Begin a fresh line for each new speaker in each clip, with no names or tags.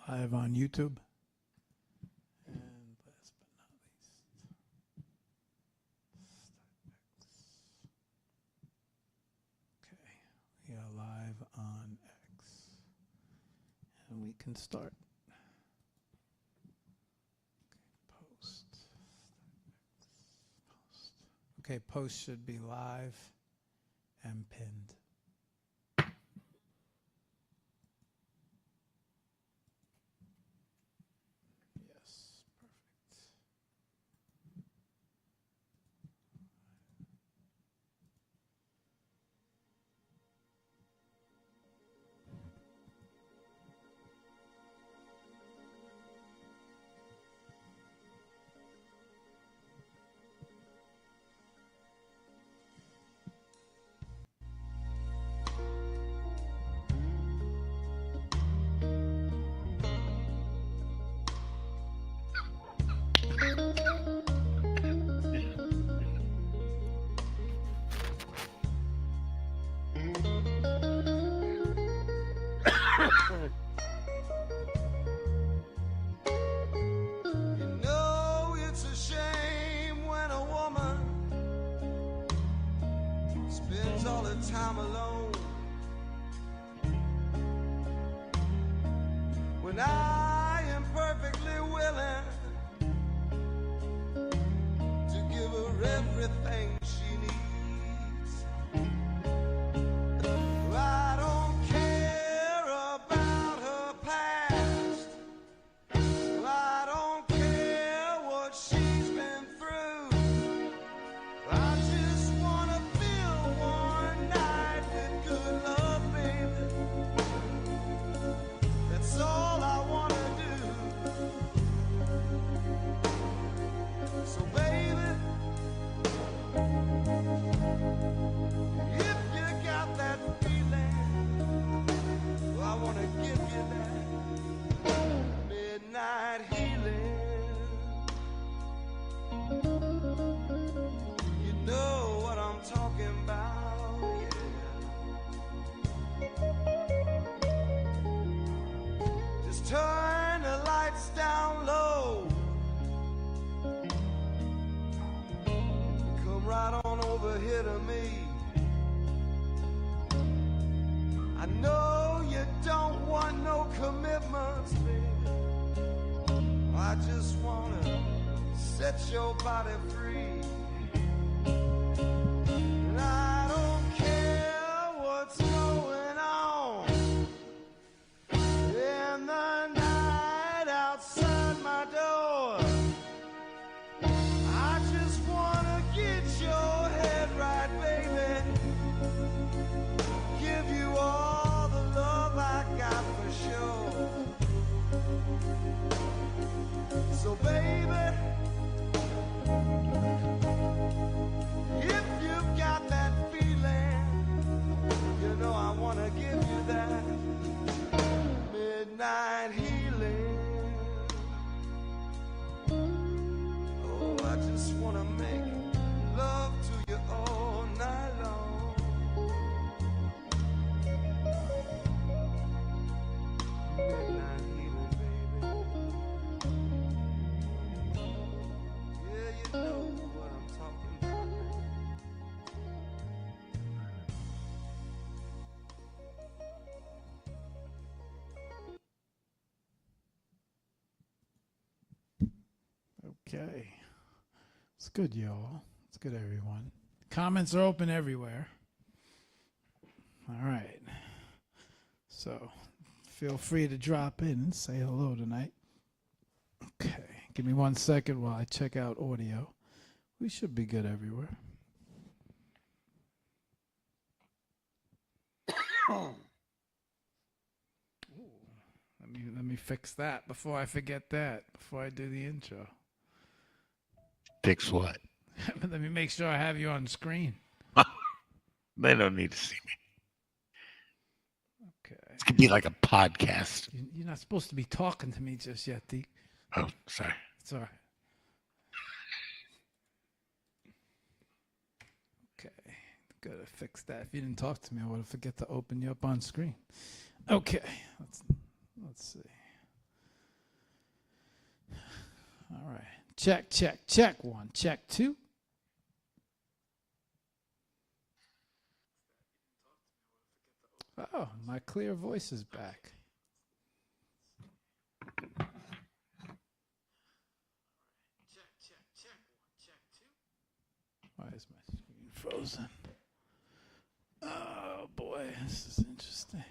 live on YouTube. And last but not least, okay, we are live on X, and we can start. Okay, post. Okay, post should be live and pinned. Yes, perfect.
You know it's a shame when a woman spends all her time alone. When I am perfectly willing to give her everything she needs. I don't care about her past. I don't care what she's been through. I just wanna feel one night with good love, baby. That's all I wanna do. So baby, if you got that feeling, well, I wanna give you that midnight healing. You know what I'm talking about, yeah. Just turn the lights down low. Come right on over here to me. I know you don't want no commitments, baby. I just wanna set your body free. And I don't care what's going on in the night outside my door. I just wanna get your head right, baby. Give you all the love I got for sure. So baby, if you've got that feeling, you know I wanna give you that midnight healing. Oh, I just wanna make love to you all night long. Midnight healing, baby. Yeah, you know what I'm talking about.
Okay. It's good, y'all. It's good, everyone. Comments are open everywhere. All right. So feel free to drop in and say hello tonight. Okay. Give me 1 second while I check out audio. We should be good everywhere. Let me fix that before I forget that, before I do the intro.
Fix what?
Let me make sure I have you on screen.
They don't need to see me.
Okay.
It's going to be like a podcast.
You're not supposed to be talking to me just yet, Deke.
Oh, sorry.
It's all right. Okay. Gotta fix that. If you didn't talk to me, I would have forget to open you up on screen. Okay. Let's see. All right. Check, check, check. 1, check 2. Oh, my clear voice is back. Check, check, check. 1, check 2. Why is my screen frozen? Oh boy, this is interesting.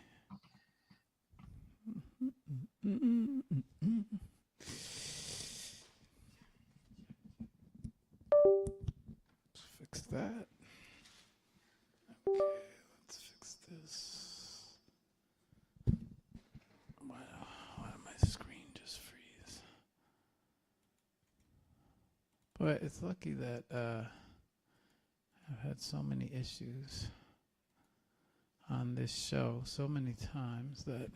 Let's fix that. Okay, let's fix this. Why did my screen just freeze? But it's lucky that I've had so many issues on this show so many times that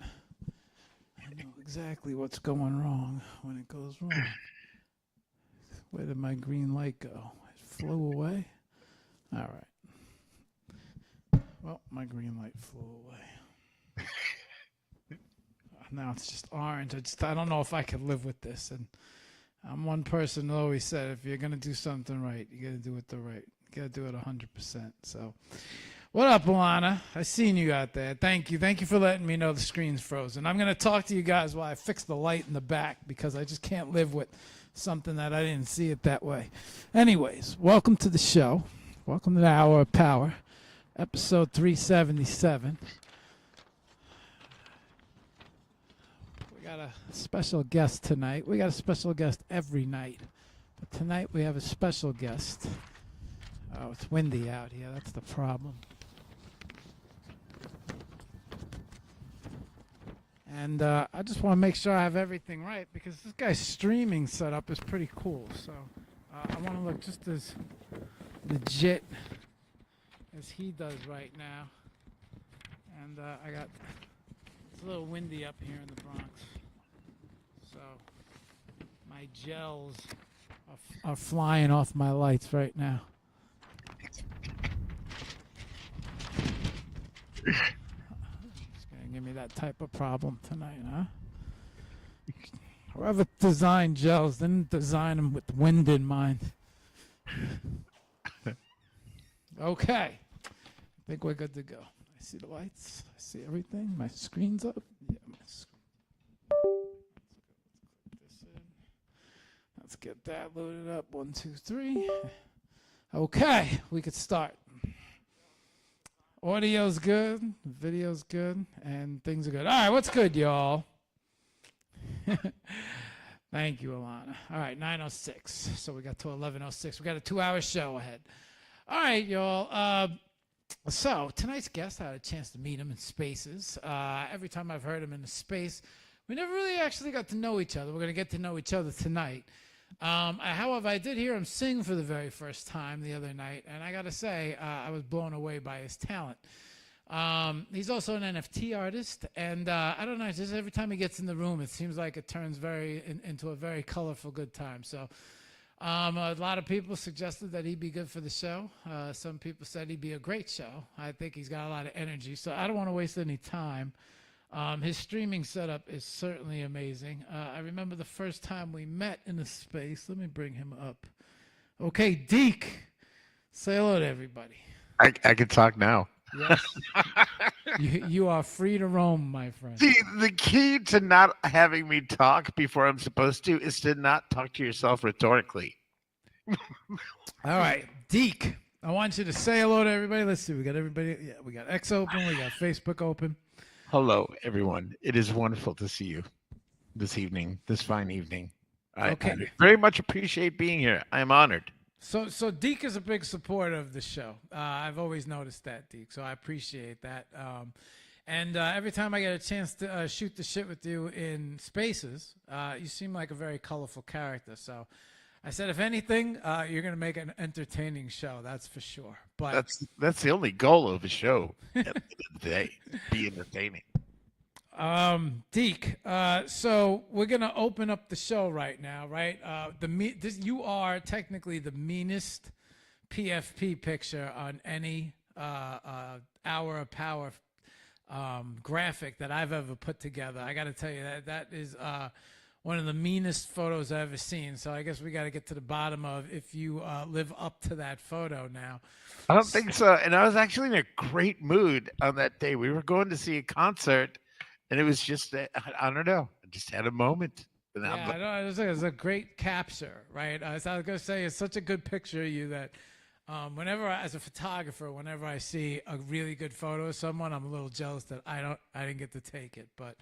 I know exactly what's going wrong when it goes wrong. Where did my green light go? It flew away? All right. Well, my green light flew away. Now it's just orange. I don't know if I can live with this. And I'm one person who always said, if you're going to do something right, you got to do it you got to do it 100%. So what up, Alana? I seen you out there. Thank you. Thank you for letting me know the screen's frozen. I'm going to talk to you guys while I fix the light in the back because I just can't live with something that I didn't see it that way. Anyways, welcome to the show. Welcome to the Hour of Power, episode 377. We got a special guest tonight. We got a special guest every night. But tonight we have a special guest. Oh, it's windy out here. That's the problem. And I just want to make sure I have everything right because this guy's streaming setup is pretty cool. So I want to look just as legit as he does right now. And it's a little windy up here in the Bronx. So my gels are flying off my lights right now. Give me that type of problem tonight, huh? Whoever designed gels didn't design them with wind in mind. Okay. I think we're good to go. I see the lights. I see everything. My screen's up. Yeah, my screen. Let's get that loaded up. 1, 2, 3. Okay, we could start. Audio's good, video's good, and things are good. All right, what's good, y'all? Thank you, Alana. All right, 9:06. So we got to 11:06. We got a 2-hour show ahead. All right, y'all. So tonight's guest, I had a chance to meet him in spaces. Every time I've heard him in a space, we never really actually got to know each other. We're going to get to know each other tonight. However, I did hear him sing for the very first time the other night, and I got to say, I was blown away by his talent. He's also an NFT artist, and I don't know, just every time he gets in the room, it seems like it turns into a very colorful, good time. So a lot of people suggested that he'd be good for the show. Some people said he'd be a great show. I think he's got a lot of energy, so I don't want to waste any time. His streaming setup is certainly amazing. I remember the first time we met in a space. Let me bring him up. Okay, Deke, say hello to everybody.
I can talk now.
Yes. you are free to roam, my friend.
See, the key to not having me talk before I'm supposed to is to not talk to yourself rhetorically.
All right, Deke, I want you to say hello to everybody. Let's see. We got everybody. Yeah, we got X open. We got Facebook open.
Hello, everyone. It is wonderful to see you this evening, this fine evening. I very much appreciate being here. I am honored.
So Deke is a big supporter of the show. I've always noticed that, Deke, so I appreciate that. And every time I get a chance to shoot the shit with you in spaces, you seem like a very colorful character. So I said, if anything, you're going to make an entertaining show, that's for sure. But
that's the only goal of a show at the end of the day, be entertaining.
Deke, so we're going to open up the show right now, right? You are technically the meanest PFP picture on any Hour of Power graphic that I've ever put together. I got to tell you that is one of the meanest photos I've ever seen. So I guess we got to get to the bottom of if you live up to that photo now.
I don't think so. And I was actually in a great mood on that day. We were going to see a concert, and it was just, I don't know, I just had a moment. And
Yeah, I know. It was a great capture, right? So I was gonna say it's such a good picture of you that whenever, as a photographer, whenever I see a really good photo of someone, I'm a little jealous that I didn't get to take it. But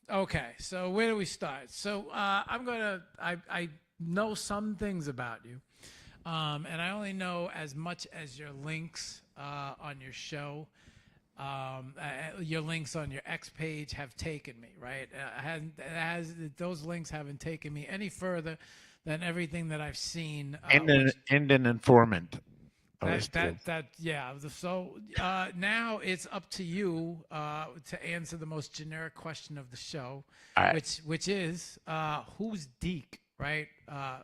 okay, so where do we start? So I know some things about you, and I only know as much as your links on your show. Your links on your X page have taken me, right? Those links haven't taken me any further than everything that I've seen.
and an informant.
Yeah. So now it's up to you to answer the most generic question of the show, which is who's Deke, right?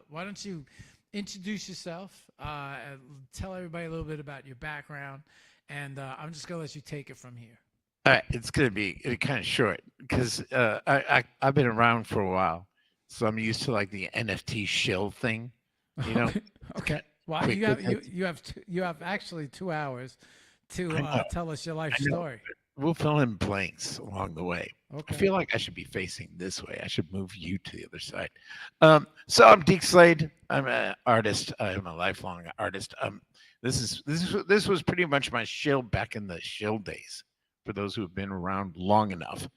Why don't you introduce yourself, and tell everybody a little bit about your background, and I'm just gonna let you take it from here.
All right, it's gonna be kind of short because I've been around for a while, so I'm used to like the NFT shill thing, you know.
Okay. Well, you have actually 2 hours to tell us your life story.
We'll fill in blanks along the way.
Okay.
I feel like I should be facing this way. I should move you to the other side. So I'm Deke Slade. I'm an artist. I'm a lifelong artist. This was pretty much my shill back in the shill days. For those who have been around long enough,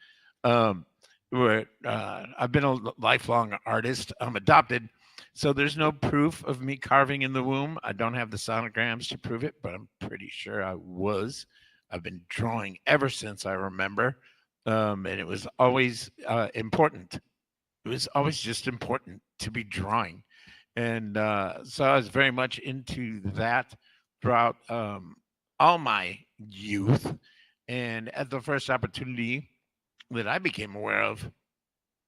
I've been a lifelong artist. I'm adopted, so there's no proof of me carving in the womb. I don't have the sonograms to prove it, but I'm pretty sure I was. I've been drawing ever since I remember, and it was always important. It was always just important to be drawing, and so I was very much into that throughout all my youth. And at the first opportunity that I became aware of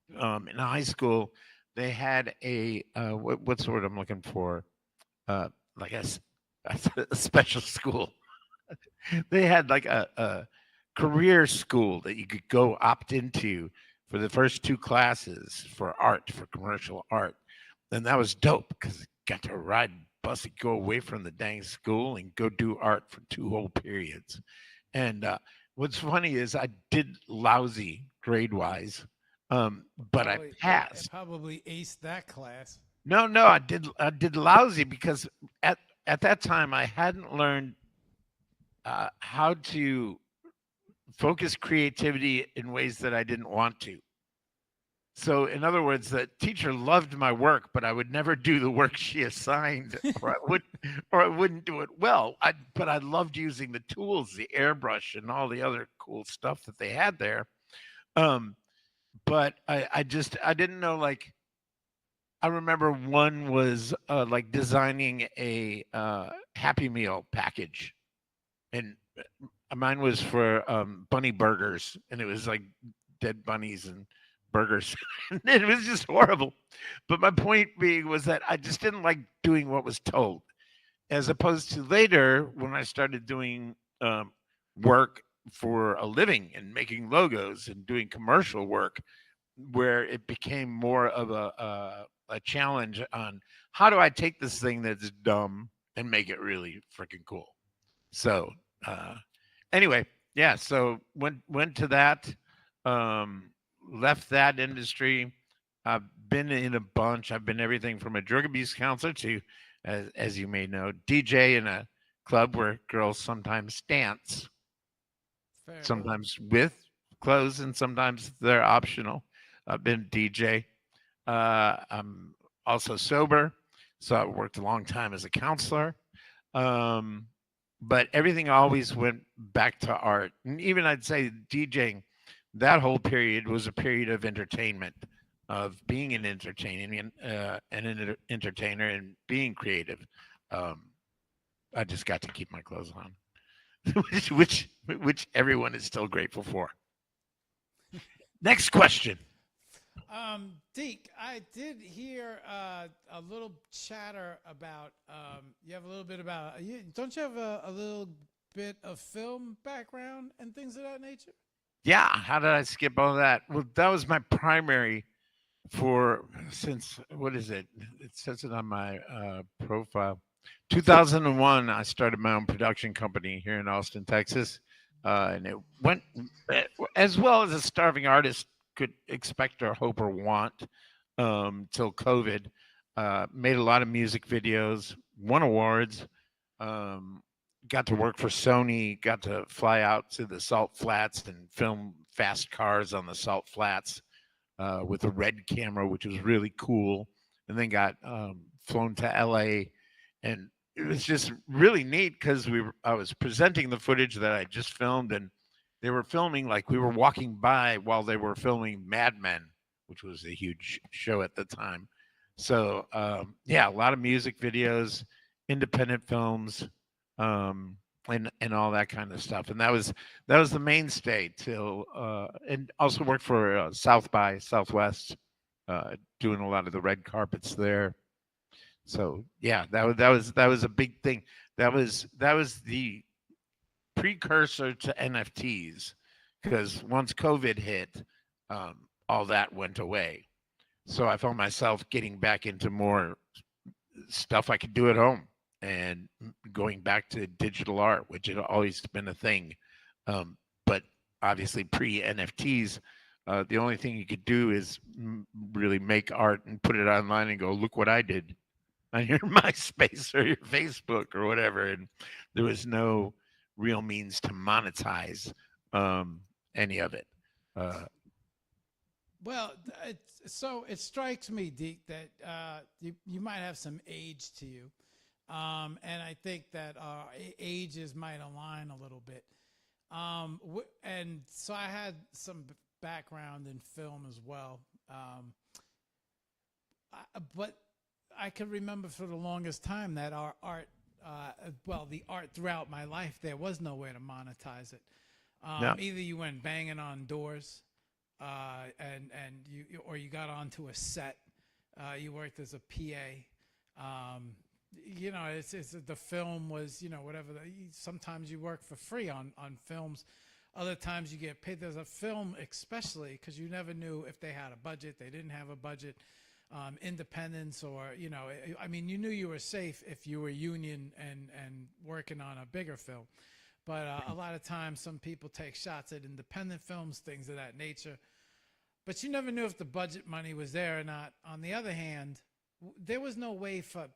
in high school, they had a what's the word I'm looking for? Like a special school. They had like a career school that you could go opt into for the first 2 classes for art, for commercial art. And that was dope because you got to ride bus and go away from the dang school and go do art for 2 whole periods. And what's funny is I did lousy grade wise, but I passed.
I probably aced that class.
No, I did lousy because at that time I hadn't learned how to focus creativity in ways that I didn't want to. So, in other words, the teacher loved my work, but I would never do the work she assigned, or I wouldn't do it well. But I loved using the tools, the airbrush, and all the other cool stuff that they had there. But I didn't know. Like, I remember one was like designing a Happy Meal package, and mine was for bunny burgers, and it was like dead bunnies and burgers. It was just horrible. But my point being was that I just didn't like doing what was told, as opposed to later when I started doing work for a living and making logos and doing commercial work, where it became more of a challenge on how do I take this thing that's dumb and make it really freaking cool. So anyway, yeah. So went to that. Left that industry. I've been in a bunch. I've been everything from a drug abuse counselor to, as you may know, DJ in a club where girls sometimes dance, sometimes with clothes, and sometimes they're optional. I've been DJ. I'm also sober, so I worked a long time as a counselor. But everything always went back to art. And even I'd say DJing, that whole period was a period of entertainment, of being an entertainer and being creative. I just got to keep my clothes on, which everyone is still grateful for. Next question.
Deke, I did hear a little chatter about you have a little bit about don't you have a little bit of film background and things of that nature?
Yeah, how did I skip all that? Well, that was my primary for since what is it? It says it on my profile. 2001, I started my own production company here in Austin, Texas, and it went eh, as well as a starving artist could expect or hope or want till COVID. Made a lot of music videos, won awards, um, got to work for Sony, got to fly out to the Salt Flats and film fast cars on the Salt Flats with a red camera, which was really cool. And then got flown to LA, and it was just really neat because I was presenting the footage that I just filmed, and they were filming like we were walking by while they were filming Mad Men, which was a huge show at the time. So yeah, a lot of music videos, independent films, um, and all that kind of stuff. And that was the mainstay till and also worked for South by Southwest, doing a lot of the red carpets there. So yeah, that was a big thing. That was the precursor to NFTs because once COVID hit, all that went away. So I found myself getting back into more stuff I could do at home and going back to digital art, which had always been a thing. But obviously, pre NFTs, the only thing you could do is really make art and put it online and go, look what I did on your MySpace or your Facebook or whatever. And there was no real means to monetize any of it.
Well, so it strikes me, Deke, that you might have some age to you, and I think that ages might align a little bit. And so I had some background in film as well, but I can remember for the longest time that our art, the art throughout my life, there was no way to monetize it.
Yeah.
Either you went banging on doors, and you got onto a set, you worked as a PA. It's the film was whatever. Sometimes you work for free on films. Other times you get paid. There's a film especially because you never knew if they had a budget, they didn't have a budget. Independence or you knew you were safe if you were union and working on a bigger film, but a lot of times some people take shots at independent films, things of that nature, but you never knew if the budget money was there or not. On the other hand, there was no way for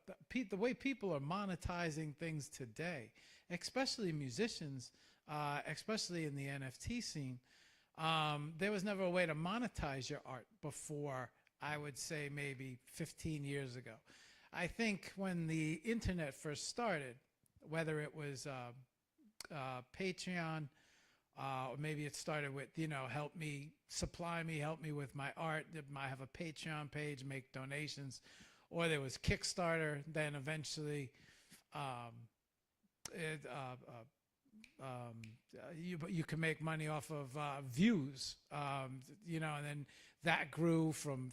the way people are monetizing things today, especially musicians, especially in the NFT scene. There was never a way to monetize your art before, I would say maybe 15 years ago. I think when the internet first started, whether it was Patreon, or maybe it started with, help me with my art. I have a Patreon page, make donations, or there was Kickstarter. Then eventually, you can make money off of views, and then that grew from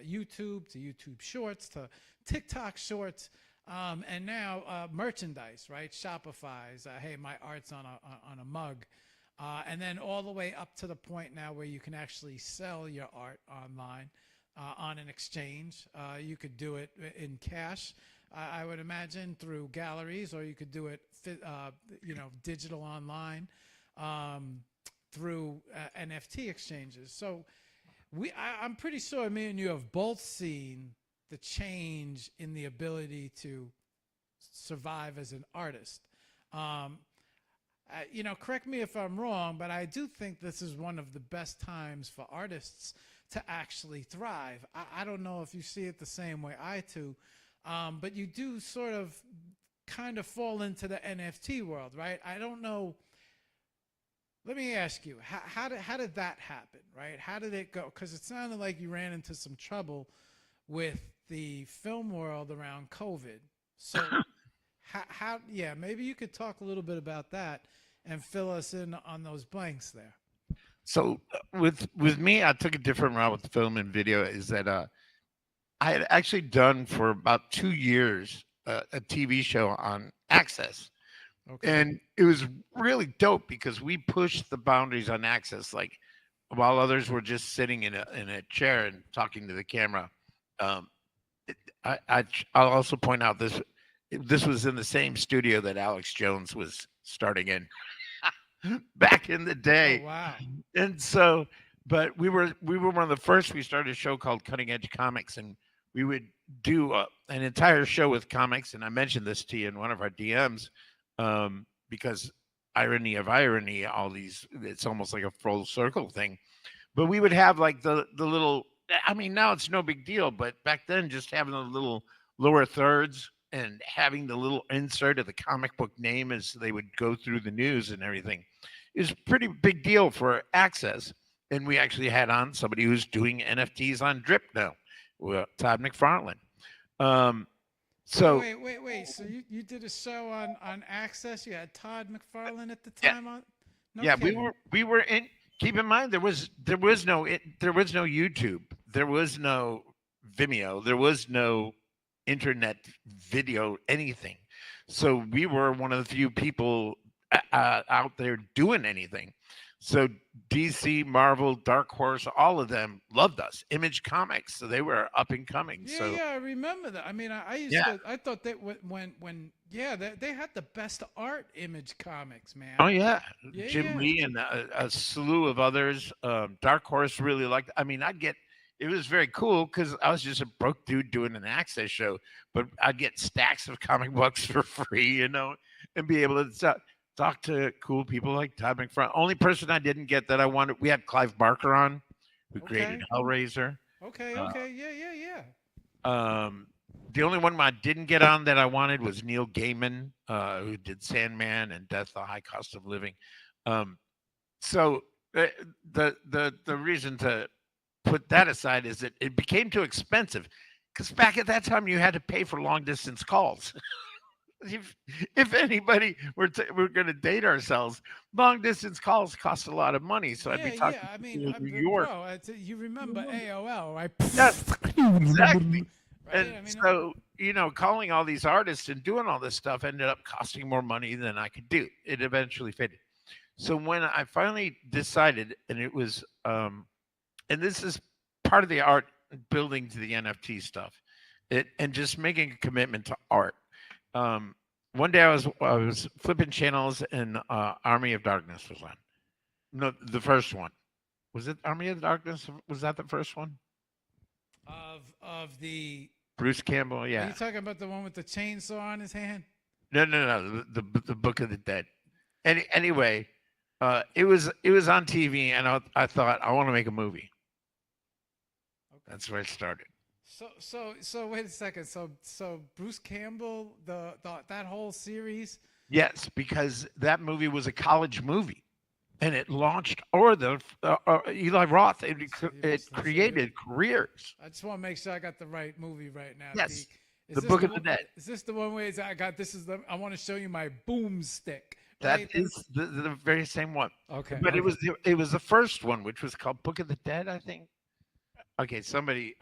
YouTube to YouTube Shorts to TikTok Shorts, and now merchandise, right? Shopify's, hey, my art's on a mug, and then all the way up to the point now where you can actually sell your art online on an exchange. You could do it in cash, I would imagine, through galleries, or you could do it, digital online, through NFT exchanges. So I'm pretty sure me and you have both seen the change in the ability to survive as an artist. Correct me if I'm wrong, but I do think this is one of the best times for artists to actually thrive. I don't know if you see it the same way I do, but you do sort of kind of fall into the NFT world, right? I don't know. Let me ask you, how did that happen, right? How did it go? Because it sounded like you ran into some trouble with the film world around COVID. So maybe you could talk a little bit about that and fill us in on those blanks there.
So with me, I took a different route with film and video. Is that I had actually done for about 2 years a TV show on Access,
Okay.
And it was really dope because we pushed the boundaries on access. Like while others were just sitting in a chair and talking to the camera. Um, I'll also point out this was in the same studio that Alex Jones was starting in back in the
Oh
day.
wow.
And so, but we were one of the first. We started a show called Cutting Edge Comics, and we would do an entire show with comics. And I mentioned this to you in one of our DMs, because irony of irony, all these, it's almost like a full circle thing. But we would have like the little. I mean, now it's no big deal, but back then, just having the little lower thirds and having the little insert of the comic book name as they would go through the news and everything is a pretty big deal for access. And we actually had on somebody who's doing NFTs on Drip now, Todd McFarlane. So
Wait. So you did a show on Access. You had Todd McFarlane at the
yeah,
time on. No
yeah,
kidding.
we were in. Keep in mind there was no YouTube, there was no Vimeo, there was no internet video, anything. So we were one of the few people out there doing anything. So DC, Marvel, Dark Horse, all of them loved us. Image Comics, so they were up and coming.
Yeah,
So
yeah, I remember that. I mean, I used
yeah.
to. I thought that when yeah, they had the best art Image Comics, man.
Oh yeah,
Yeah,
Jim
yeah.
Lee and a slew of others. Dark Horse really liked. I mean, I'd get. It was very cool because I was just a broke dude doing an access show, but I'd get stacks of comic books for free, and be able to talk to cool people like Todd McFarlane. Only person I didn't get that I wanted. We had Clive Barker on, who created
Okay.
Hellraiser.
Okay.
Uh,
Okay. Yeah. Yeah.
The only one I didn't get on that I wanted was Neil Gaiman, who did Sandman and Death: The High Cost of Living. So the reason to put that aside is that it became too expensive, because back at that time you had to pay for long distance calls. if anybody we're going to date ourselves, long distance calls cost a lot of money. So I'd be talking
I
to
mean,
people in New York.
bro, you remember AOL, right?
Yes, exactly.
Right.
And
I mean,
so, calling all these artists and doing all this stuff ended up costing more money than I could do. It eventually faded. So when I finally decided, and it was, and this is part of the art building to the NFT stuff, and just making a commitment to art. One day I was flipping channels, and Army of Darkness was on. No, the first one. Was it Army of Darkness? Was that the first one?
Of the.
Bruce Campbell,
Are
yeah.
you talking about the one with the chainsaw on his hand?
No. The Book of the Dead. Anyway, it was on TV, and I thought I want to make a movie.
Okay.
That's where it started.
So wait a second. So Bruce Campbell, that whole series.
Yes, because that movie was a college movie, and it launched, or Eli Roth. It created careers.
I just want to make sure I got the right movie right now.
Yes,
Deke.
The Book of the Dead.
Is this the one where I got? I want to show you my boomstick.
That
Right?
is the very same one.
Okay.
But
okay.
it was the first one, which was called Book of the Dead, I think. Okay, somebody.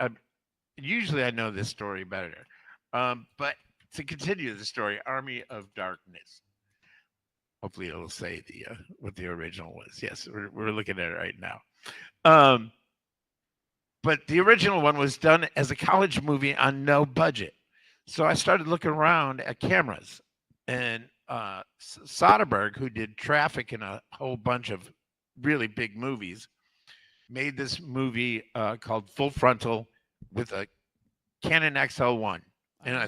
Usually I know this story better, but to continue the story, Army of Darkness. Hopefully it'll say what the original was. Yes, we're looking at it right now. But the original one was done as a college movie on no budget. So I started looking around at cameras, and Soderbergh, who did Traffic and a whole bunch of really big movies, made this movie called Full Frontal with a Canon XL1. And
I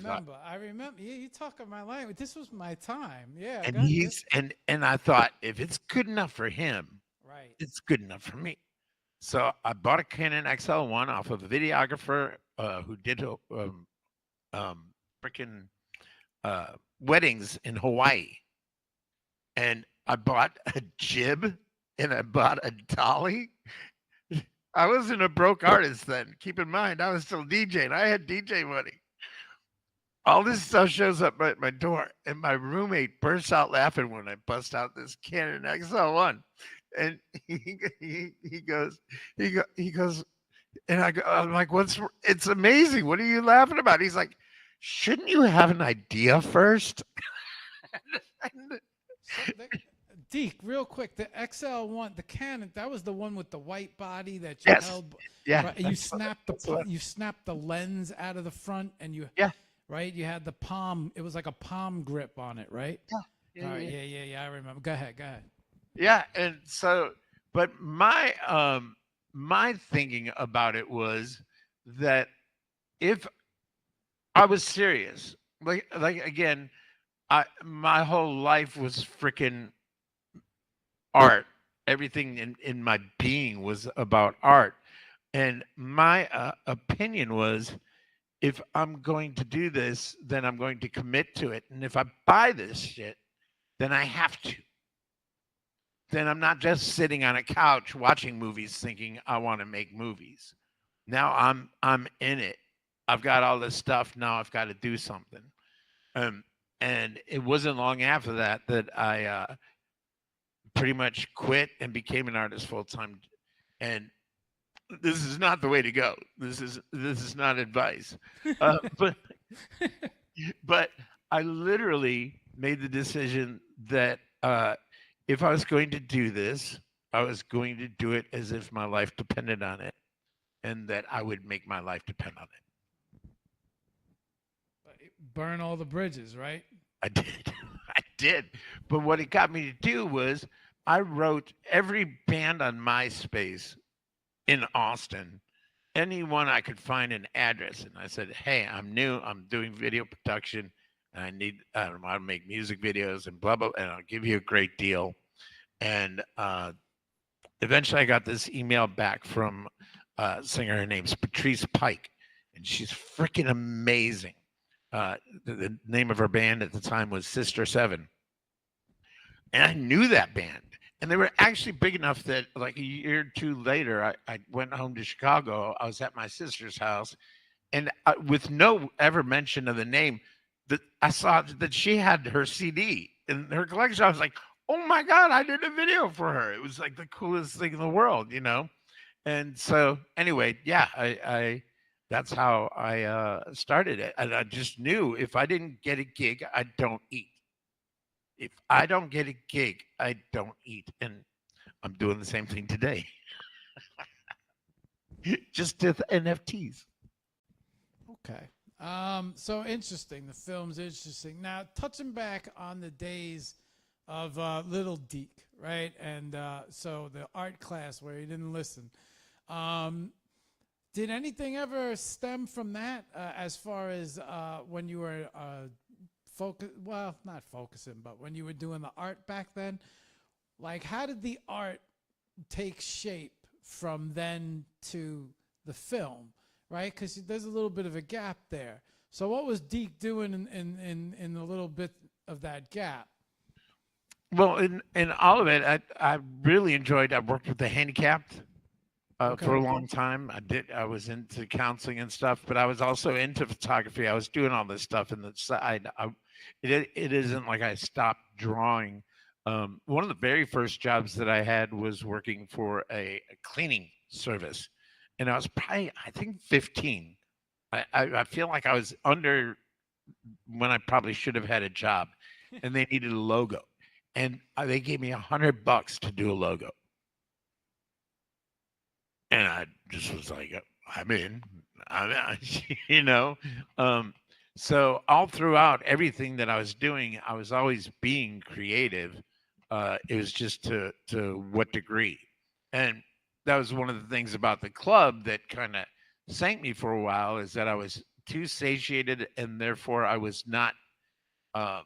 remember. Yeah, you talking my language. This was my time. Yeah. I
and
got
he's
this.
and I thought, if it's good enough for him,
Right.
it's good enough for me. So I bought a Canon XL1 off of a videographer who did freaking weddings in Hawaii, and I bought a jib and I bought a dolly. I wasn't a broke artist then. Keep in mind, I was still DJing. I had DJ money. All this stuff shows up at my door, and my roommate bursts out laughing when I bust out this Canon XL1, and he goes, and I'm like, it's amazing. What are you laughing about? He's like, shouldn't you have an idea first?
So Deke, real quick, the XL1, the Canon, that was the one with the white body that you
Yes.
held.
Yeah.
Right, you snapped you snapped the lens out of the front, and
Yeah.
right, you had the palm. It was like a palm grip on it, right?
Yeah.
All right,
Yeah.
yeah. I remember. Go ahead.
Yeah. And so, but my thinking about it was that if I was serious, like again, my whole life was freaking art. Everything in my being was about art. And my opinion was, if I'm going to do this, then I'm going to commit to it. And if I buy this shit, then I have to. Then I'm not just sitting on a couch watching movies thinking I want to make movies. Now I'm in it. I've got all this stuff. Now I've got to do something. Um, and it wasn't long after that that I pretty much quit and became an artist full time. And this is not the way to go. This is not advice. But but I literally made the decision that if I was going to do this, I was going to do it as if my life depended on it, and that I would make my life depend on it.
Burn all the bridges, right?
I did. I did. But what it got me to do was I wrote every band on MySpace in Austin, anyone I could find an address. And I said, hey, I'm new. I'm doing video production. And I want to make music videos and blah, blah, and I'll give you a great deal. And eventually I got this email back from a singer. Her name's Patrice Pike, and she's freaking amazing. The name of her band at the time was Sister Seven. And I knew that band. And they were actually big enough that, like a year or two later, I went home to Chicago. I was at my sister's house, and with no ever mention of the name, that I saw that she had her CD in her collection. I was like, "Oh my god, I did a video for her!" It was like the coolest thing in the world, you know. And so, anyway, yeah, I that's how I started it, and I just knew if I didn't get a gig, I don't eat. If I don't get a gig, I don't eat. And I'm doing the same thing today. Just with NFTs.
Okay. So interesting. The film's interesting. Now, touching back on the days of Little Deke, right? And so the art class where he didn't listen. Did anything ever stem from that as far as when you were not focusing, but when you were doing the art back then? Like, how did the art take shape from then to the film, right? Because there's a little bit of a gap there. So what was Deke doing in a little bit of that gap?
Well, in all of it, I really enjoyed. I worked with the handicapped for a long time. I was into counseling and stuff, but I was also into photography. I was doing all this stuff in the side. It isn't like I stopped drawing. One of the very first jobs that I had was working for a cleaning service, and I was probably, I think, 15. I feel like I was under when I probably should have had a job, and they needed a logo, and they gave me $100 to do a logo, and I just was like, I'm in. You know. So all throughout everything that I was doing, I was always being creative. It was just to what degree, and that was one of the things about the club that kind of sank me for a while, is that I was too satiated, and therefore I was not. Um,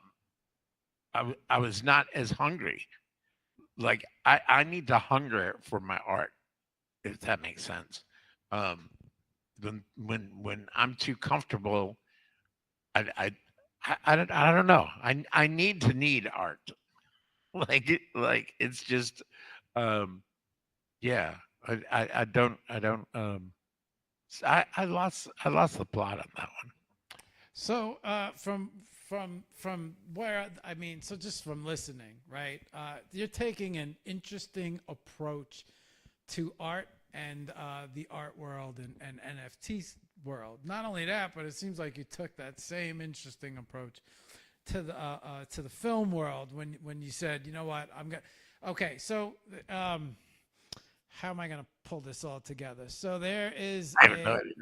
I was not as hungry. Like I need to hunger for my art, if that makes sense. Um, when I'm too comfortable, I I I don't know. I need art. Like it's just yeah. I lost the plot on that one.
So from where I mean, so just from listening, right? You're taking an interesting approach to art and the art world and NFT world. Not only that, but it seems like you took that same interesting approach to the film world when you said, you know what, I'm gonna. Okay, so how am I gonna pull this all together? So there is
I have no idea.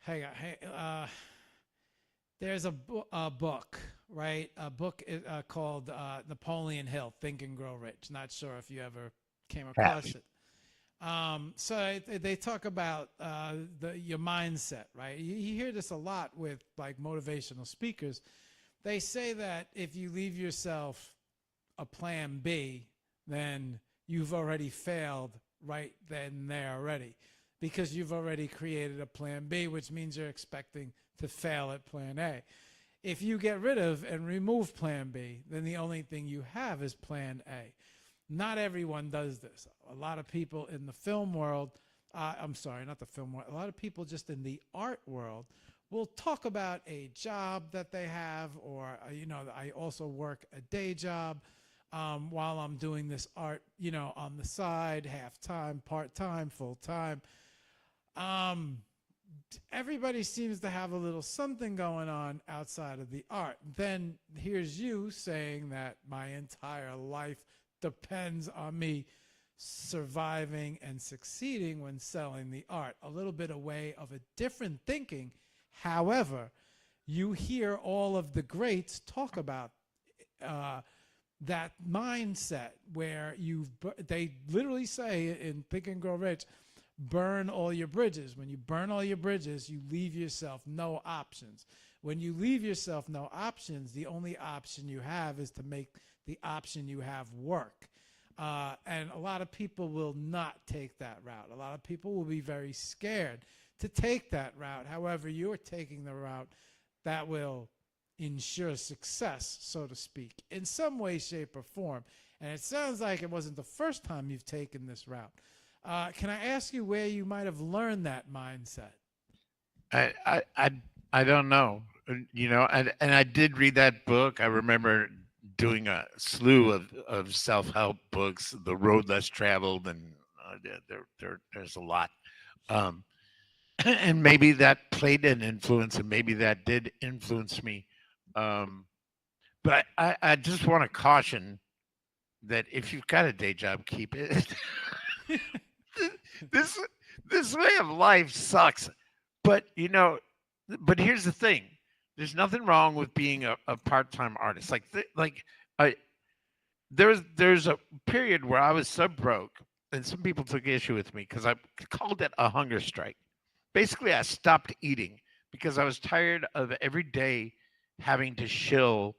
hang on, there's a book, right? A book called Napoleon Hill, Think and Grow Rich. Not sure if you ever came across it. So they talk about your mindset, right? You hear this a lot with like motivational speakers. They say that if you leave yourself a plan B, then you've already failed right then and there already, because you've already created a plan B, which means you're expecting to fail at plan A. If you get rid of and remove plan B, then the only thing you have is plan A. Not everyone does this. A lot of people in the film world, I'm sorry, not the film world, a lot of people just in the art world will talk about a job that they have, or, I also work a day job while I'm doing this art, on the side, half-time, part-time, full-time. Everybody seems to have a little something going on outside of the art. Then here's you saying that my entire life depends on me surviving and succeeding when selling the art. A little bit away of a different thinking. However, you hear all of the greats talk about that mindset where they literally say in Think and Grow Rich, burn all your bridges. When you burn all your bridges, you leave yourself no options. When you leave yourself no options, the only option you have is to make the option you have work. And a lot of people will not take that route. A lot of people will be very scared to take that route. However, you're taking the route that will ensure success, so to speak, in some way, shape, or form. And it sounds like it wasn't the first time you've taken this route. Can I ask you where you might have learned that mindset?
I don't know. And I did read that book. I remember doing a slew of self-help books, The Road Less Traveled, and there's a lot. And maybe that played an influence, and maybe that did influence me. But I just want to caution that if you've got a day job, keep it. this way of life sucks. But here's the thing: there's nothing wrong with being a part-time artist. There's a period where I was so broke, and some people took issue with me because I called it a hunger strike. Basically, I stopped eating because I was tired of every day having to shill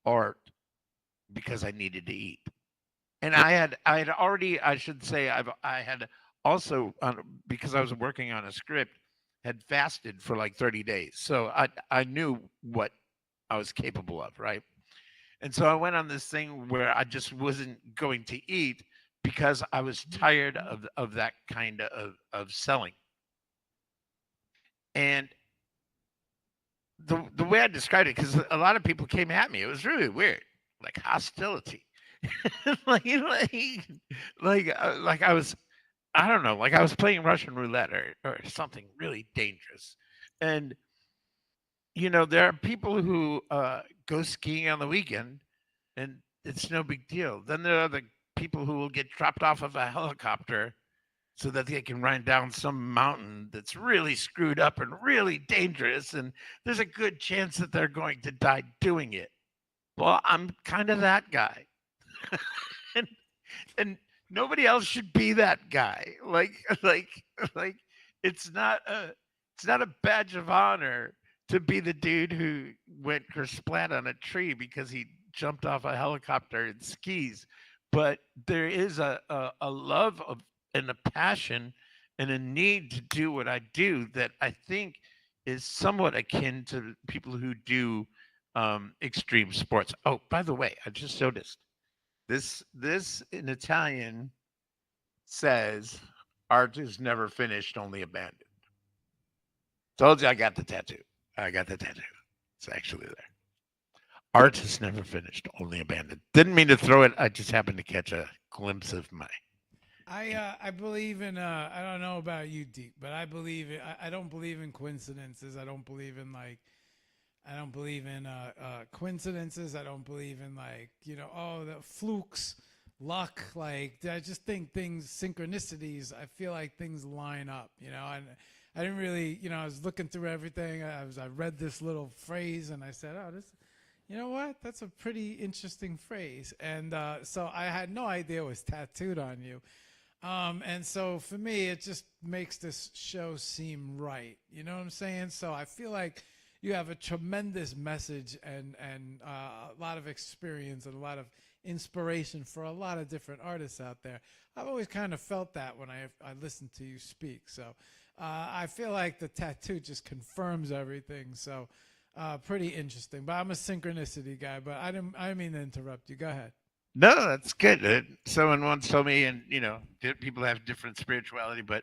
art because I needed to eat. And I had already, I should say, I had also, because I was working on a script, had fasted for like 30 days. So I knew what I was capable of, right? And so I went on this thing where I just wasn't going to eat because I was tired of that kind of selling. And the way I described it, because a lot of people came at me, it was really weird, like hostility. like I was, I don't know, like I was playing Russian roulette or something really dangerous. And there are people who go skiing on the weekend and it's no big deal. Then there are the people who will get dropped off of a helicopter so that they can ride down some mountain that's really screwed up and really dangerous, and there's a good chance that they're going to die doing it. Well, I'm kind of that guy. and and nobody else should be that guy. Like it's not a badge of honor to be the dude who went kersplat on a tree because he jumped off a helicopter and skis. But there is a love of and a passion and a need to do what I do that I think is somewhat akin to people who do extreme sports. Oh, by the way, I just noticed this in Italian says art is never finished, only abandoned. Told you I got the tattoo. It's actually there. Art is never finished, only abandoned. Didn't mean to throw it. I just happened to catch a glimpse of my.
I believe in I don't know about you, Deke, but I don't believe in coincidences. I don't believe in I don't believe in coincidences. I don't believe in like, the flukes, luck. Like I just think things, synchronicities. I feel like things line up, and I didn't really, I was looking through everything. I read this little phrase and I said, oh, this, you know what? That's a pretty interesting phrase. And so I had no idea it was tattooed on you. And so for me, it just makes this show seem right. You know what I'm saying? So I feel like you have a tremendous message and a lot of experience and a lot of inspiration for a lot of different artists out there. I've always kind of felt that when I listen to you speak. So I feel like the tattoo just confirms everything. So pretty interesting. But I'm a synchronicity guy. But I didn't mean to interrupt you. Go ahead.
No, that's good. Someone once told me, and people have different spirituality, but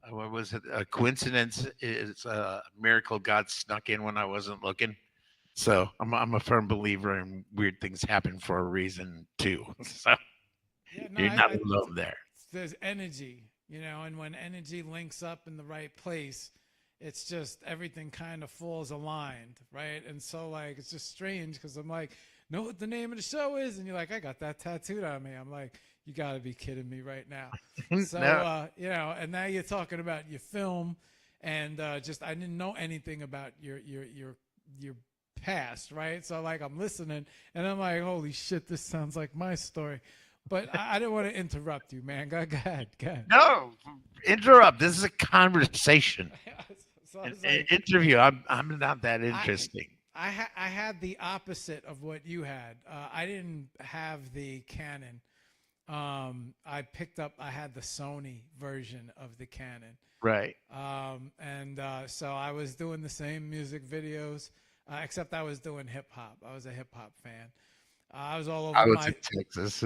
what was it? A coincidence is a miracle God snuck in when I wasn't looking. So I'm a firm believer in weird things happen for a reason too. So
Yeah, no,
you're not alone there.
There's energy, and when energy links up in the right place, it's just everything kind of falls aligned, right? And so like it's just strange because I'm like, know what the name of the show is? And you're like, I got that tattooed on me. I'm like, you got to be kidding me right now. So,
No.
and now you're talking about your film and just I didn't know anything about your past, right? So like I'm listening and I'm like, holy shit, this sounds like my story. But I didn't want to interrupt you, man. Go ahead.
No, interrupt. This is a conversation.
So I was
An
like,
interview. I'm not that interesting.
I had the opposite of what you had. I didn't have the Canon. I had the Sony version of the Canon.
Right.
So I was doing the same music videos, except I was doing hip hop. I was a hip hop fan. I was all over
I was in Texas.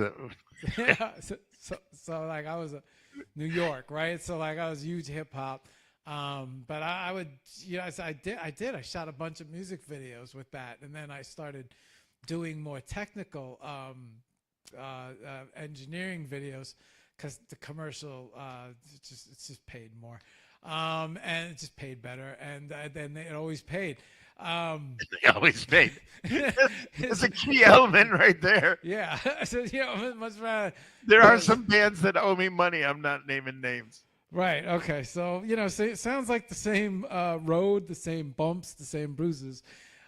yeah. So like I was a New York, right? So like I was huge hip hop. But I would, so I did. I shot a bunch of music videos with that, and then I started doing more technical engineering videos because the commercial it just paid more, and it just paid better, and then it always paid.
They always paid. It's a key element right there.
Yeah, so much rather.
There are some bands that owe me money. I'm not naming names.
Right. Okay. So so it sounds like the same road, the same bumps, the same bruises.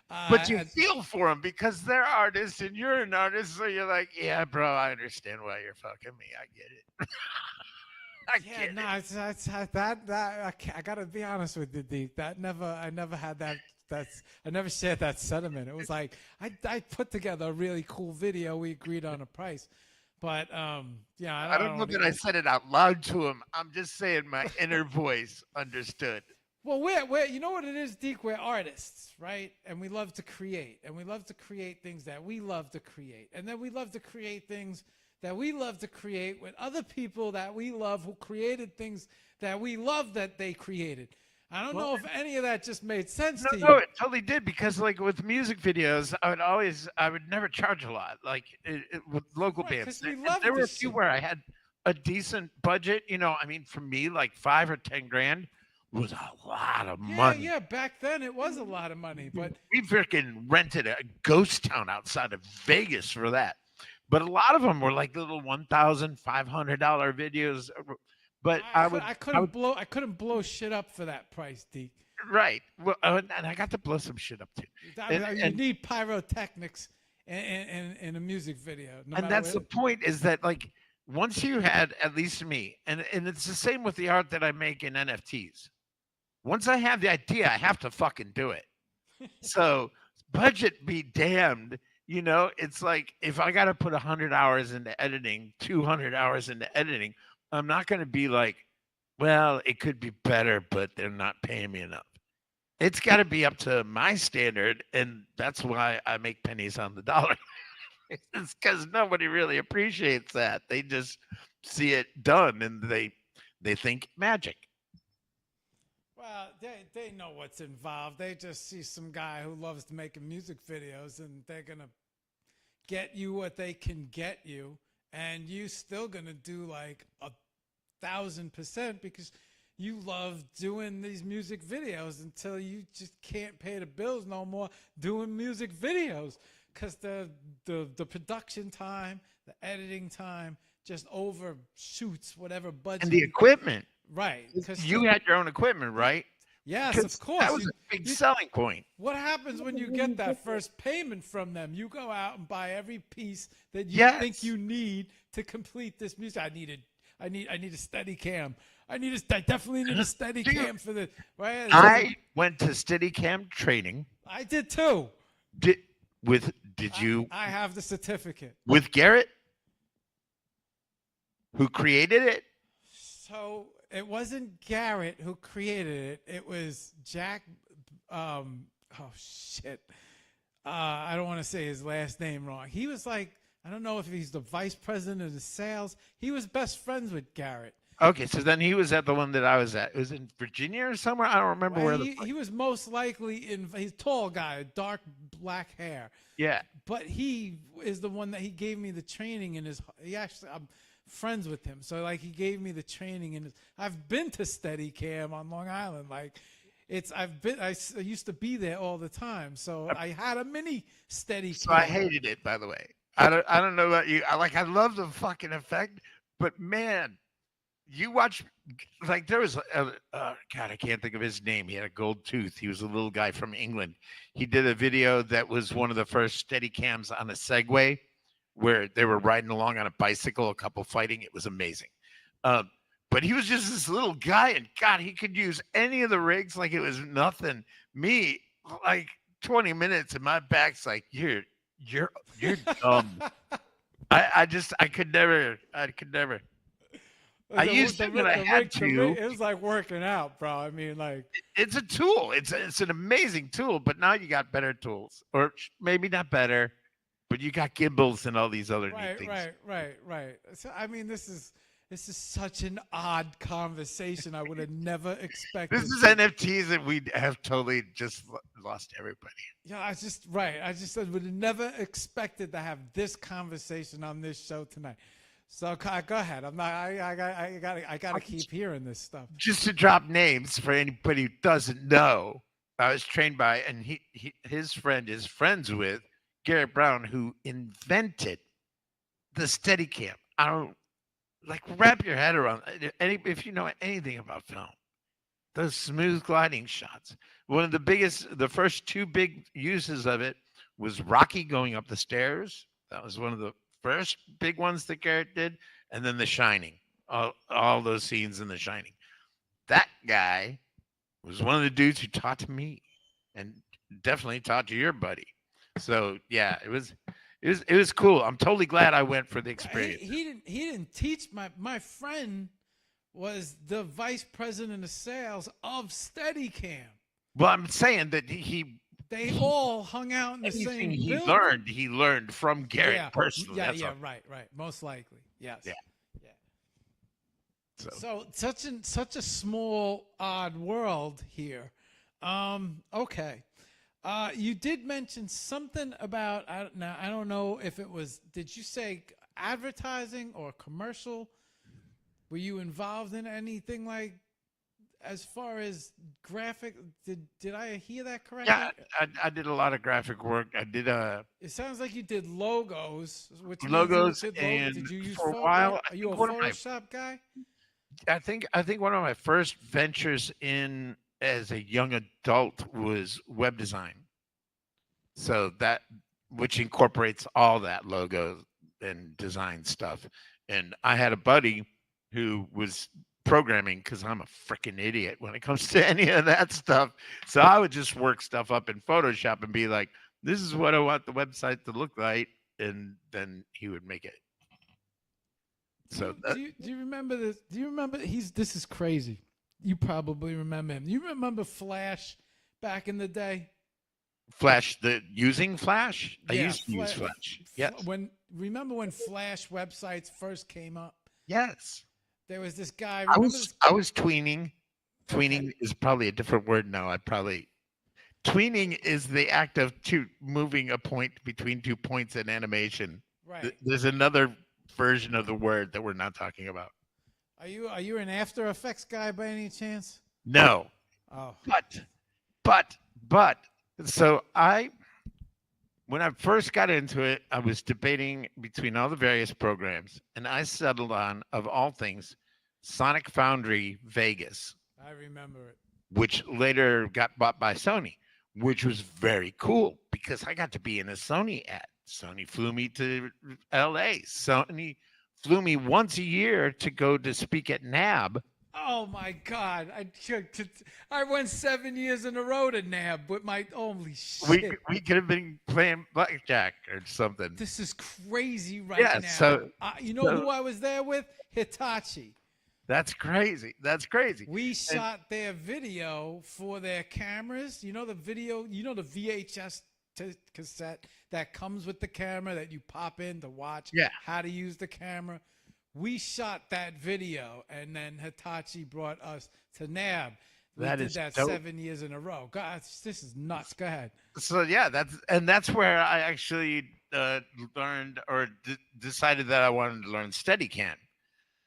But you feel for them because they're artists and you're an artist, so you're like, yeah, bro, I understand why you're fucking me. I get it.
I gotta be honest with you, Deke. I never had that. I never shared that sentiment. It was like I put together a really cool video. We agreed on a price. But I
don't know that I said it out loud to him. I'm just saying my inner voice understood.
Well, we're you know what it is, Deke? We're artists, right? And we love to create. And we love to create things that we love to create. And then we love to create things that we love to create with other people that we love who created things that we love that they created. I don't know if any of that just made sense to you.
No, it totally did because, like, with music videos, I would never charge a lot, like with local bands. There were a few where I had a decent budget. I mean, for me, like 5 or 10 grand was a lot of money.
Yeah, back then it was a lot of money, but
we freaking rented a ghost town outside of Vegas for that. But a lot of them were like little $1,500 videos. But I
couldn't blow shit up for that price, Deke.
Right. Well, and I got to blow some shit up too.
You need pyrotechnics in a music video.
And that's the point is that, like, once you had, at least me, and it's the same with the art that I make in NFTs. Once I have the idea, I have to fucking do it. So budget be damned. It's like if I got to put 100 hours into editing, 200 hours into editing, I'm not going to be like, well, it could be better, but they're not paying me enough. It's got to be up to my standard, and that's why I make pennies on the dollar. It's because nobody really appreciates that. They just see it done, and they think magic.
Well, they know what's involved. They just see some guy who loves to make music videos, and they're going to get you what they can get you, and you still going to do like 1,000% because you love doing these music videos until you just can't pay the bills no more doing music videos because the production time, the editing time just overshoots whatever budget.
And the equipment.
Right. Because
You had your own equipment, right?
yes,
Because
of course.
that was a big selling point.
What happens when you get that first payment from them? You go out and buy every piece that you
Yes.
think you need to complete this music. I need a steady cam. I definitely need a steady cam for the right.
I went to Steadicam training.
I did too.
Did you
I have the certificate.
with Garrett, who created it?
So it wasn't Garrett who created it. It was Jack. Oh shit. I don't want to say his last name wrong. He was like, I don't know if he's the vice president of the sales. He was best friends with Garrett.
Okay, so then he was at the one that I was at. It was in Virginia or somewhere. I don't remember
Well,
where.
he was most likely he's a tall guy, dark black hair.
Yeah.
But he is the one that he gave me the training in his. I'm friends with him, so like he gave me the training in his. I've been to Steadicam on Long Island, like. I used to be there all the time, so I had a mini Steadicam.
So I hated it, by the way. I don't know about you. I love the fucking effect, but man, you watch like there was God, I can't think of his name. He had a gold tooth. He was a little guy from England. He did a video that was one of the first Steadicams on a Segway, where they were riding along on a bicycle, a couple fighting. It was amazing. But he was just this little guy, and God, he could use any of the rigs like it was nothing. Me, like 20 minutes, and my back's like, you're dumb. I could never. I used to when I had to.
It was like working out, bro. I mean, like
it's a tool. It's an amazing tool. But now you got better tools, or maybe not better, but you got gimbals and all these other neat things.
Right. So I mean, this is such an odd conversation. I would have never expected.
This is NFTs, and we have totally just lost everybody.
Yeah, I just said would have never expected to have this conversation on this show tonight. So go ahead. I gotta keep hearing this stuff.
Just to drop names for anybody who doesn't know, I was trained by, and his friend is friends with Garrett Brown, who invented the Steadicam. I don't. Like, wrap your head around if you know anything about film, those smooth gliding shots. One of the first two big uses of it was Rocky going up the stairs. That was one of the first big ones that Garrett did. And then The Shining, all those scenes in The Shining. That guy was one of the dudes who taught to me and definitely taught to your buddy. So, yeah, it was cool. I'm totally glad I went for the experience.
He didn't teach. My friend was the vice president of sales of Steadicam.
Well, I'm saying that
they all hung out in the same building.
He learned from Garrett personally.
Yeah, right. Most likely. Yes.
Yeah.
So such a small, odd world here. Okay. You did mention something about, I don't know if it was, did you say advertising or commercial? Were you involved in anything like, as far as graphic, did I hear that correctly?
Yeah, I did a lot of graphic work. I did
It sounds like you did logos.
Logos,
and did you use
for a while,
Are you a Photoshop guy?
I think one of my first ventures in as a young adult was web design. So that, which incorporates all that logo and design stuff. And I had a buddy who was programming, because I'm a freaking idiot when it comes to any of that stuff. So I would just work stuff up in Photoshop and be like, this is what I want the website to look like. And then he would make it. So
do you remember this? Do you remember this is crazy. You probably remember him. You remember Flash back in the day?
Flash, using Flash? I used to use Flash. Yes.
Remember when Flash websites first came up?
Yes.
There was this guy.
I was tweening. Tweening is probably a different word now. Tweening is the act of moving a point between 2 points in animation.
Right.
There's another version of the word that we're not talking about.
Are you an After Effects guy by any chance?
No,
Oh,
but so when I first got into it, I was debating between all the various programs, and I settled on, of all things, Sonic Foundry Vegas,
I remember it.
which later got bought by Sony, which was very cool because I got to be in a Sony ad. Sony flew me to LA. Sony flew me once a year to go to speak at NAB.
Oh my God! I went 7 years in a row to NAB with my holy shit.
We could have been playing blackjack or something.
This is crazy right
Yeah,
now.
so-
You know
so-
who I was there with? Hitachi.
That's crazy. That's crazy.
We shot their video for their cameras. You know the video. You know the VHS cassette that comes with the camera that you pop in to watch
Yeah.
how to use the camera. We shot that video, and then Hitachi brought us to NAB. We
That
did
is
that
dope.
7 years in a row. God, this is nuts. Go ahead.
So yeah, that's where I actually learned or decided that I wanted to learn Steadicam,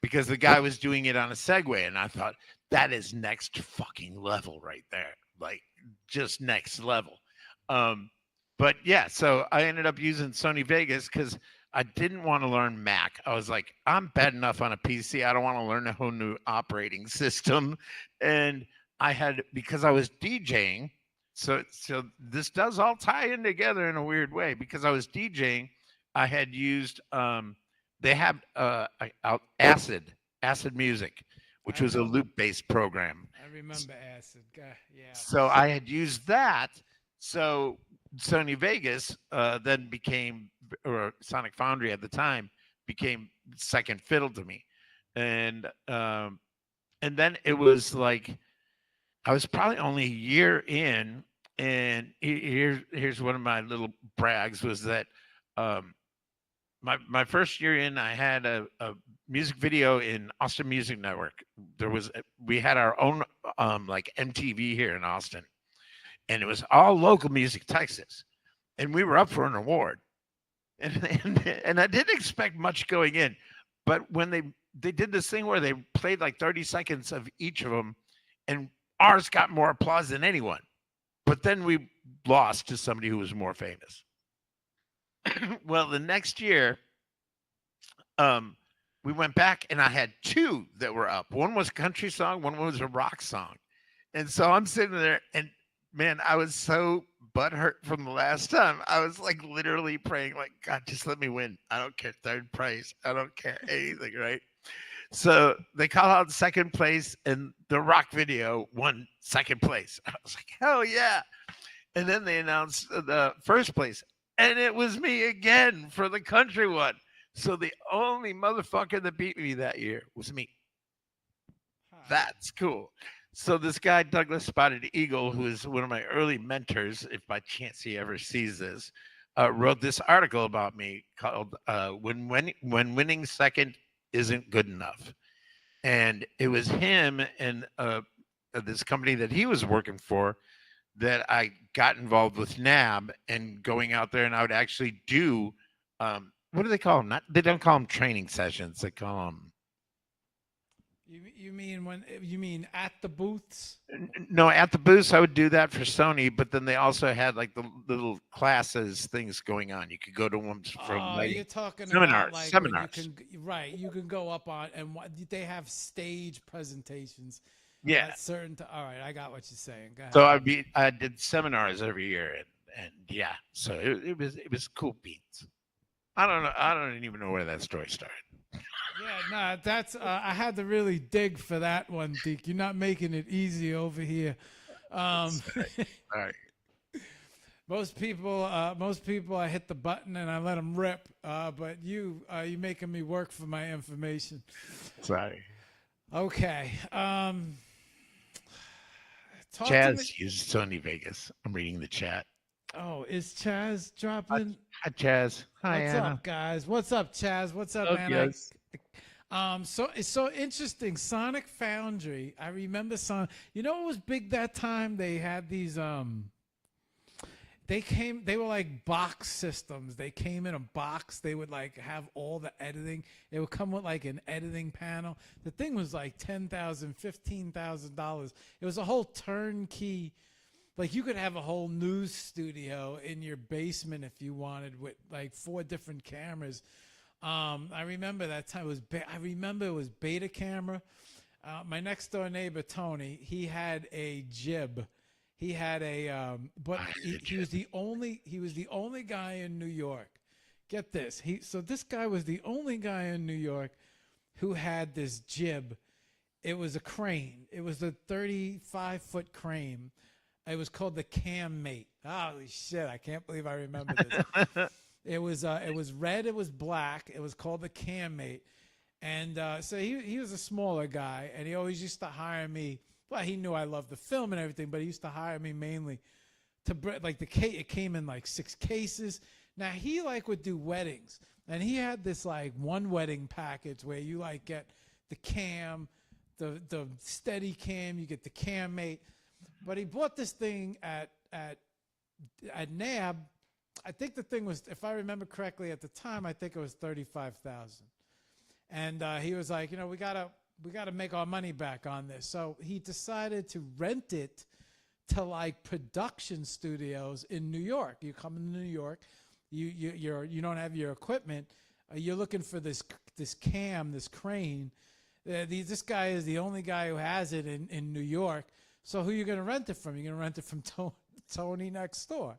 because the guy was doing it on a Segway, and I thought that is next fucking level right there, like just next level. But yeah, so I ended up using Sony Vegas because I didn't want to learn Mac. I was like, I'm bad enough on a PC. I don't want to learn a whole new operating system. And I had, because I was DJing, so this does all tie in together in a weird way. Because I was DJing, I had used they have Acid Music, which was a loop-based program.
I remember Acid. Yeah.
So I had used that. So Sony Vegas then became, or Sonic Foundry at the time, became second fiddle to me. And then it was like I was probably only a year in, and here's one of my little brags was that my first year in, I had a music video in Austin Music Network. We had our own like MTV here in Austin, and it was all local music, Texas, and we were up for an award, and I didn't expect much going in, but when they did this thing where they played like 30 seconds of each of them, and ours got more applause than anyone, but then we lost to somebody who was more famous. Well, the next year, we went back, and I had two that were up. One was a country song, one was a rock song. And so I'm sitting there, and man, I was so butthurt from the last time. I was like literally praying, like, God, just let me win. I don't care third place. I don't care anything, right? So they call out second place, and the rock video won second place. I was like, hell yeah. And then they announced the first place, and it was me again for the country one. So the only motherfucker that beat me that year was me. That's cool. So this guy, Douglas Spotted Eagle, who is one of my early mentors, if by chance he ever sees this, wrote this article about me called When Winning Second Isn't Good Enough. And it was him and this company that he was working for that I got involved with NAB and going out there, and I would actually do, what do they call them? They don't call them training sessions. They call them.
You mean at the booths?
No, at the booths, I would do that for Sony, but then they also had like the little classes, things going on. You could go to them from like,
you're talking
seminars.
about like
Seminars.
You can go up on, and they have stage presentations.
Yeah.
At certain all right, I got what you're saying. Go ahead.
So I did seminars every year, and yeah, so it was cool beans. I don't even know where that story started.
Yeah, no, that's I had to really dig for that one, Deke. You're not making it easy over here.
All right.
Most people, I hit the button and I let them rip. But you making me work for my information.
Sorry.
Okay.
Chaz used Sony Vegas. I'm reading the chat.
Oh, is Chaz dropping?
Hi, Chaz. Hi,
What's
Anna.
up, guys? What's up, Chaz? What's up, man?
Yes.
So it's so interesting. Sonic Foundry. I remember You know what was big that time? They had these They were like box systems. They came in a box. They would like have all the editing. It would come with like an editing panel. The thing was like $10,000, $15,000. It was a whole turnkey. Like you could have a whole news studio in your basement if you wanted, with like 4 different cameras. I remember that time I remember it was Beta camera. My next door neighbor Tony, he had a jib. He had but he was the only guy in New York. Get this, so this guy was the only guy in New York who had this jib. It was a crane. It was a 35-foot crane. It was called the Cam Mate. Holy shit! I can't believe I remember this. It was red. It was black. It was called the Cam Mate, and so he was a smaller guy, and he always used to hire me. Well, he knew I loved the film and everything, but he used to hire me mainly to like it came in like 6 cases. Now he like would do weddings, and he had this like one wedding package where you like get the cam, the steady cam, you get the Cam Mate. But he bought this thing at NAB. I think the thing was, if I remember correctly at the time, I think it was $35,000. And he was like, we gotta make our money back on this. So he decided to rent it to like production studios in New York. You come into New York, you don't have your equipment. You're looking for this cam, this crane. This guy is the only guy who has it in New York. So who are you going to rent it from? You're going to rent it from Tony next door.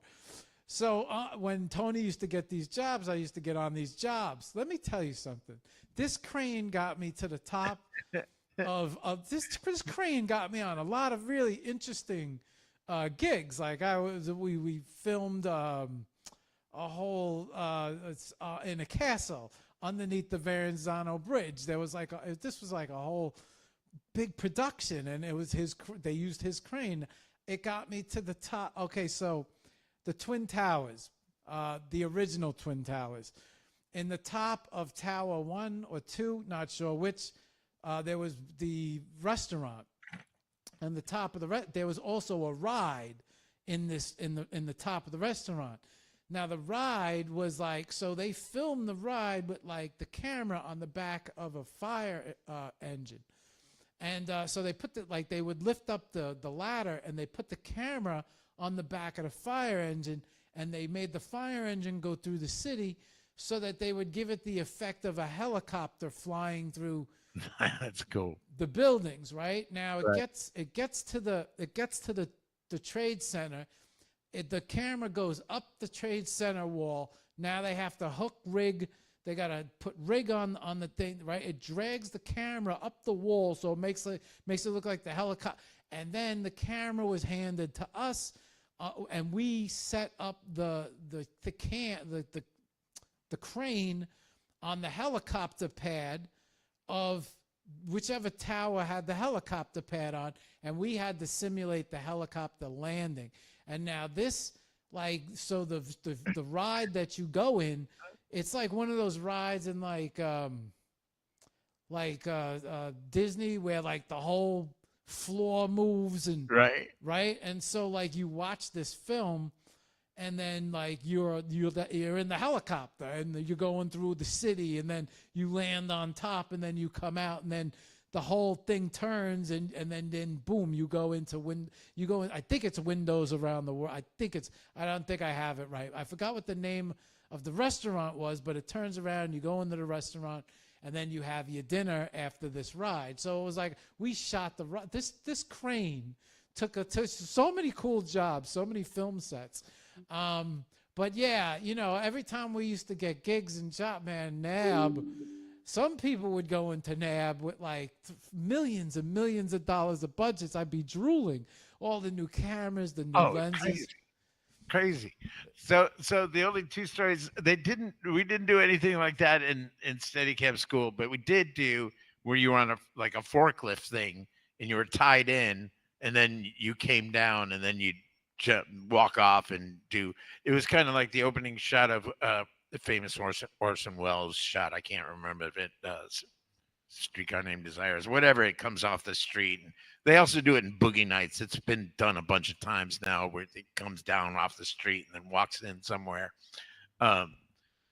So when Tony used to get these jobs, I used to get on these jobs. Let me tell you something. This crane got me to the top of this crane got me on a lot of really interesting gigs. Like we filmed a whole in a castle underneath the Verrazano Bridge. There was this was like a whole big production, and it was they used his crane. It got me to the top. Okay, so the Twin Towers, the original Twin Towers, in the top of Tower 1 or 2, not sure which, there was the restaurant. And the top of there was also a ride in the top of the restaurant. Now the ride was like, so they filmed the ride with like the camera on the back of a fire engine. And so they put they would lift up the ladder, and they put the camera on the back of the fire engine, and they made the fire engine go through the city so that they would give it the effect of a helicopter flying through.
That's cool.
The buildings, right? Now it gets to the trade center. The camera goes up the trade center wall. Now they have to rig. They got to put rig on the thing, right? It drags the camera up the wall, so it makes it look like the helicopter. And then the camera was handed to us, and we set up the crane on the helicopter pad of whichever tower had the helicopter pad on, and we had to simulate the helicopter landing. And now this, so the ride that you go in, it's like one of those rides in Disney where like the whole floor moves and right, and so like you watch this film, and then like you're in the helicopter, and you're going through the city, and then you land on top, and then you come out, and then the whole thing turns, and then boom, you go into I think it's windows around the world. I don't think I have it right. I forgot what the name of the restaurant was, but it turns around, you go into the restaurant, and then you have your dinner after this ride. So it was like we shot this crane took so many cool jobs, so many film sets. But yeah, every time we used to get gigs in job, man, NAB, some people would go into NAB with like millions and millions of dollars of budgets. I'd be drooling. All the new cameras, the new lenses.
Crazy. So the only 2 stories we didn't do anything like that in Steadicam school, but we did do where you were on a forklift thing, and you were tied in, and then you came down, and then you'd walk off and do. It was kind of like the opening shot of the famous Orson Welles shot. I can't remember if it does. Streetcar Named Desires, whatever. It comes off the street. And they also do it in Boogie Nights. It's been done a bunch of times now, where it comes down off the street and then walks in somewhere.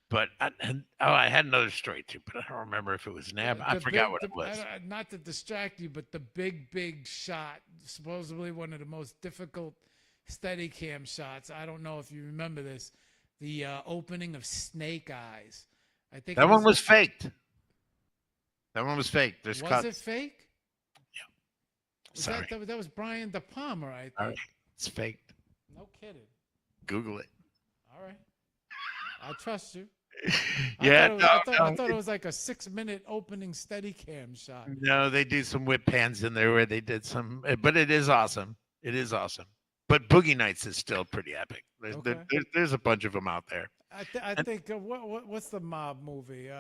But I had another story too, but I don't remember if it was Nab. I forgot what it was.
Not to distract you, but the big shot, supposedly one of the most difficult Steadicam shots. I don't know if you remember this. The opening of Snake Eyes. I think
that one was faked. That one was fake. There's
was
cuts.
it fake?
Yeah. Sorry.
That was Brian De Palma, I think.
All right. It's faked.
No kidding.
Google it.
All right. I trust you.
Yeah,
I thought it was like a 6-minute opening Steadicam shot.
No, they do some whip pans in there where they did some, but it is awesome. It is awesome. But Boogie Nights is still pretty epic. There's a bunch of them out there.
I think what's the mob movie?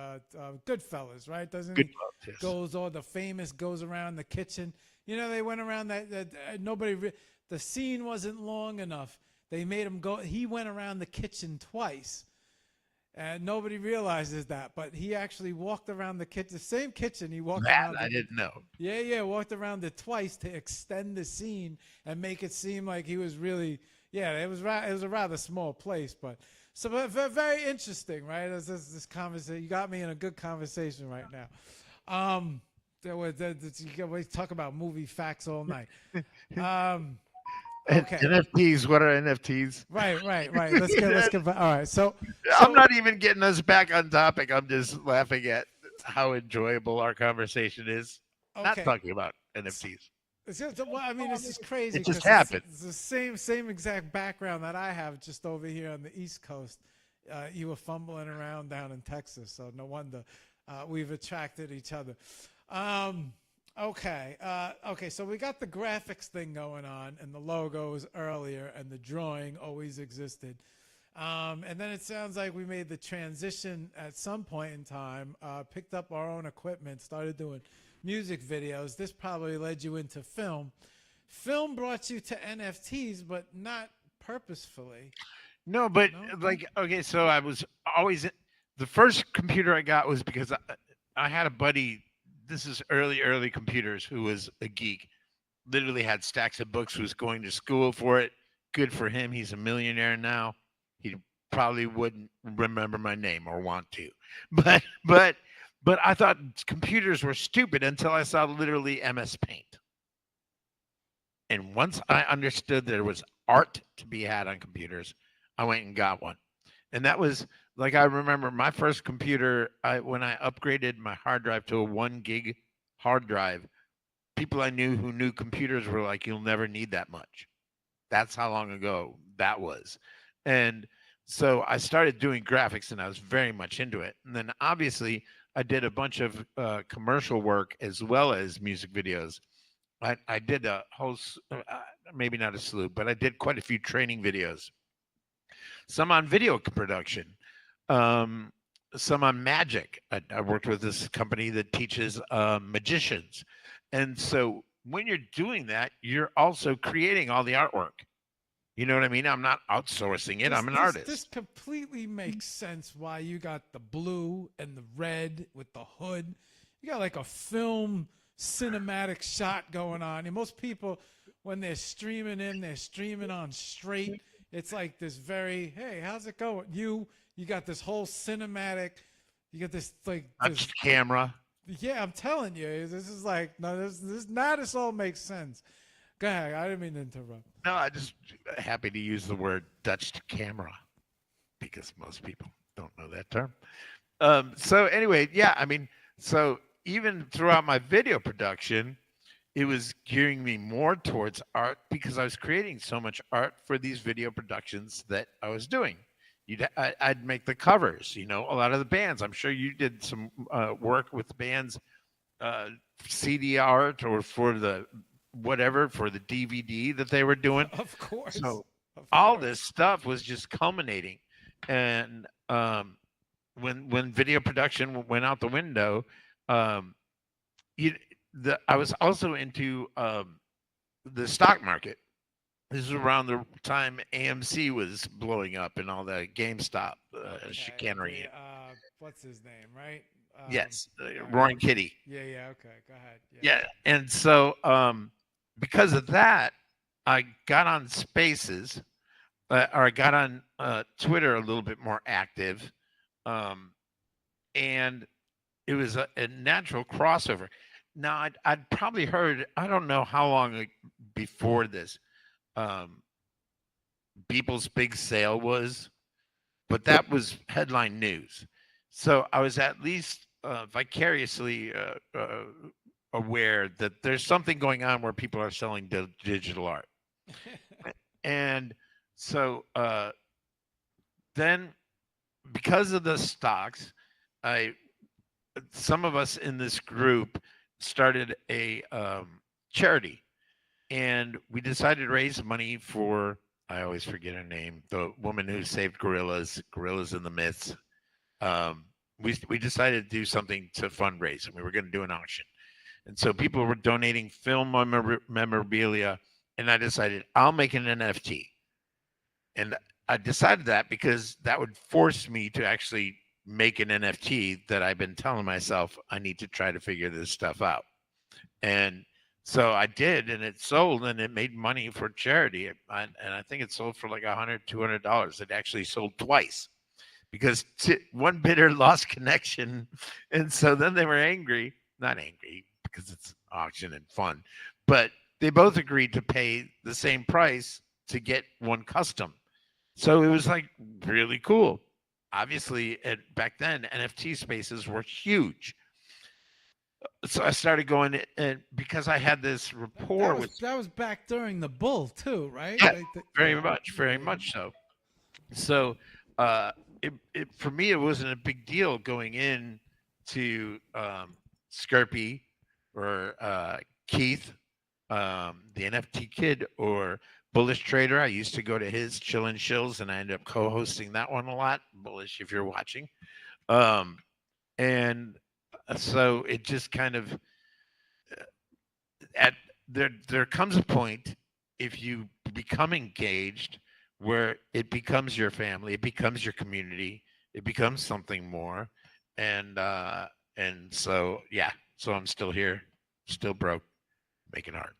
Goodfellas, right? Doesn't
Good
he
yes.
goes around the kitchen? You know, they went around that the scene wasn't long enough. They made him go. He went around the kitchen twice, and nobody realizes that. But he actually walked around the kitchen, the same kitchen. He walked around.
I didn't know.
Yeah, walked around it twice to extend the scene and make it seem like he was really. Yeah, it was a rather small place, but so very interesting, right? This conversation, you got me in a good conversation right now. We talk about movie facts all night. Okay.
NFTs. What are NFTs?
Right. Let's get. All right. So
I'm not even getting us back on topic. I'm just laughing at how enjoyable our conversation is.
Okay.
Not talking about NFTs.
Well, I mean, this is crazy.
It just happened.
It's the same exact background that I have just over here on the East Coast. You were fumbling around down in Texas, so no wonder we've attracted each other. Okay. So we got the graphics thing going on, and the logos earlier, and the drawing always existed. And then it sounds like we made the transition at some point in time, picked up our own equipment, started doing music videos. This probably led you into film. Film brought you to NFTs, but not purposefully.
No, but okay, so I was always the first computer I got was because I had a buddy. This is early computers, who was a geek. Literally had stacks of books. Was going to school for it. Good for him. He's a millionaire now. He probably wouldn't remember my name or want to, but I thought computers were stupid until I saw literally MS Paint. And once I understood there was art to be had on computers, I went and got one. And that was like, I remember my first computer, when I upgraded my hard drive to a 1 gig hard drive, people I knew who knew computers were like, you'll never need that much. That's how long ago that was. And so I started doing graphics, and I was very much into it. And then obviously I did a bunch of commercial work as well as music videos. I did a whole, maybe not a slew, but I did quite a few training videos. Some on video production, some on magic. I worked with this company that teaches magicians. And so when you're doing that, you're also creating all the artwork. You know what I mean? I'm not outsourcing it. I'm an artist.
This completely makes sense why you got the blue and the red with the hood. You got like a film cinematic shot going on. And most people, when they're streaming they're streaming on straight. It's like this very, hey, how's it going? You got this whole cinematic, you got this like this
camera.
Yeah, I'm telling you, this is like, no, this all makes sense. Go ahead. I didn't mean to interrupt.
No, I just happy to use the word Dutch camera because most people don't know that term. So anyway, yeah, I mean, so even throughout my video production, it was gearing me more towards art because I was creating so much art for these video productions that I was doing. I'd make the covers, you know, a lot of the bands. I'm sure you did some work with bands, CD art or for the whatever, for the DVD that they were doing.
Of course.
So all this stuff was just culminating. And when video production went out the window, I was also into the stock market. This is around the time AMC was blowing up and all the GameStop chicanery.
What's his name, right?
Yes,
right.
Roaring Kitty.
Yeah. Okay. Go ahead.
Yeah, and so because of that, I got on Spaces, or I got on Twitter a little bit more active, um, and it was a natural crossover. Now, I'd probably heard, I don't know how long before this, um, Beeple's Big Sale was, but that was headline news. So I was at least vicariously aware that there's something going on where people are selling digital art. And so then, because of the stocks, I some of us in this group started a charity, and we decided to raise money for, I always forget her name, the woman who saved gorillas in the myths. We decided to do something to fundraise, and we were going to do an auction. And so people were donating film memorabilia, and I decided I'll make an NFT. And I decided that because that would force me to actually make an NFT that I've been telling myself I need to try to figure this stuff out. And so I did, and it sold, and it made money for charity. And I think it sold for like $100, $200. It actually sold twice because one bidder lost connection. And so then they were angry, not angry because it's auction and fun, but they both agreed to pay the same price to get one custom. So it was like really cool. Obviously, back then, NFT spaces were huge. So I started going, and because I had this rapport with,
That was back during the bull too, right?
yeah,
Like
very much so. So it for me, it wasn't a big deal going in to Skirpy or Keith, the NFT Kid, or Bullish Trader. I used to go to his Chill and Shills, and I ended up co-hosting that one a lot. Bullish, if you're watching. And so it just kind of at there comes a point, if you become engaged, where it becomes your family, it becomes your community, it becomes something more. And so yeah, so I'm still here, still broke, making art.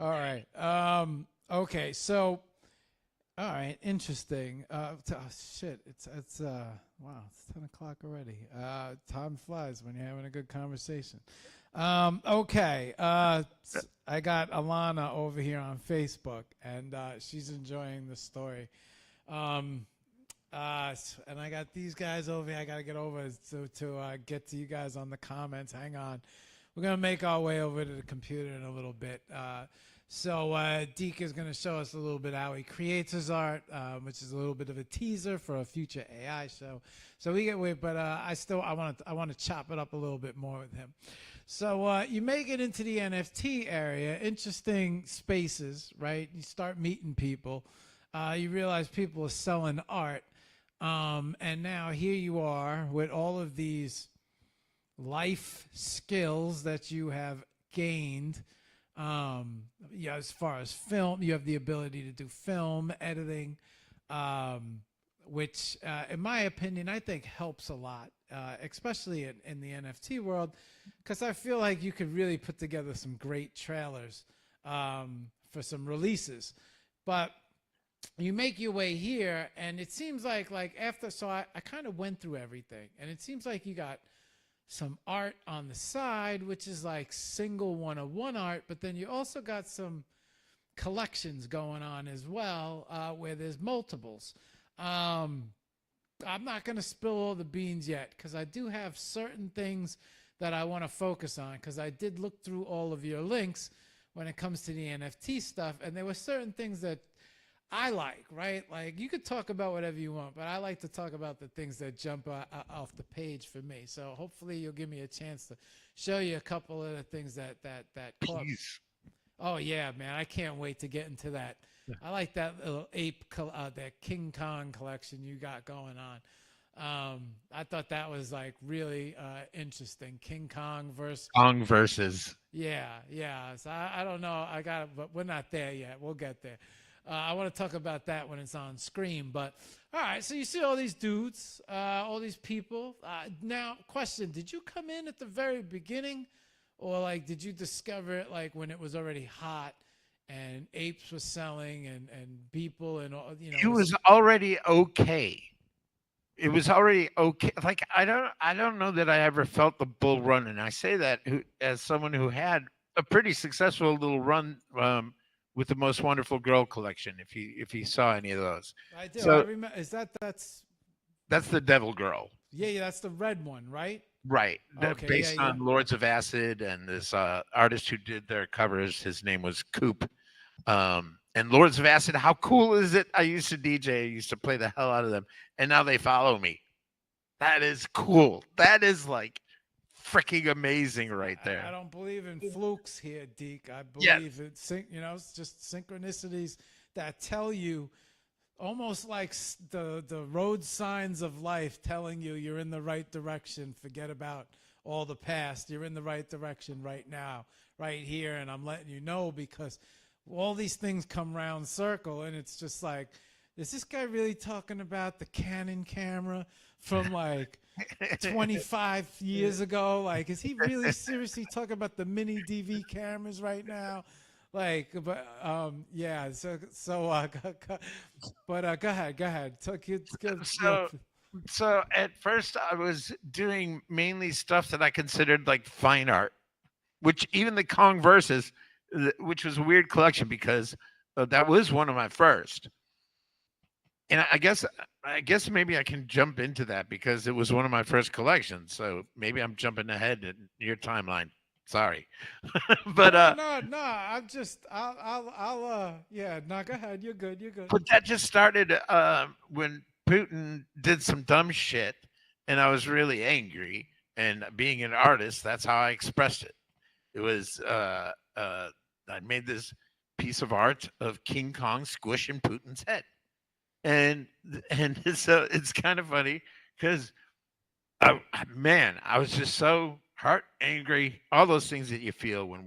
All right. Okay. So, all right. Interesting. Shit. It's wow. It's 10 o'clock already. Time flies when you're having a good conversation. Okay. I got Alana over here on Facebook, and she's enjoying the story. And I got these guys over here. I got to get over to get to you guys on the comments. Hang on. We're going to make our way over to the computer in a little bit. So Deke is going to show us a little bit how he creates his art, which is a little bit of a teaser for a future AI show. So we get with, but I want to chop it up a little bit more with him. So you make it into the NFT area, interesting spaces, right? You start meeting people. You realize people are selling art. And now here you are with all of these life skills that you have gained. As far as film, you have the ability to do film editing, which, in my opinion, I think helps a lot, especially in the NFT world, because I feel like you could really put together some great trailers for some releases. But you make your way here, and it seems like after, so I kind of went through everything, and it seems like you got some art on the side, which is like single one-of-one art, but then you also got some collections going on as well, where there's multiples. I'm not going to spill all the beans yet, because I do have certain things that I want to focus on, because I did look through all of your links when it comes to the NFT stuff, and there were certain things that I like, right? Like, you could talk about whatever you want, but I like to talk about the things that jump off the page for me. So hopefully you'll give me a chance to show you a couple of the things that caught. Oh yeah, man, I can't wait to get into that. I like that little that King Kong collection you got going on. I thought that was like really interesting. King Kong versus. Yeah. So I don't know. But we're not there yet. We'll get there. I want to talk about that when it's on screen. But all right, so you see all these dudes, all these people. Now, question: did you come in at the very beginning, or like did you discover it like when it was already hot and apes were selling and people and all?
It was already okay. It was already okay. Like I don't know that I ever felt the bull run, and I say that as someone who had a pretty successful little run with the Most Wonderful Girl collection. If you saw any of those,
I do. I
so
remember.
that's the Devil Girl,
Yeah, that's the red one, right?
right?
Okay,
Based
yeah.
on Lords of Acid and this artist who did their covers. His name was Coop. And Lords of Acid, how cool is it? I used to DJ, I used to play the hell out of them, and now they follow me. That is cool. That is like freaking amazing right
I
there.
don't believe in flukes here, Deke. I
Yeah.
believe it's just synchronicities that tell you, almost like the road signs of life telling you you're in the right direction. Forget about all the past. You're in the right direction right now, right here, and I'm letting you know because all these things come round circle, and it's just like, is this guy really talking about the Canon camera from like 25 years ago? Like, is he really seriously talking about the mini DV cameras right now? Like, but yeah. But go ahead.
So at first I was doing mainly stuff that I considered like fine art, which even the Kong verses, which was a weird collection because that was one of my first. And I guess maybe I can jump into that because it was one of my first collections. So maybe I'm jumping ahead in your timeline. Sorry, but
No. I'll yeah. No, go ahead. You're good.
but that just started when Putin did some dumb shit, and I was really angry. And being an artist, that's how I expressed it. It was I made this piece of art of King Kong squishing Putin's head, and so it's kind of funny because man, I was just so hurt, angry, all those things that you feel when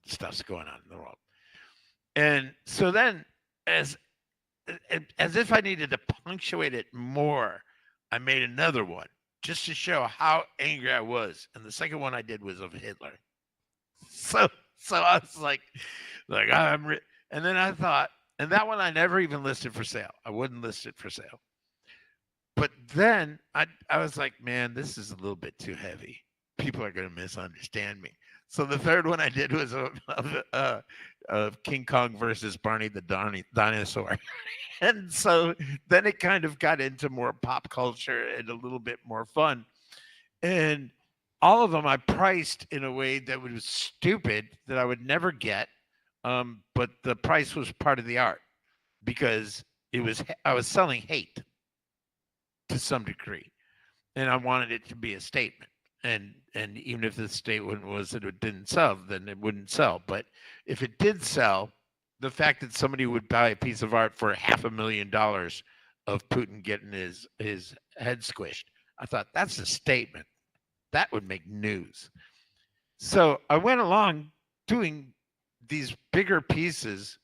stuff's going on in the world. And so then, as as if I needed to punctuate it more, I made another one just to show how angry I was. And the second one I did was of Hitler. So I was like and then I thought, and that one I never even listed for sale. I wouldn't list it for sale. But then I was like, man, this is a little bit too heavy. People are going to misunderstand me. So the third one I did was of King Kong versus Barney the dinosaur. And so then it kind of got into more pop culture and a little bit more fun. And all of them I priced in a way that was stupid that I would never get. But the price was part of the art because I was selling hate to some degree, and I wanted it to be a statement. And even if the statement was that it didn't sell, then it wouldn't sell. But if it did sell, the fact that somebody would buy a piece of art for $500,000 of Putin getting his head squished, I thought that's a statement. That would make news. So I went along doing these bigger pieces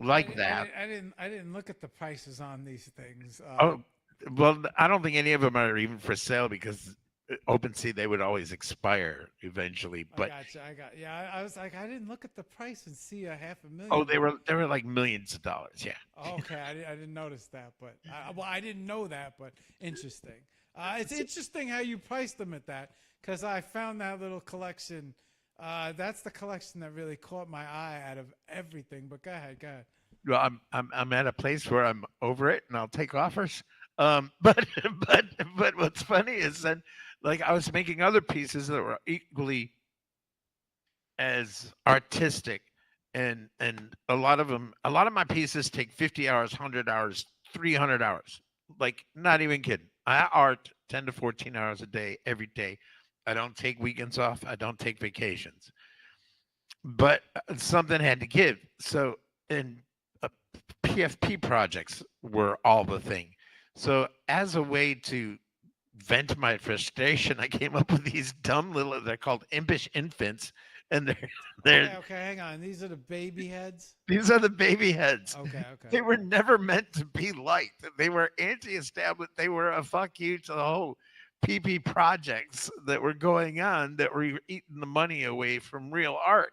like that.
I didn't look at the prices on these things.
Oh, well, I don't think any of them are even for sale because OpenSea, they would always expire eventually. But
I was like, I didn't look at the price and see $500,000.
oh, they were like millions of dollars. Yeah.
Okay, I didn't notice that, but I didn't know that, but interesting. It's interesting how you priced them at that because I found that little collection. That's the collection that really caught my eye out of everything. But go ahead.
Well, I'm at a place where I'm over it and I'll take offers. But what's funny is that like I was making other pieces that were equally as artistic, and a lot of my pieces take 50 hours, 100 hours, 300 hours. Like not even kidding. I art 10 to 14 hours a day every day. I don't take weekends off. I don't take vacations. But something had to give. So and PFP projects were all the thing. So as a way to vent my frustration, I came up with these dumb little, they're called impish infants, and they're
Okay, hang on. These are the baby heads.
these are the baby heads.
Okay.
They were never meant to be liked. They were anti-establishment. They were a fuck you to the whole PP projects that were going on that were eating the money away from real art,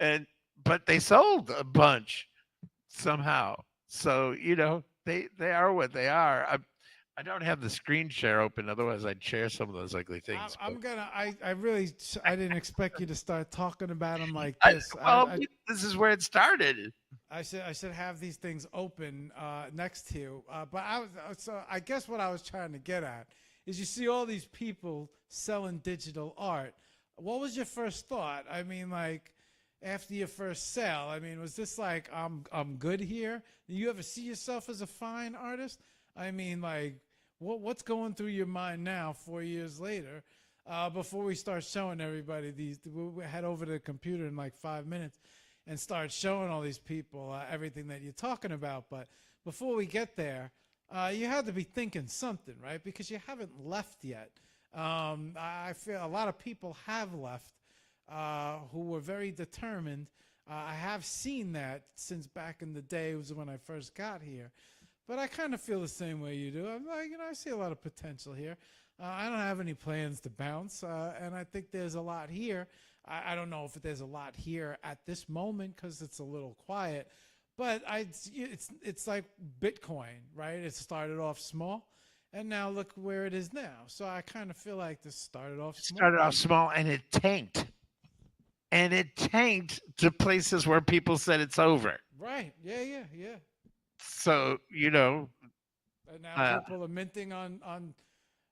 and but they sold a bunch somehow. So they are what they are. I don't have the screen share open, otherwise I'd share some of those ugly things.
I didn't expect you to start talking about them like
I,
this.
well, this is where it started.
I should have these things open next to you. But I guess what I was trying to get at is you see all these people selling digital art. What was your first thought? I mean, like after your first sale, I mean, was this like I'm good here? Do you ever see yourself as a fine artist? I mean, like what's going through your mind now, 4 years later? Before we start showing everybody these, we'll head over to the computer in like 5 minutes and start showing all these people everything that you're talking about. But before we get there, you had to be thinking something, right? Because you haven't left yet. I feel a lot of people have left who were very determined. I have seen that since back in the day. It was when I first got here. But I kind of feel the same way you do. I'm like, I see a lot of potential here. I don't have any plans to bounce, and I think there's a lot here. I don't know if there's a lot here at this moment because it's a little quiet, but it's like Bitcoin, right? It started off small, and now look where it is now. So I kind of feel like this started off small.
And it tanked. And it tanked to places where people said it's over.
Right. Yeah.
So,
And now people are minting on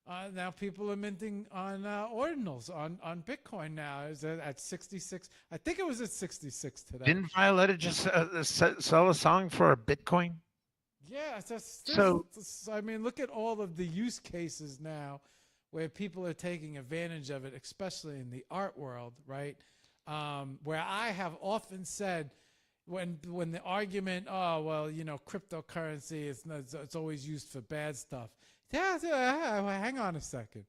ordinals on Bitcoin now. Is it at 66? I think it was at 66 today.
Didn't Violetta just sell a song for a Bitcoin?
Yeah. I mean, look at all of the use cases now where people are taking advantage of it, especially in the art world, right? Where I have often said, when the argument, cryptocurrency it's always used for bad stuff. Hang on a second.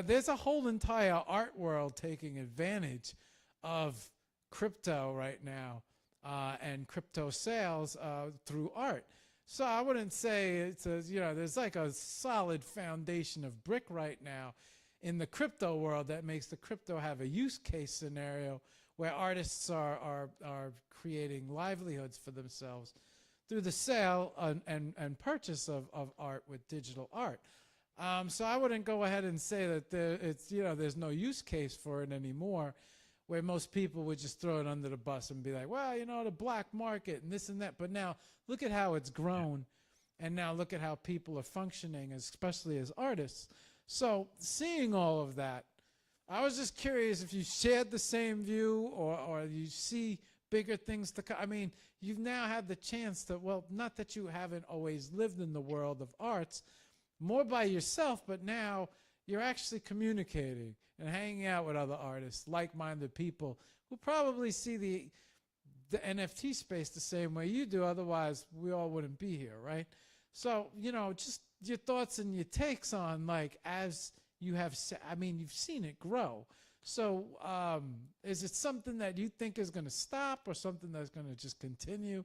There's a whole entire art world taking advantage of crypto right now and crypto sales through art. So I wouldn't say there's like a solid foundation of brick right now in the crypto world that makes the crypto have a use case scenario where artists are creating livelihoods for themselves through the sale and purchase of art with digital art. So I wouldn't go ahead and say that there's no use case for it anymore, where most people would just throw it under the bus and be like, well, the black market and this and that. But now look at how it's grown, and now look at how people are functioning, especially as artists. So seeing all of that, I was just curious if you shared the same view or you see bigger things to come. I mean, you've now had the chance to, well, not that you haven't always lived in the world of arts, more by yourself, but now you're actually communicating and hanging out with other artists, like-minded people who probably see the NFT space the same way you do. Otherwise, we all wouldn't be here, right? So, just your thoughts and your takes on, like, as you have, you've seen it grow. So is it something that you think is going to stop or something that's going to just continue?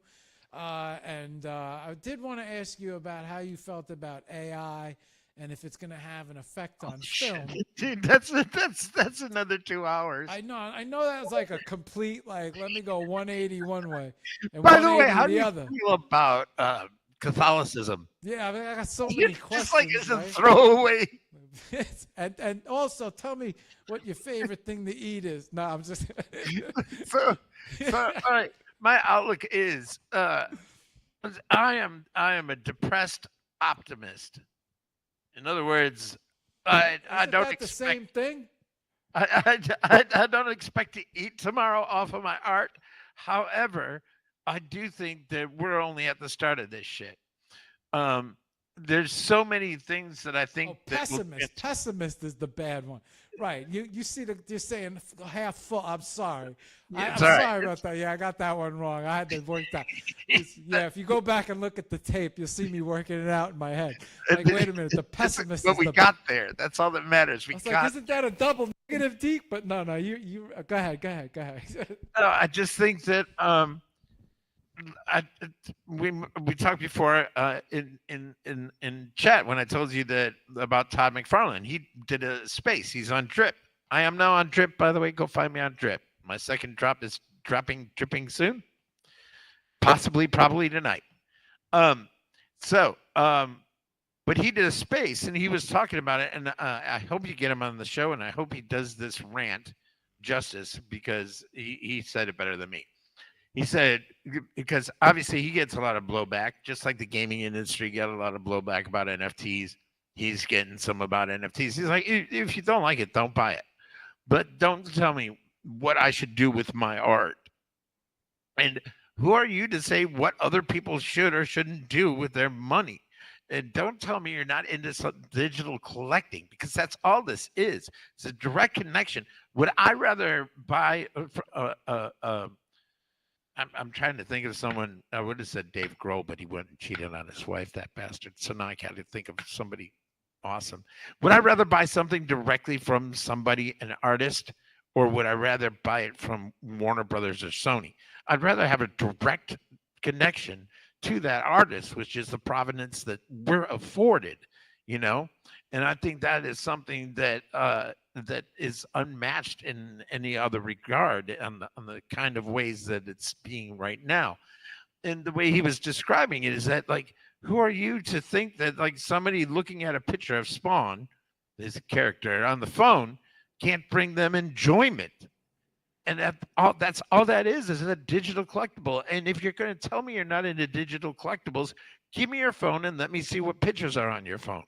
And I did want to ask you about how you felt about AI and if it's going to have an effect on film.
Dude, that's another 2 hours.
I know that was like a complete, like, let me go 180 one way and
By the way,
180
how do
the
you
other.
feel about Catholicism?
Yeah, I got so many questions.
Just like it's a
right?
throwaway.
and also tell me what your favorite thing to eat is. No, I'm just
so all right. My outlook is I am a depressed optimist. In other words, I don't expect
the same thing.
I don't expect to eat tomorrow off of my art. However, I do think that we're only at the start of this shit. there's so many things that I think
Oh,
that will
pessimist. Pessimist is the bad one. Right. You see you're saying half full. I'm sorry.
it's
I'm
all right.
sorry about that. Yeah, I got that one wrong. I had to work that. Yeah, if you go back and look at the tape, you'll see me working it out in my head. Like, wait a minute, the pessimist
But
is
we
the.
got there. That's all that matters.
I
We
was like,
got.
isn't that a double negative, Deke? But no, you go ahead, go ahead.
No, I just think that I, we talked before in chat when I told you that about Todd McFarlane. He did a space. He's on Drip. I am now on Drip, by the way. Go find me on Drip. My second drop is dripping soon. Possibly, probably tonight. Um, so, but he did a space and he was talking about it. And I hope you get him on the show, and I hope he does this rant justice because he said it better than me. He said, because obviously he gets a lot of blowback, just like the gaming industry got a lot of blowback about NFTs. He's getting some about NFTs. He's like, if you don't like it, don't buy it. But don't tell me what I should do with my art. And who are you to say what other people should or shouldn't do with their money? And don't tell me you're not into some digital collecting, because that's all this is. It's a direct connection. Would I rather buy I'm trying to think of someone. I would have said Dave Grohl, but he went and cheated on his wife, that bastard. So now I can't think of somebody awesome. Would I rather buy something directly from somebody, an artist, or would I rather buy it from Warner Brothers or Sony? I'd rather have a direct connection to that artist, which is the provenance that we're afforded, you know? And I think that is something that that is unmatched in any other regard on the kind of ways that it's being right now. And the way he was describing it is that, like, who are you to think that, like, somebody looking at a picture of Spawn, this character on the phone, can't bring them enjoyment? And that's all that is a digital collectible. And if you're going to tell me you're not into digital collectibles, give me your phone and let me see what pictures are on your phone.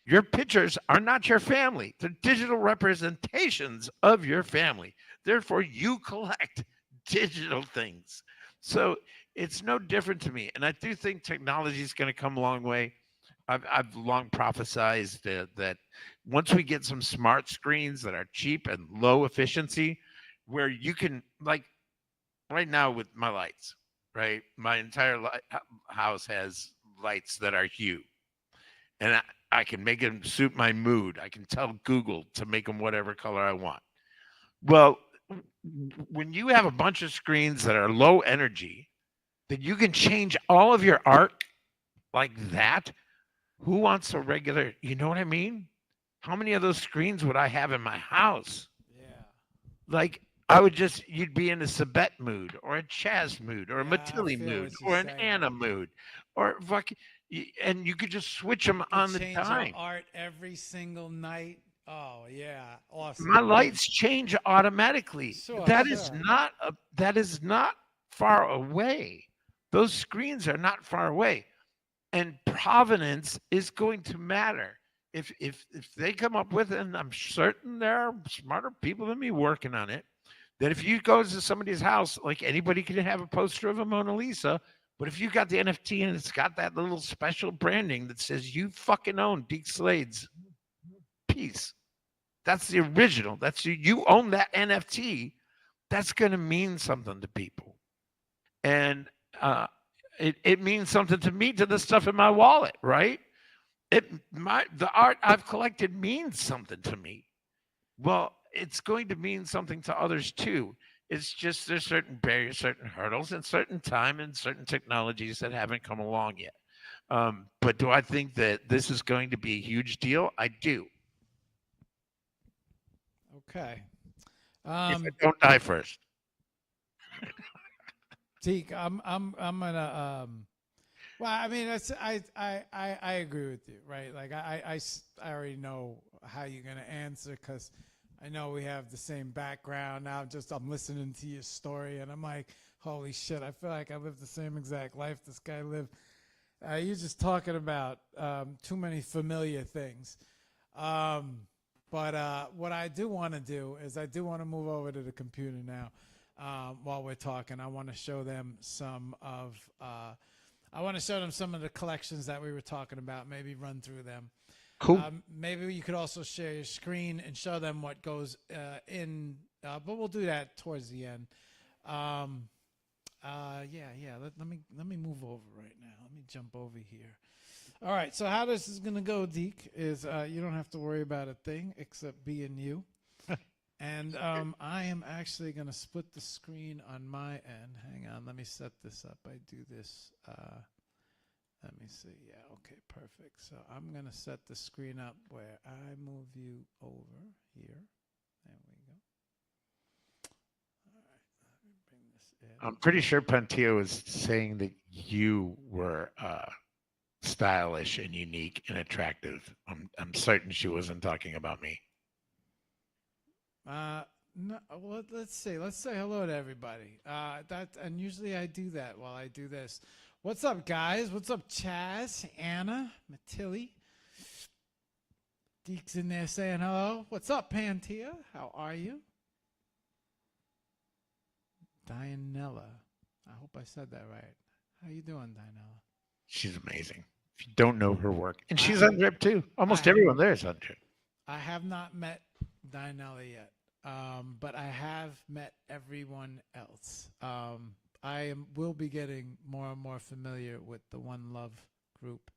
Your pictures are not your family. They're digital representations of your family. Therefore, you collect digital things. So it's no different to me. And I do think technology is going to come a long way. I've long prophesized that once we get some smart screens that are cheap and low efficiency, where you can, like, right now with my lights, right? My entire house has lights that are hue. And I can make them suit my mood. I can tell Google to make them whatever color I want. Well, when you have a bunch of screens that are low energy, that you can change all of your art like that, who wants a regular, you know what I mean? How many of those screens would I have in my house?
Yeah.
Like, I would just, you'd be in a Sabette mood or a Chaz mood or a
Yeah, I
Matilli
feel
mood
what you're
or an
saying.
Anna mood or fucking, and you could just switch them on the
Change
dime.
your art every single night. Oh yeah, awesome.
My lights change automatically.
Sure,
That
sure.
is not far away. Those screens are not far away. And provenance is going to matter. If they come up with it, and I'm certain there are smarter people than me working on it, that if you go to somebody's house, like, anybody can have a poster of a Mona Lisa, but if you got the NFT and it's got that little special branding that says you fucking own Deke Slade's piece, that's the original. That's you own that NFT. That's going to mean something to people, and it means something to me, to the stuff in my wallet, right? The art I've collected means something to me. Well, it's going to mean something to others too. It's just there's certain barriers, certain hurdles, and certain time and certain technologies that haven't come along yet. But do I think that this is going to be a huge deal? I do.
Okay.
If I don't die first.
Deke, I'm gonna well, I mean, I agree with you, right? Like, I already know how you're gonna answer, because I know we have the same background. Now I'm listening to your story and I'm like, holy shit, I feel like I lived the same exact life this guy lived. You're just talking about too many familiar things. But what I do want to do is I do want to move over to the computer now while we're talking. I want to show them some of I want to show them some of the collections that we were talking about. Maybe run through them.
Cool.
Maybe you could also share your screen and show them what goes in. But we'll do that towards the end. Yeah. Let me move over right now. Let me jump over here. All right. So how this is gonna go, Deke, is you don't have to worry about a thing except being you. And I am actually gonna split the screen on my end. Hang on. Let me set this up. I do this. Let me see. Yeah. Okay. Perfect. So I'm gonna set the screen up where I move you over here. There we go. All right. Let me bring this in.
I'm pretty sure Pantio was saying that you were stylish and unique and attractive. I'm certain she wasn't talking about me.
No. Well, let's see. Let's say hello to everybody. And usually I do that while I do this. What's up, guys? What's up, Chaz, Anna, Matilli? Deke's in there saying hello. What's up, Pantia? How are you? Dianella. I hope I said that right. How you doing, Dianella?
She's amazing. If you don't know her work, and she's on Drip too. Almost everyone there is on Drip.
I have not met Dianella yet, but I have met everyone else. Will be getting more and more familiar with the One Love group.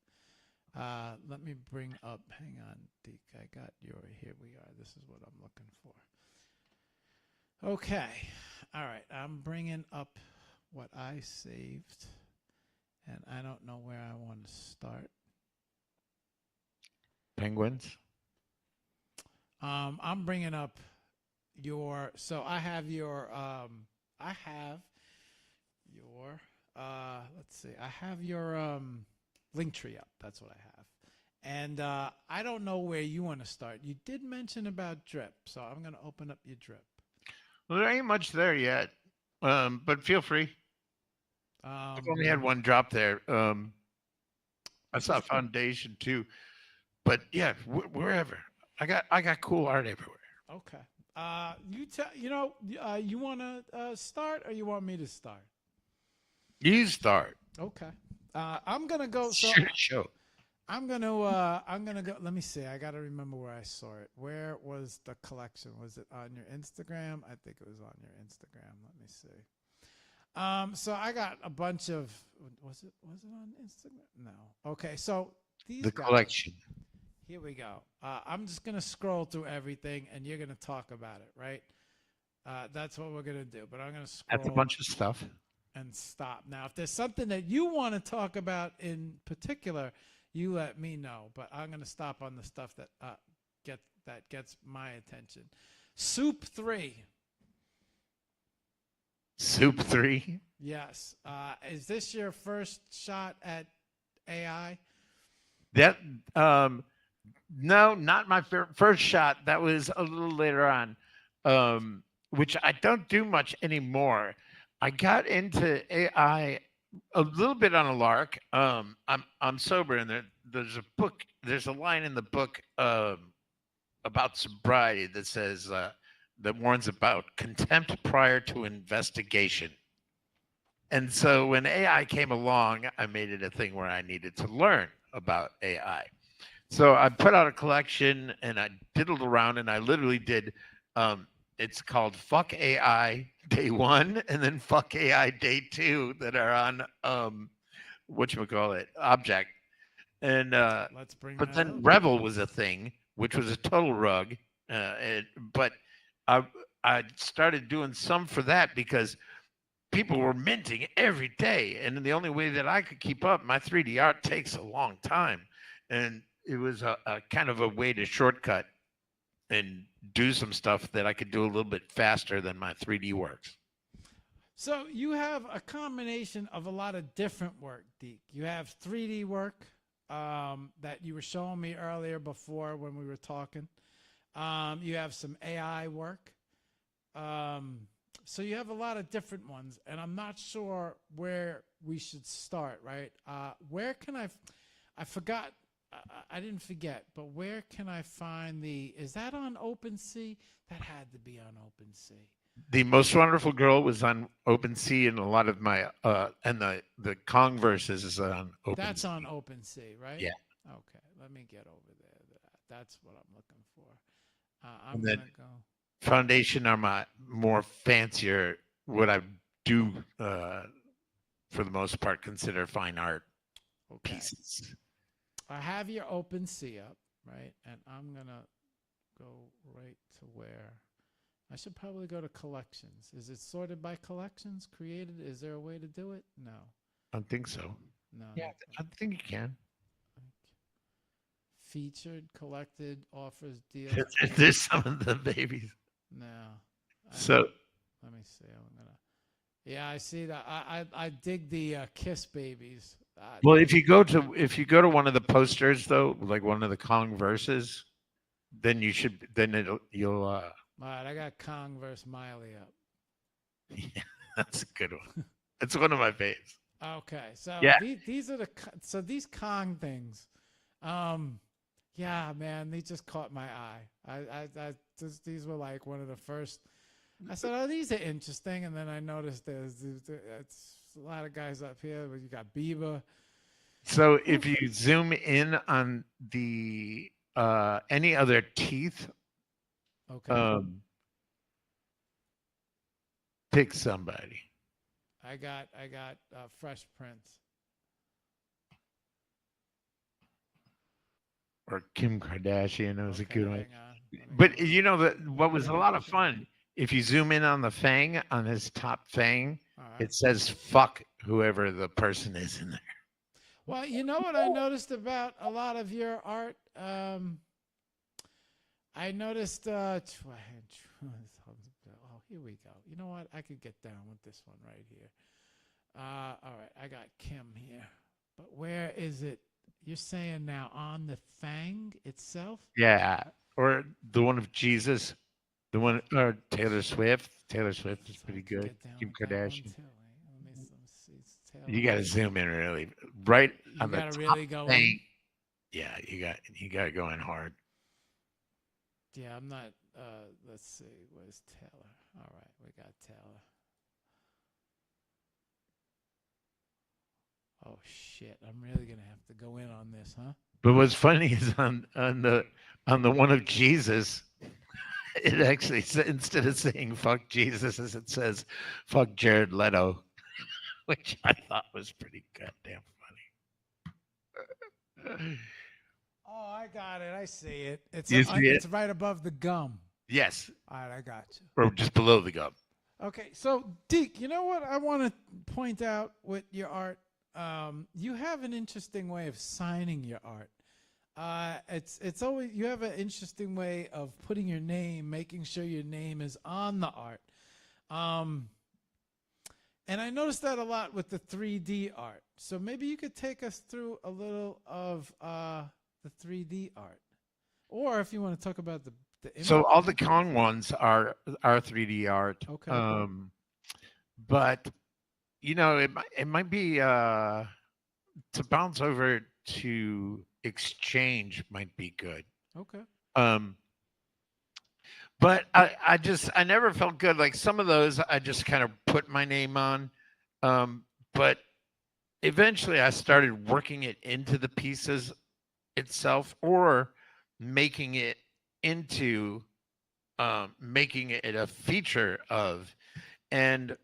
Let me bring up. Hang on, Deke. I got your. Here we are. This is what I'm looking for. Okay. All right. I'm bringing up what I saved, and I don't know where I want to start.
Penguins.
I'm bringing up your. So I have your. Let's see. I have your link tree up. That's what I have. And I don't know where you want to start. You did mention about drip, so I'm going to open up your drip.
Well, there ain't much there yet, but feel free. I've only had one drop there. I saw Foundation too, but yeah, wherever. I got cool art everywhere.
Okay. You want to start or you want me to start?
You start.
Okay. I'm gonna go. So
Show.
I'm gonna go. Let me see. I gotta remember where I saw it. Where was the collection? Was it on your Instagram? I think it was on your Instagram. Let me see. So I got a bunch of. Was it on Instagram? No. Okay. So these guys,
collection.
Here we go. I'm just gonna scroll through everything, and you're gonna talk about it, right? That's what we're gonna do. But I'm gonna scroll.
That's a bunch of stuff.
And stop. Now, if there's something that you want to talk about in particular, you let me know. But I'm going to stop on the stuff that gets my attention. Soup 3.
Soup 3?
Yes. Is this your first shot at AI?
That no, not my first shot. That was a little later on, which I don't do much anymore. I got into AI a little bit on a lark. I'm sober, and there's a book. There's a line in the book about sobriety that says that warns about contempt prior to investigation. And so when AI came along, I made it a thing where I needed to learn about AI. So I put out a collection and I diddled around, and I literally did. It's called Fuck AI Day 1 and then Fuck AI Day 2 that are on whatchamacallit, Object. And
Let's bring
but
that
then
up.
Revel was a thing, which was a total rug. But I started doing some for that because people were minting every day. And the only way that I could keep up, my 3D art takes a long time. And it was a kind of a way to shortcut and do some stuff that I could do a little bit faster than my 3D works.
So you have a combination of a lot of different work, Deke. You have 3D work that you were showing me earlier before when we were talking. You have some AI work. So you have a lot of different ones, and I'm not sure where we should start, right? Where can I forgot. I didn't forget, but where can I find is that on OpenSea? That had to be on OpenSea.
The Most Wonderful Girl was on OpenSea, and a lot of my and the Kong verses is on OpenSea.
That's on OpenSea, right?
Yeah.
Okay, let me get over there. That's what I'm looking for. I'm
And then
gonna go.
Foundation are my more fancier, what I do for the most part consider fine art
Okay,
pieces.
I have your OpenSea up, right? And I'm gonna go right to where I should probably go to collections. Is it sorted by collections? Created? Is there a way to do it? No,
I don't think so.
no.
Yeah, I think you can.
Featured, collected, offers, deals.
There's some of the babies.
No.
So
Let me see. I'm gonna. Yeah, I see that. I dig the Kiss babies.
well, if you go to one of the posters though, like one of the Kong verses, then you'll
All right, I got Kong versus Miley up.
yeah, that's a good one. It's one of my faves.
Okay, so
Yeah.
these are these Kong things. Yeah, man, they just caught my eye. These were like one of the first. I said, "Oh, these are interesting," and then I noticed it's a lot of guys up here. You got Bieber.
So if you zoom in on the any other teeth,
Okay,
pick somebody.
I got Fresh Prince.
Or Kim Kardashian was a good one.
Hang on. Let me
But
go.
you know what was a lot of fun? If you zoom in on the fang, on his top fang,
All right.
it says "fuck" whoever the person is in there.
Well, you know what I noticed about a lot of your art? I noticed. Oh, here we go. You know what? I could get down with this one right here. All right, I got Kim here, but where is it? You're saying now on the fang itself?
Yeah, or the one of Jesus, the one or Taylor Swift. Taylor Swift is
So I
pretty
could
good.
get down
Kim
with that one
Kardashian.
too. Let me see. Taylor.
You got to zoom in really right
You
on the
gotta
top
really go in.
fang. Yeah, you got to go in hard.
Yeah, I'm not. Let's see. Where's Taylor? All right, we got Taylor. Oh shit! I'm really gonna have to go in on this, huh?
But what's funny is on the one of Jesus, it actually instead of saying "fuck Jesus," it says "fuck Jared Leto," which I thought was pretty goddamn funny.
Oh, I got it. I see it.
You see it?
It's right above the gum.
Yes,
All right, I got you.
or just below the gum.
Okay, so Deke, you know what I want to point out with your art? You have an interesting way of signing your art. It's always you have an interesting way of putting your name, making sure your name is on the art. And I noticed that a lot with the 3D art. So maybe you could take us through a little of the 3D art, or if you want to talk about the image.
So all the Kong ones are 3D art.
Okay.
But you know it might be to bounce over to Exchange might be good.
Okay.
But I never felt good. Like some of those I just kind of put my name on. But eventually I started working it into the pieces itself or making it into making it a feature of. And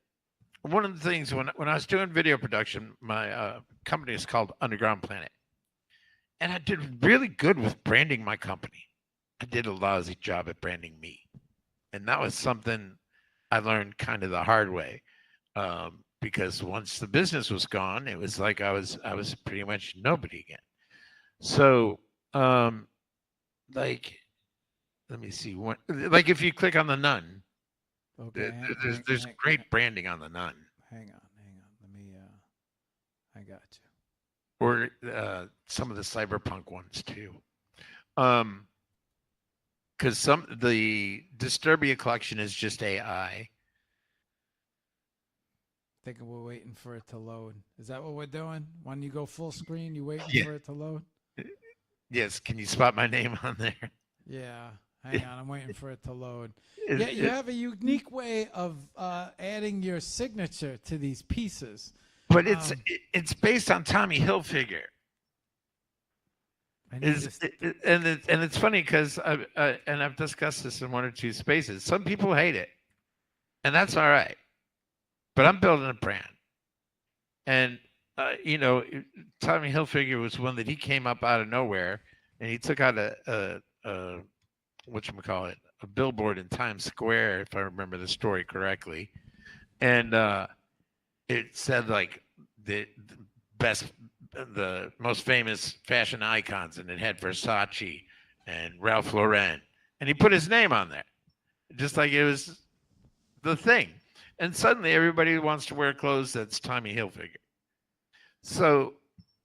one of the things when I was doing video production, my company is called Underground Planet. And I did really good with branding my company. I did a lousy job at branding me. And that was something I learned kind of the hard way. Because once the business was gone, it was like I was pretty much nobody again. So like let me see what like if you click on the nun,
Okay.
there's great branding on the nun.
Hang on. Let me. I got you.
Or some of the cyberpunk ones too. Because the Disturbia collection is just AI.
Thinking we're waiting for it to load. Is that what we're doing? When you go full screen, you waiting for it to load?
Yes. Can you spot my name on there?
Yeah. Hang on, I'm waiting for it to load.
It-
Yeah, you
it-
have a unique way of adding your signature to these pieces.
but
Um,
it's based on Tommy Hilfiger.
I need
And it's funny because I've discussed this in one or two spaces. Some people hate it, and that's all right. But I'm building a brand, and Tommy Hilfiger was one that he came up out of nowhere, and he took out a whatchamacallit, a billboard in Times Square, if I remember the story correctly, and it said like the best, the most famous fashion icons, and it had Versace and Ralph Lauren, and he put his name on there, just like it was the thing. And suddenly everybody wants to wear clothes that's Tommy Hilfiger. So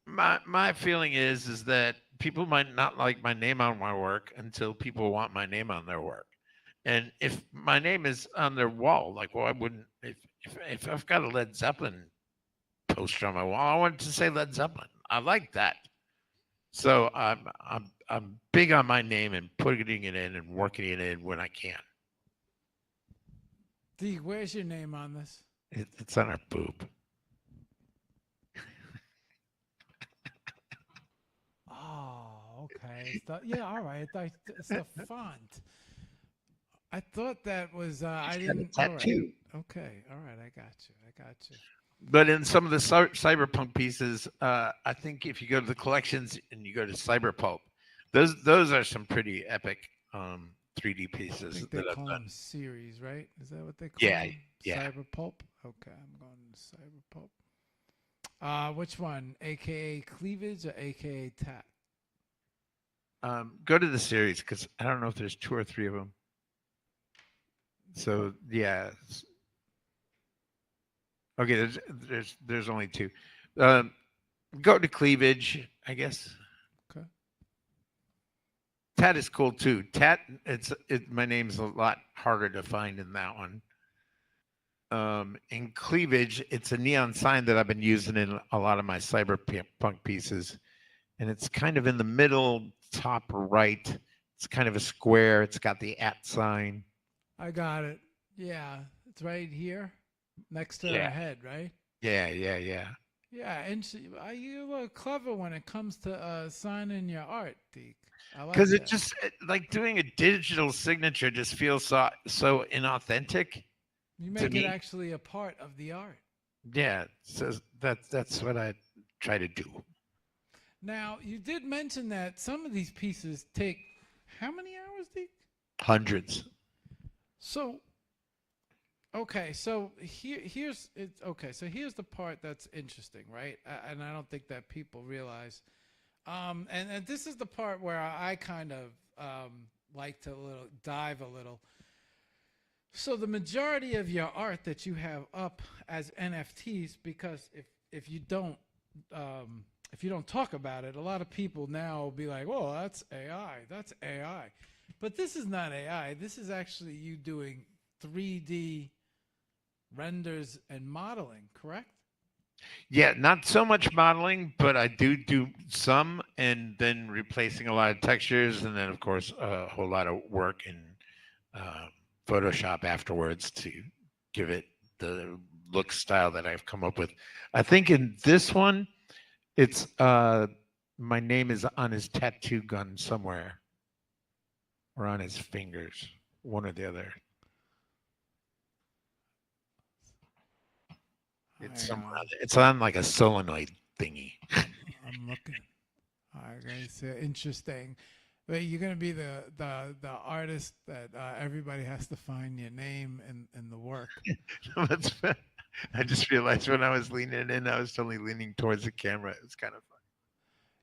my feeling is that people might not like my name on my work until people want my name on their work. And if my name is on their wall, like, well, I wouldn't if I've got a Led Zeppelin poster on my wall, I want it to say Led Zeppelin. I like that. So I'm big on my name and putting it in and working it in when I can.
Deke, where's your name on this?
It's on our boob.
Oh, okay. Yeah, all right. It's the font. I thought that was. I didn't. All right.
Tattoo.
Okay. All right. I got you. I got you.
But in some of the cyberpunk pieces, I think if you go to the collections and you go to Cyberpulp, those are some pretty epic 3D
I
pieces
think they
that I've
call
done.
them series, right? Is that what they call
Yeah,
them?
yeah.
Cyberpulp. Okay, I'm going to Cyberpulp. Which one? AKA cleavage or AKA tat?
Go to the series because I don't know if there's 2 or 3 of them. So yeah. Okay, there's only 2. Go to cleavage, I guess.
Okay.
Tat is cool too. Tat, my name's a lot harder to find in that one. In cleavage, it's a neon sign that I've been using in a lot of my cyberpunk pieces, and it's kind of in the middle, top right. It's kind of a square. It's got the @ sign.
I got it. Yeah, it's right here, next to
Yeah.
her head, right?
Yeah.
Yeah, and you look clever when it comes to signing your art, Deke. I like
Because
that.
it just like doing a digital signature just feels so inauthentic.
You
to
make it
me.
actually a part of the art.
Yeah, so that's what I try to do.
Now, you did mention that some of these pieces take how many hours, Deke?
Hundreds.
So, okay, so here's it. Okay, so here's the part that's interesting, right? And I don't think that people realize. And this is the part where I kind of like to dive a little. So the majority of your art that you have up as NFTs, because if you don't talk about it, a lot of people now will be like, "Oh, that's AI. That's AI," but this is not AI. This is actually you doing 3D renders and modeling, correct?
Yeah, not so much modeling, but I do some, and then replacing a lot of textures, and then of course a whole lot of work in Photoshop afterwards to give it the look style that I've come up with. I think in this one, it's my name is on his tattoo gun somewhere, or on his fingers, one or the other. It's somewhere. It's on like a solenoid thingy.
I'm looking. Okay, so interesting. But you're gonna be the artist that everybody has to find your name in the work.
That's fun. I just realized when I was leaning in, I was totally leaning towards the camera. It's kind of fun.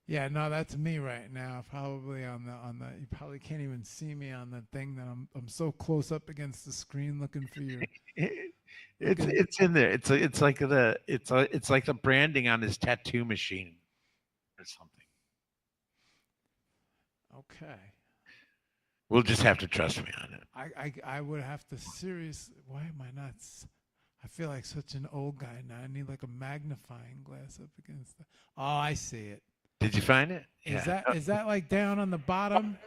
Yeah, no, that's me right now. Probably on the. You probably can't even see me on the thing that I'm so close up against the screen looking for you.
It's in there. It's like the branding on his tattoo machine or something.
Okay.
We'll just have to trust me on it.
I would have to seriously. Why am I not? I feel like such an old guy now. I need like a magnifying glass up against the. Oh, I see it.
Did you find it?
Is that like down on the bottom?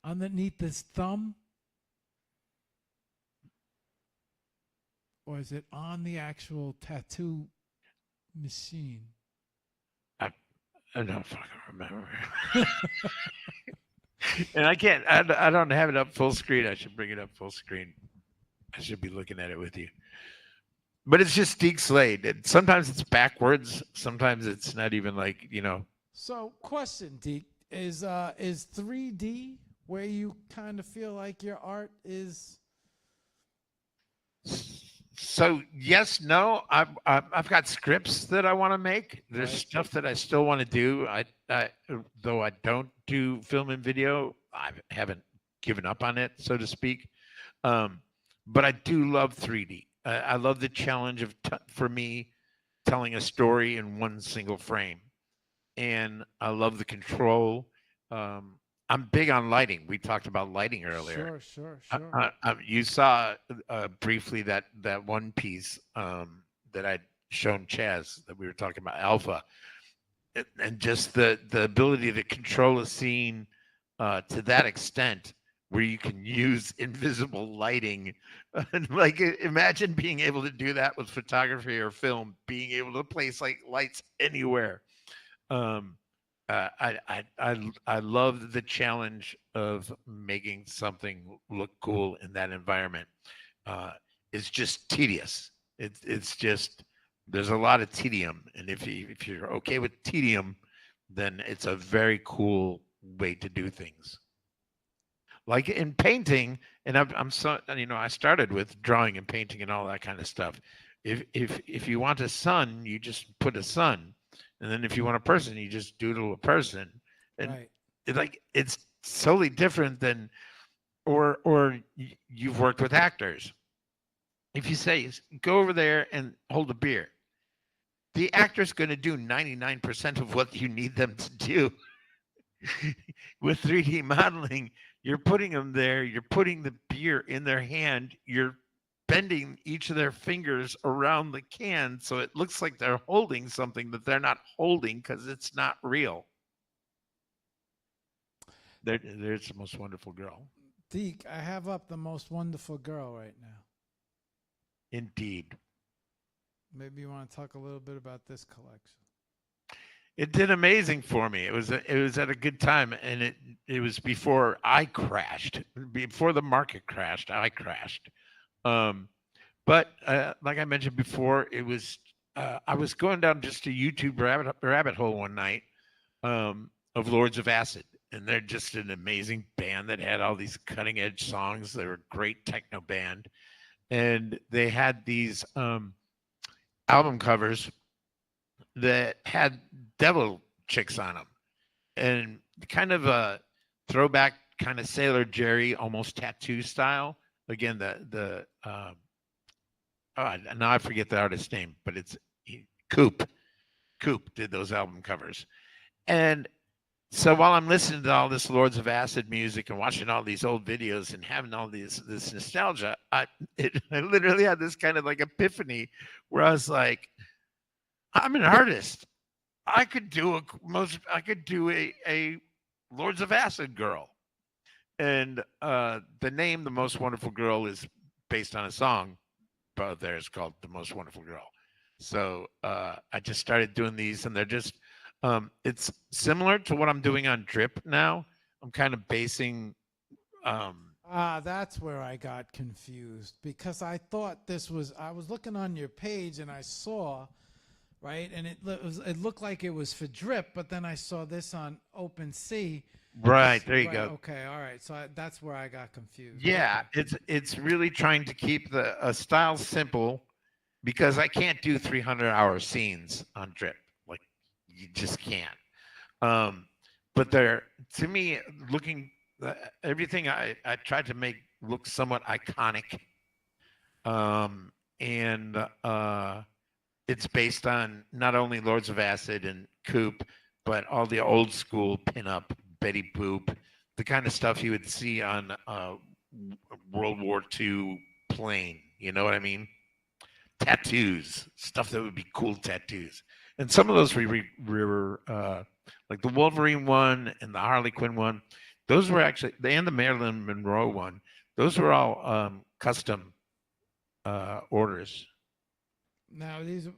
underneath his thumb? Or is it on the actual tattoo machine?
I don't fucking remember. And I can't. I don't have it up full screen. I should bring it up full screen. I should be looking at it with you. But it's just Deke Slade. And sometimes it's backwards. Sometimes it's not even like, you know.
So, question, Deke, is 3D where you kind of feel like your art is?
So yes, no. I've got scripts that I want to make. There's
Right.
stuff that I still want to do. I though I don't do film and video. I haven't given up on it, so to speak. But I do love 3D. I love the challenge of for me telling a story in one single frame, and I love the control. I'm big on lighting. We talked about lighting earlier.
Sure.
You saw briefly that one piece that I'd shown Chaz that we were talking about, Alpha, and just the ability to control a scene to that extent where you can use invisible lighting. Like imagine being able to do that with photography or film, being able to place like lights anywhere. I love the challenge of making something look cool in that environment. It's just tedious. It's just there's a lot of tedium, and if you're okay with tedium, then it's a very cool way to do things. Like in painting, and I'm so I started with drawing and painting and all that kind of stuff. If you want a sun, you just put a sun. And then if you want a person, you just doodle a person. And
Right.
it's totally different than or you've worked with actors. If you say go over there and hold a beer, the actor's going to do 99% of what you need them to do. With 3D modeling, you're putting them there, you're putting the beer in their hand, you're bending each of their fingers around the can so it looks like they're holding something that they're not holding because it's not real. There's the most wonderful girl.
Deke, I have up the most wonderful girl right now.
Indeed.
Maybe you want to talk a little bit about this collection.
It did amazing for me. It was at a good time, and it was before I crashed. Before the market crashed, I crashed. But like I mentioned before, it was I was going down just a YouTube rabbit hole one night of Lords of Acid, and they're just an amazing band that had all these cutting edge songs. They were a great techno band, and they had these album covers that had devil chicks on them, and kind of a throwback, kind of Sailor Jerry, almost tattoo style. Again, now I forget the artist's name, but it's Coop. Coop did those album covers, and so while I'm listening to all this Lords of Acid music and watching all these old videos and having all this nostalgia, I literally had this kind of like epiphany where I was like, I'm an artist. I could do a Lords of Acid girl. And the name The Most Wonderful Girl is based on a song by theirs called The Most Wonderful Girl. So I just started doing these, and they're just it's similar to what I'm doing on Drip now. I'm kind of basing
That's where I got confused because I thought I was looking on your page and I saw, right, and it looked like it was for Drip, but then I saw this on OpenSea.
Right, there you go.
Okay, all right. So that's where I got confused.
Yeah,
okay.
it's really trying to keep the style simple because I can't do 300-hour scenes on Drip. Like you just can't. But they're, to me, looking everything I tried to make look somewhat iconic. And it's based on not only Lords of Acid and Coop, but all the old school pinup, Betty Boop, the kind of stuff you would see on World War II plane. You know what I mean? Tattoos, stuff that would be cool tattoos. And some of those were like the Wolverine one and the Harley Quinn one. Those were actually, and the Marilyn Monroe one. Those were all custom orders.
Now these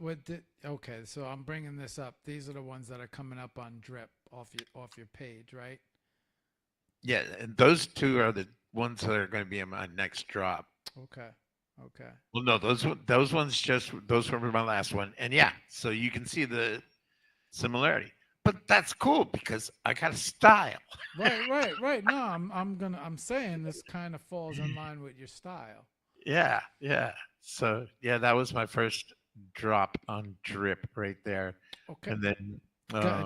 okay, so I'm bringing this up. These are the ones that are coming up on Drip off your page, right?
Yeah, and those two are the ones that are going to be in my next drop.
Okay. Okay.
Well, no, those ones those were my last one, and yeah, so you can see the similarity. But that's cool because I got a style.
Right. No, I'm saying this kind of falls in line with your style.
Yeah. So yeah, that was my first drop on Drip right there.
Okay.
And then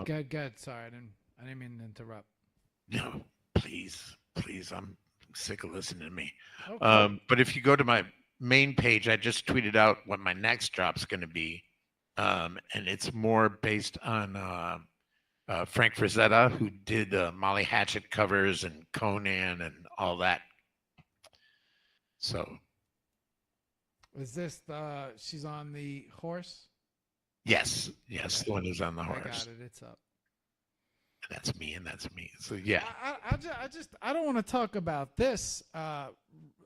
Good. Sorry, I didn't mean to interrupt.
no, please, I'm sick of listening to me.
Okay.
But if you go to my main page, I just tweeted out what my next drop's going to be, and it's more based on Frank Frazetta, who did Molly Hatchet covers and Conan and all that. So,
is this she's on the horse?
yes, the one who's on the horse.
I got it. It's up.
And that's me. So yeah.
I don't want to talk about this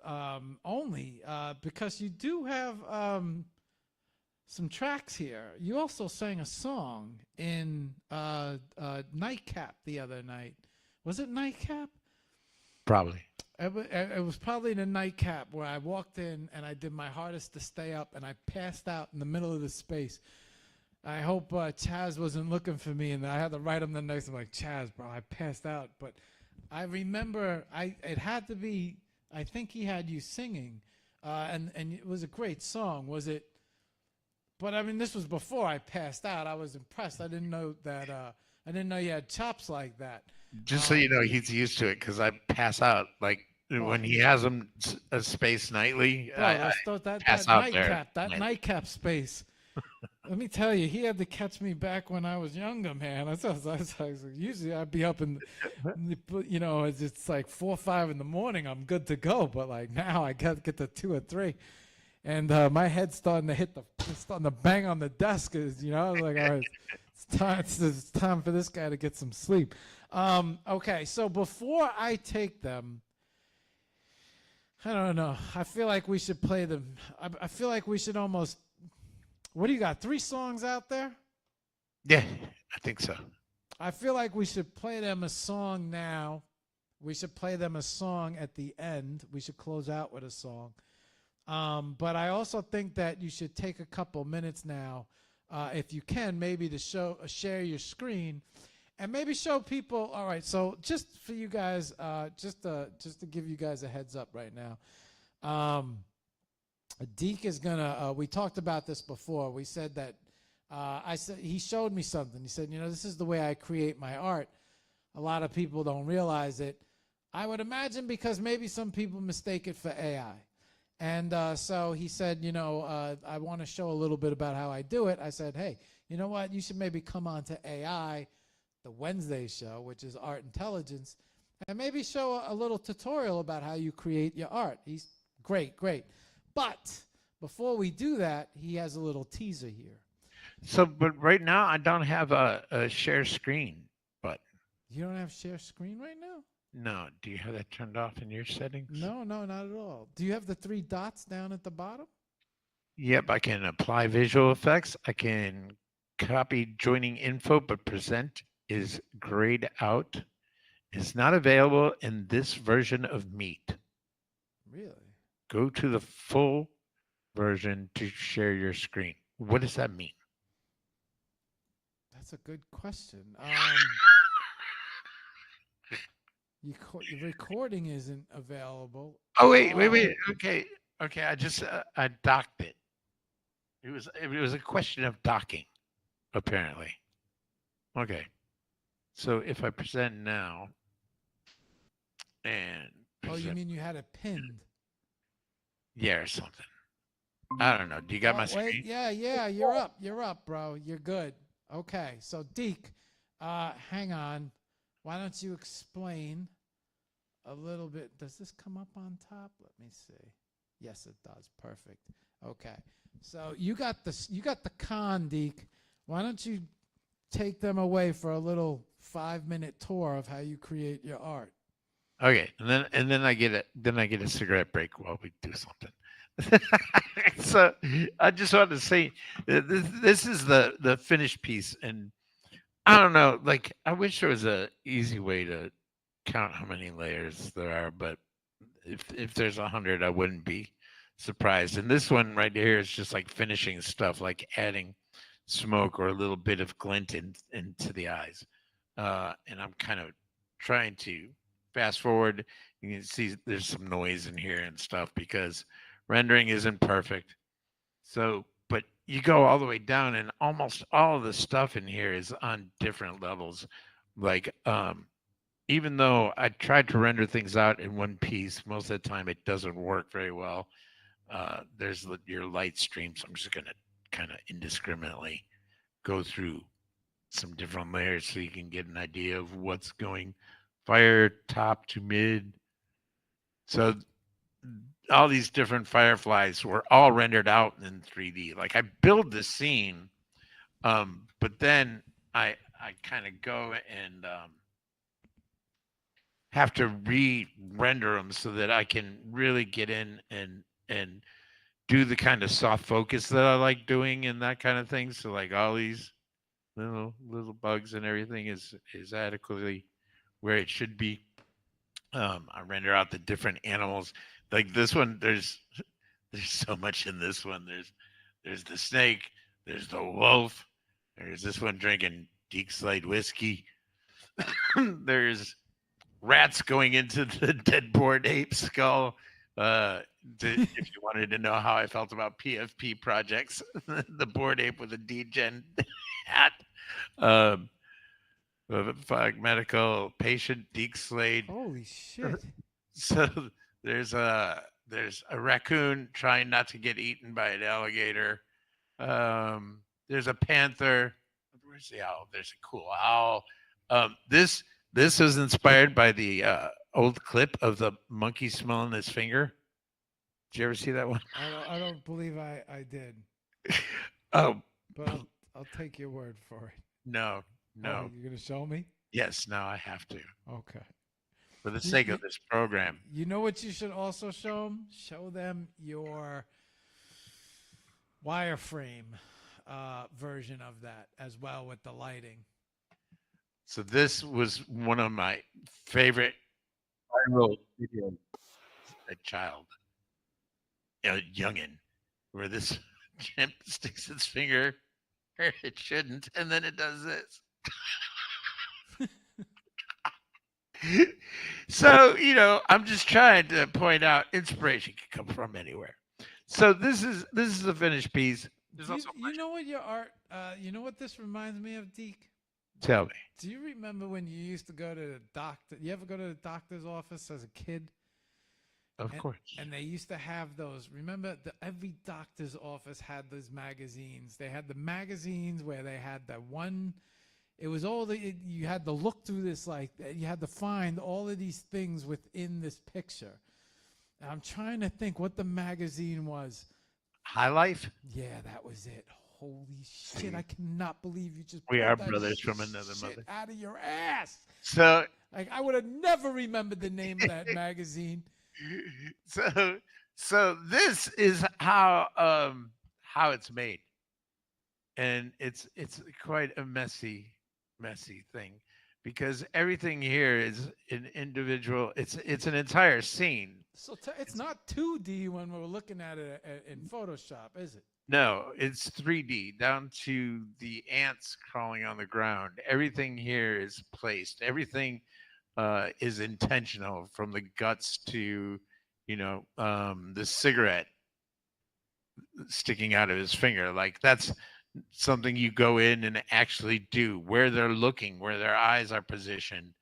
only because you do have some tracks here. You also sang a song in Nightcap the other night. Was it Nightcap?
Probably.
It was probably the Nightcap where I walked in and I did my hardest to stay up and I passed out in the middle of the space. I hope Chaz wasn't looking for me, and I had to write him the next. I'm like, Chaz, bro, I passed out. But I remember it had to be. I think he had you singing, and it was a great song. Was it? But I mean, this was before I passed out. I was impressed. I didn't know that. I didn't know you had chops like that.
Just so you know, he's used to it because I pass out like when he has them a space nightly.
Bro, I thought that nightcap space. Let me tell you, he had to catch me back when I was younger, man. Usually I'd be up it's like 4 or 5 in the morning. I'm good to go, but like now I got to get to 2 or 3, and my head's starting to bang on the desk. I was like, all right, it's time for this guy to get some sleep. Okay, so before I take them, I don't know. I feel like we should play them. I feel like we should almost. What do you got? 3 songs out there?
Yeah, I think so.
I feel like we should play them a song now. We should play them a song at the end. We should close out with a song. But I also think that you should take a couple minutes now, if you can, maybe to share your screen, and maybe show people. All right, so just for you guys, just to give you guys a heads up right now. Deke is gonna. We talked about this before. We said that. I said he showed me something. He said, this is the way I create my art. A lot of people don't realize it. I would imagine because maybe some people mistake it for AI. And so he said, I want to show a little bit about how I do it. I said, hey, you know what? You should maybe come on to AI, the Wednesday show, which is Art Intelligence, and maybe show a little tutorial about how you create your art. He's great. But before we do that, he has a little teaser here.
So, but right now I don't have a share screen button.
You don't have share screen right now?
No. Do you have that turned off in your settings?
No, not at all. Do you have the 3 dots down at the bottom?
Yep, I can apply visual effects. I can copy joining info, but present is grayed out. Is not available in this version of Meet.
Really?
Go to the full version to share your screen. What does that mean?
That's a good question. Your recording isn't available.
Oh, wait. Okay. I docked it. It was a question of docking, apparently. Okay. So if I present now and present,
you mean you had it pinned?
Yeah, or something. I don't know. Do you got my screen?
Wait, yeah, you're up, bro. You're good. Okay, so Deke, hang on. Why don't you explain a little bit? Does this come up on top? Let me see. Yes, it does. Perfect. Okay, so you got the con, Deke. Why don't you take them away for a little 5-minute tour of how you create your art?
Okay, and then I get a cigarette break while we do something. So I just wanted to say this is the finished piece, and I don't know. Like I wish there was a easy way to count how many layers there are, but if there's 100, I wouldn't be surprised. And this one right here is just like finishing stuff, like adding smoke or a little bit of glint into the eyes. And I'm kind of trying to fast forward. You can see there's some noise in here and stuff because rendering isn't perfect. So, but you go all the way down, and almost all of the stuff in here is on different levels. Like, even though I tried to render things out in one piece, most of the time it doesn't work very well. There's your light stream, so I'm just gonna kind of indiscriminately go through some different layers so you can get an idea of what's going fire top to mid. So all these different fireflies were all rendered out in 3D. Like I build the scene, but then I kind of go and have to re-render them so that I can really get in and do the kind of soft focus that I like doing and that kind of thing. So like all these little bugs and everything is adequately where it should be. I render out the different animals. Like this one, there's so much in this one. There's the snake, there's the wolf, there's this one drinking Deke Slade whiskey. There's rats going into the dead bored ape skull. If you wanted to know how I felt about PFP projects, the bored ape with a DGen hat. Um, medical patient Deke Slade.
Holy shit.
So there's a raccoon trying not to get eaten by an alligator. There's a panther. Where's the owl? There's a cool owl. This was inspired by the old clip of the monkey smelling his finger. Did you ever see that one?
I don't believe I did,
Oh
but I'll take your word for it.
no,
Oh,
no.
you're gonna show me?
Yes, now I have to
Okay.
for the
You,
sake
you,
of this program.
you know what you should also show them? Show them your wireframe version of that as well with the lighting.
So this was one of my favorite viral videos as a child, a youngin, where this chimp sticks its finger where it shouldn't, and then it does this. So, I'm just trying to point out inspiration can come from anywhere. So this is the finished piece. There's
Do you,
also
you know what your art? You know what this reminds me of, Deke?
tell me.
Do you remember when you used to go to the doctor? You ever go to the doctor's office as a kid?
Of course.
And they used to have those. Remember, every doctor's office had those magazines. They had the magazines where they had that one. It was you had to look through this, like you had to find all of these things within this picture. And I'm trying to think what the magazine was.
High Life?
Yeah, that was it. Holy shit! I cannot believe you just
We
pulled
are
that
brothers from another
shit
mother.
out of your ass.
So
Like I would have never remembered the name of that magazine.
so this is how it's made. And it's quite a messy thing because everything here is an individual, it's an entire scene.
So it's not 2D when we're looking at it in Photoshop, is it?
No, it's 3D down to the ants crawling on the ground. Everything here is placed. Everything is intentional, from the guts to, the cigarette sticking out of his finger. Like that's something you go in and actually do, where they're looking, where their eyes are positioned.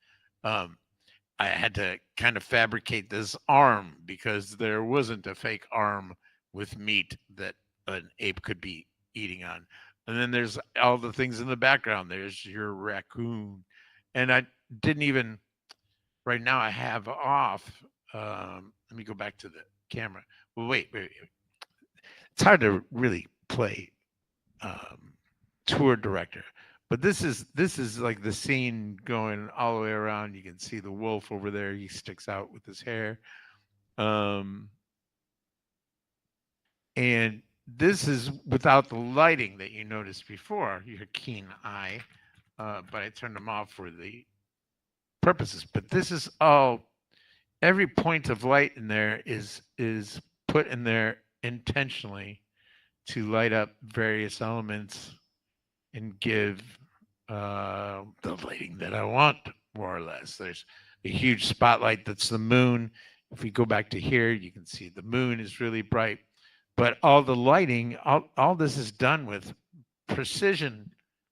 I had to kind of fabricate this arm because there wasn't a fake arm with meat that an ape could be eating on. And then there's all the things in the background. There's your raccoon. And I didn't even, right now I have off. Let me go back to the camera. Well, wait. It's hard to really play tour director. But this is like the scene going all the way around. You can see the wolf over there. He sticks out with his hair. Um, and this is without the lighting that you noticed before, your keen eye. But I turned them off for the purposes. But this is all, every point of light in there is put in there intentionally to light up various elements and give the lighting that I want, more or less. There's a huge spotlight that's the moon. If we go back to here, you can see the moon is really bright. But all the lighting, all this is done with precision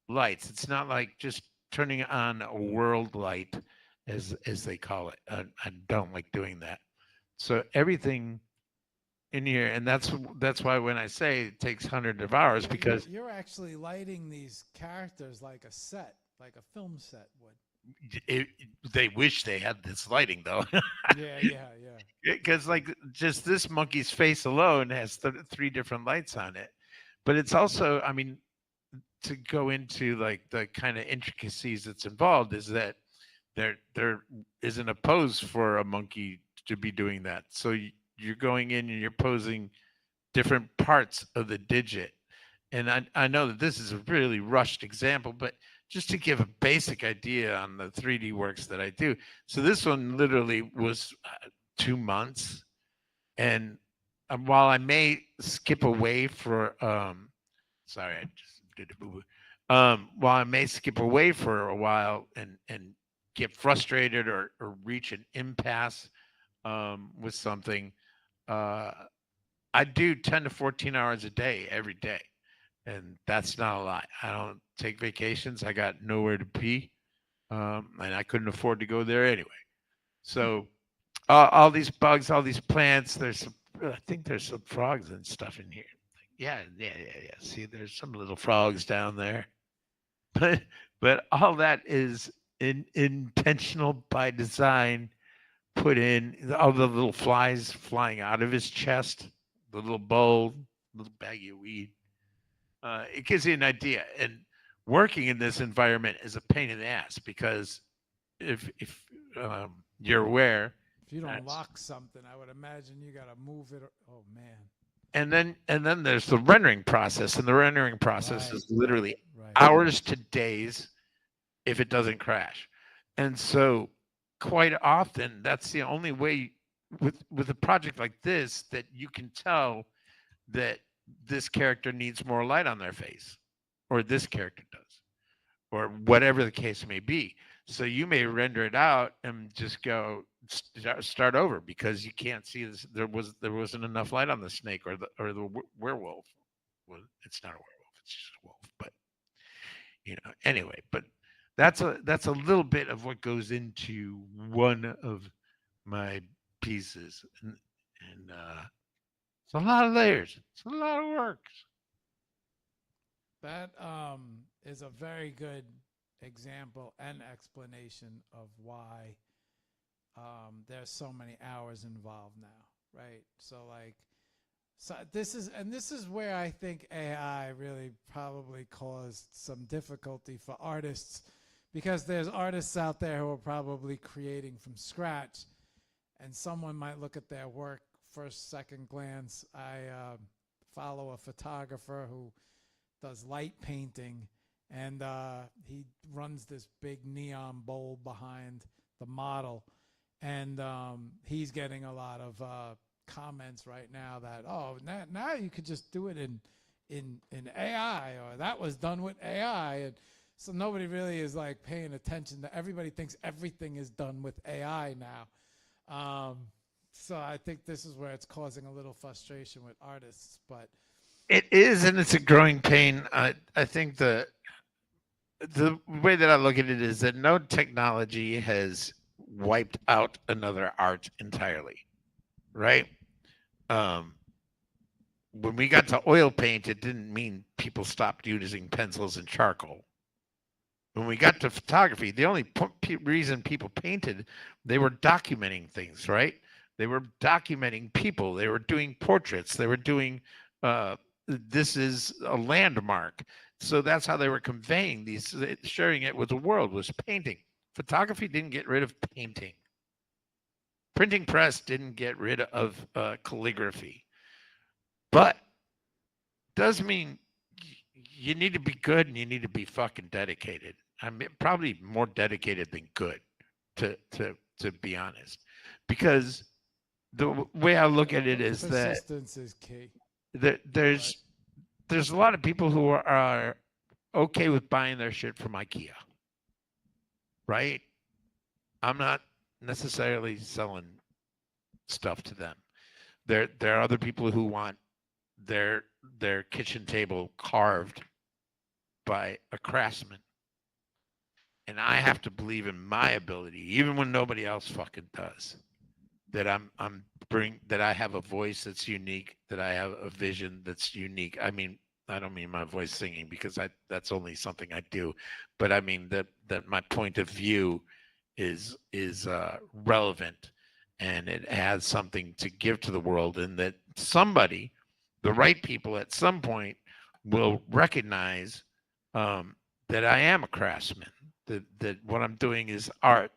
lights. It's not like just turning on a world light, as they call it. I don't like doing that. So everything in here, and that's why when I say it takes hundreds of hours, because
you're actually lighting these characters like a set, like a film set would.
they wish they had this lighting though.
Yeah.
Because like just this monkey's face alone has 3 different lights on it. But it's also, I mean, to go into like the kind of intricacies that's involved is that there isn't a pose for a monkey to be doing that. So you're going in and you're posing different parts of the digit. And I know that this is a really rushed example, but just to give a basic idea on the 3D works that I do. So this one literally was 2 months. And while I may skip away for, sorry, I just did a boo-boo. While I may skip away for a while and get frustrated or reach an impasse with something, I do 10 to 14 hours a day every day. And that's not a lot. I don't take vacations. I got nowhere to be. And I couldn't afford to go there anyway. So all these bugs, all these plants, I think there's some frogs and stuff in here. Yeah. See, there's some little frogs down there. But all that is intentional by design, put in. All the little flies flying out of his chest, the little bowl, little baggie of weed. It gives you an idea. And working in this environment is a pain in the ass because if you're aware,
if you don't lock something, I would imagine you got to move it. Oh man.
And then there's the rendering process, and the rendering process is literally hours to days if it doesn't crash. And so quite often that's the only way with a project like this that you can tell that this character needs more light on their face, or this character does, or whatever the case may be. So you may render it out and just go start over because you can't see this. There wasn't enough light on the snake or the werewolf. Well, it's not a werewolf; it's just a wolf. But anyway. But that's a little bit of what goes into one of my pieces, and it's a lot of layers. It's a lot of work.
That is a very good example and explanation of why there's so many hours involved now, right? So this is where I think AI really probably caused some difficulty for artists, because there's artists out there who are probably creating from scratch, and someone might look at their work first, second glance. I follow a photographer who does light painting, and he runs this big neon bowl behind the model, and he's getting a lot of comments right now that, oh, now you could just do it in AI, or that was done with AI, and so nobody really is like paying attention to. Everybody thinks everything is done with AI now. So I think this is where it's causing a little frustration with artists, but
it is, and it's a growing pain. I think the way that I look at it is that no technology has wiped out another art entirely, right? When we got to oil paint, it didn't mean people stopped using pencils and charcoal. When we got to photography, the only reason people painted, they were documenting things, right? They were documenting people. They were doing portraits. They were doing this is a landmark. So that's how they were conveying these, sharing it with the world, was painting. Photography didn't get rid of painting. Printing press didn't get rid of calligraphy, but does mean you need to be good and you need to be fucking dedicated. I mean, probably more dedicated than good, to be honest, because the way I look at it is that
persistence is key.
there's a lot of people who are okay with buying their shit from IKEA, right? I'm not necessarily selling stuff to them. There are other people who want their kitchen table carved by a craftsman, and I have to believe in my ability, even when nobody else fucking does. That that I have a voice that's unique, that I have a vision that's unique. I mean, I don't mean my voice singing, because that's only something I do, but I mean that my point of view is relevant, and it has something to give to the world, and that somebody, the right people at some point, will recognize that I am a craftsman, that what I'm doing is art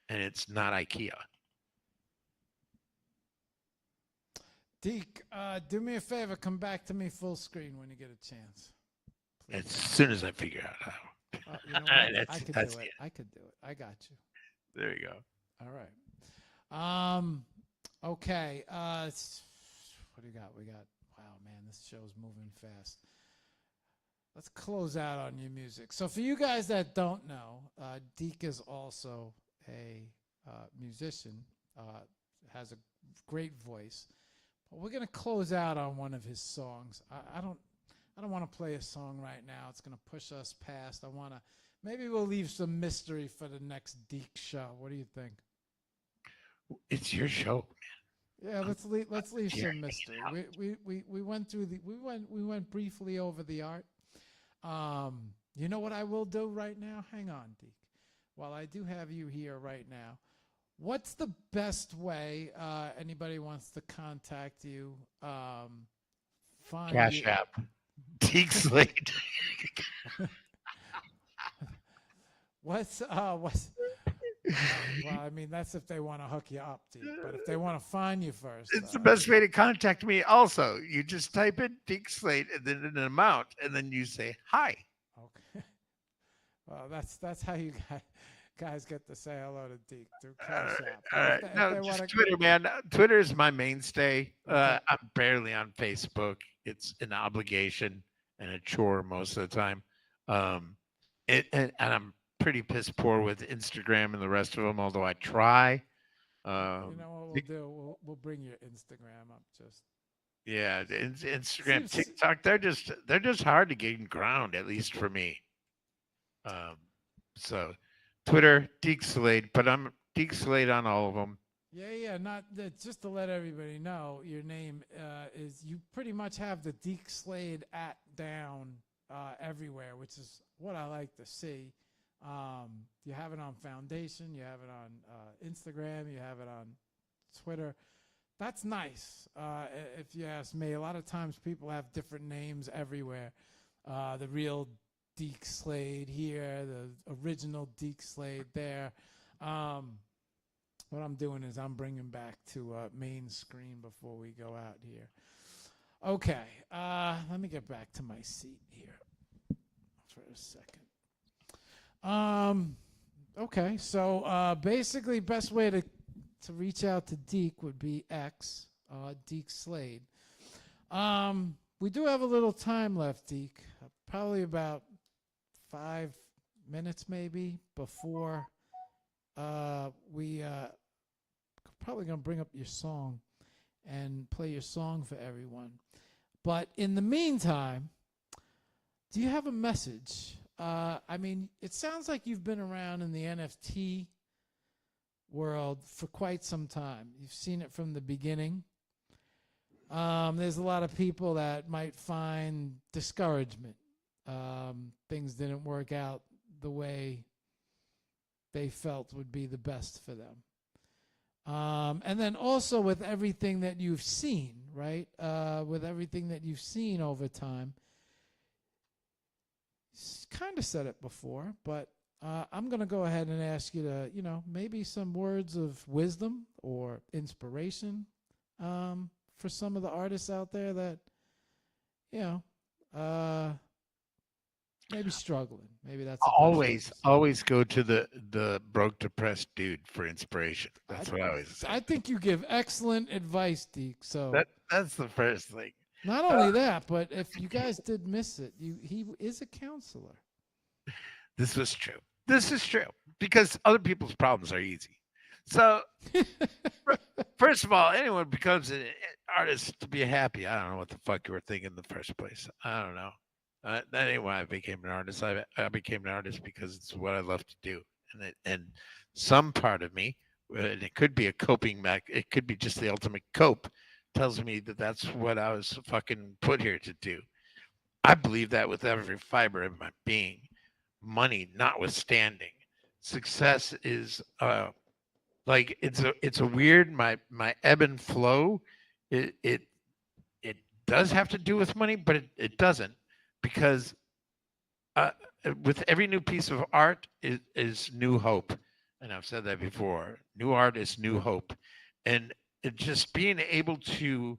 and it's not IKEA.
Deke, do me a favor. Come back to me full screen when you get a chance.
As soon as I figure out how.
You know what? I could do it. I could do it. I got you.
There you go.
All right. Okay. What do you got? We got. Wow, man, this show's moving fast. Let's close out on your music. So for you guys that don't know, Deke is also a musician. Has a great voice. But we're gonna close out on one of his songs. I don't want to play a song right now. It's gonna push us past. Maybe we'll leave some mystery for the next Deke show. What do you think?
It's your show, man.
Yeah, let's leave some mystery. We went briefly over the art. You know what I will do right now? Hang on, Deke. While I do have you here right now, what's the best way anybody wants to contact you? Find
Cash
you?
App. Deke Slade.
What's well, I mean, that's if they want to hook you up, Deke. But if they want to find you first,
It's the best way to contact me. Also, you just type in Deke Slade and then an amount, and then you say hi.
Okay. Well, that's how you guys get to say hello to Deke through Cash App.
No, just Twitter, man. Twitter is my mainstay. I'm barely on Facebook. It's an obligation and a chore most of the time. And I'm pretty piss poor with Instagram and the rest of them, although I try.
You know what we'll do? We'll bring your Instagram up. Just
yeah, Instagram, TikTok. They're just hard to gain ground, at least for me. So Twitter, Deke Slade, but I'm Deke Slade on all of them.
Yeah. Not that, just to let everybody know, your name is, you pretty much have the Deke Slade at down everywhere, which is what I like to see. You have it on Foundation, you have it on Instagram, you have it on Twitter. That's nice. If you ask me, a lot of times people have different names everywhere. The real Deke Slade here, the original Deke Slade there. What I'm doing is I'm bringing back to main screen before we go out here. Okay, let me get back to my seat here for a second. Okay, so basically, best way to reach out to Deke would be X, Deke Slade. We do have a little time left, Deke. Probably about 5 minutes, maybe, before we probably gonna bring up your song and play your song for everyone. But in the meantime, do you have a message? I mean, it sounds like you've been around in the NFT world for quite some time. You've seen it from the beginning. There's a lot of people that might find discouragement. Things didn't work out the way they felt would be the best for them. And then also with everything that you've seen, right? With everything that you've seen over time. Kind of said it before, but I'm going to go ahead and ask you to, maybe some words of wisdom or inspiration for some of the artists out there that, you know, maybe struggling. Maybe that's the best way
Always,
to say it.
always go to the broke, depressed dude for inspiration. That's what I always say.
I think you give excellent advice, Deke. So
That's the first thing.
not only that, but if you guys did miss it, he is a counselor.
This was true. This is true because other people's problems are easy. So, first of all, anyone becomes an artist to be happy. I don't know what the fuck you were thinking in the first place. I don't know. That ain't why I became an artist. I became an artist because it's what I love to do, and some part of me, and it could be a coping it could be just the ultimate cope, tells me that that's what I was fucking put here to do. I believe that with every fiber of my being. Money notwithstanding, success is like it's a weird my ebb and flow. It does have to do with money, but it doesn't because uh, with every new piece of art is new hope, and I've said that before. New art is new hope, and just being able to